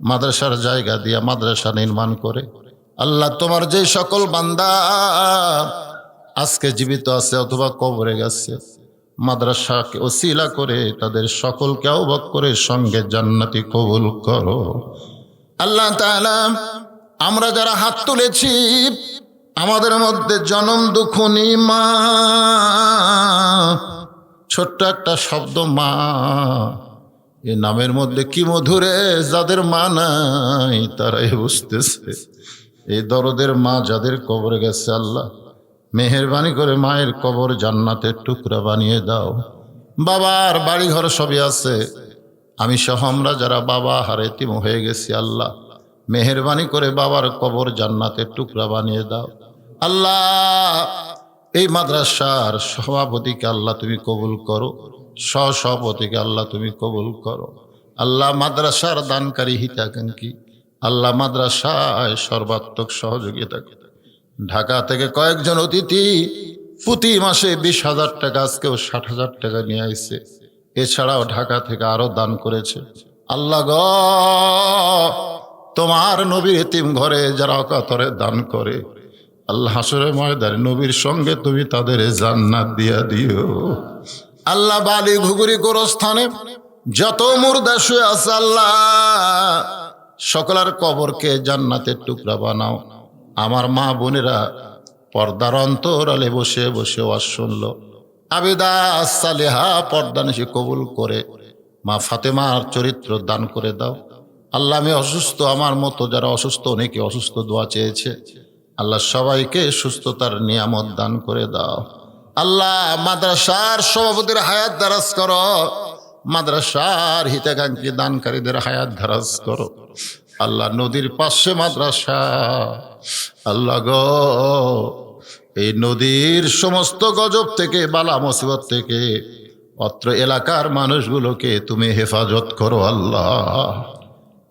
মাদ্রাসার জায়গা দিয়া মাদ্রাসা নির্মাণ করে আল্লাহ, তোমার যে সকল বান্দা আজকে জীবিত আছে অথবা কবরে গেছে, মাদ্রাসাকে ওসিলা করে তাদের সকলকে আহ্বান করে সঙ্গে জান্নাতি কবুল করো। আল্লাহ তাআলা আমরা যারা হাত তুলেছি আমাদের মধ্যে জনম দুঃখনী মা, ছোট্ট একটা শব্দ মা, এই নামের মধ্যে কি মধুরে, যাদের মা নাই তারাই বুঝতেছে। এই দরদের মা যাদের কবরে গেছে আল্লাহ মেহেরবানি করে মায়ের কবর জান্নাতের টুকরা বানিয়ে দাও। বাবার বাড়ি ঘর সবই আছে, আমি সহ আমরা যারা বাবা হারে এতিম হয়ে গেছি আল্লাহ মেহেরবানি করে বাবার কবর জান্নাতের টুকরা বানিয়ে দাও। আল্লাহ এই মাদ্রাসার সভাপতিকে আল্লাহ তুমি কবুল করো, সহসভাপতিকে আল্লাহ তুমি কবুল করো। আল্লাহ মাদ্রাসার দানকারী হিতাকাঙ্ক্ষী আল্লাহ মাদ্রাসায় সর্বাত্মক সহযোগিতা করে। ঢাকা থেকে কয়েকজন অতিথি প্রতি মাসে 20,000 টাকা, আজকেও 60,000 টাকা নিয়ে আসছে। এছাড়াও ঢাকা থেকে আরো দান করেছে। আল্লাহ গো, তোমার নবীর এতিম ঘরে যারা অকাতরে দান করে আল্লাহ হাসরের ময়দানে নবীর সঙ্গে তুমি তাদের জান্নাত দিয়া দিও। আল্লাহ বালি ঘুগুরি গোরস্থানে যত মুর্দা শুয়ে আছে আল্লাহ সকলের কবরকে জান্নাতের টুকরা বানাও। আমার মা বোনেরা পর্দার অন্তরালে বসে বসে ওয়াজ শুনলো, আবিদা সালেহা পর্দানিশি কবুল করে মা ফাতেমার চরিত্র দান করে দাও। আল্লাহ আমি অসুস্থ, আমার মতো যারা অসুস্থ অনেকে অসুস্থ দোয়া চেয়েছে আল্লাহ সবাইকে সুস্থতার নিয়ামত দান করে দাও। আল্লাহ মাদ্রাসার সভাপতির হায়াত দারাজ করো, মাদ্রাসার হিতাকাঙ্ক্ষী দানকারীদের হায়াত দারাজ করো। আল্লাহ নদীর পাশে মাদ্রাসা, আল্লাহ গো এই নদীর সমস্ত গজব থেকে বালা মুসিবত থেকে অত্র এলাকার মানুষগুলোকে তুমি হেফাজত করো। আল্লাহ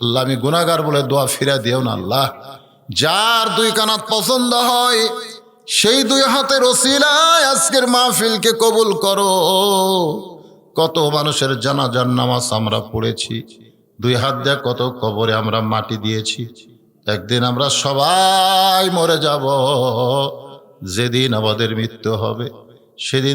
আল্লাহ আমি গুনাহগার বলে দোয়া ফিরা দিও না। আল্লাহ যার দুই কানাত পছন্দ হয় সেই দুই হাতের ওসিলায় আজকের মাহফিলকে কবুল করো। কত মানুষের জানাজার নামাজ আমরা পড়েছি, দুই হাত দিয়ে কত কবরে আমরা মাটি দিয়েছি। একদিন আমরা সবাই মরে যাব, যেদিন আমাদের মৃত্যু হবে সেদিন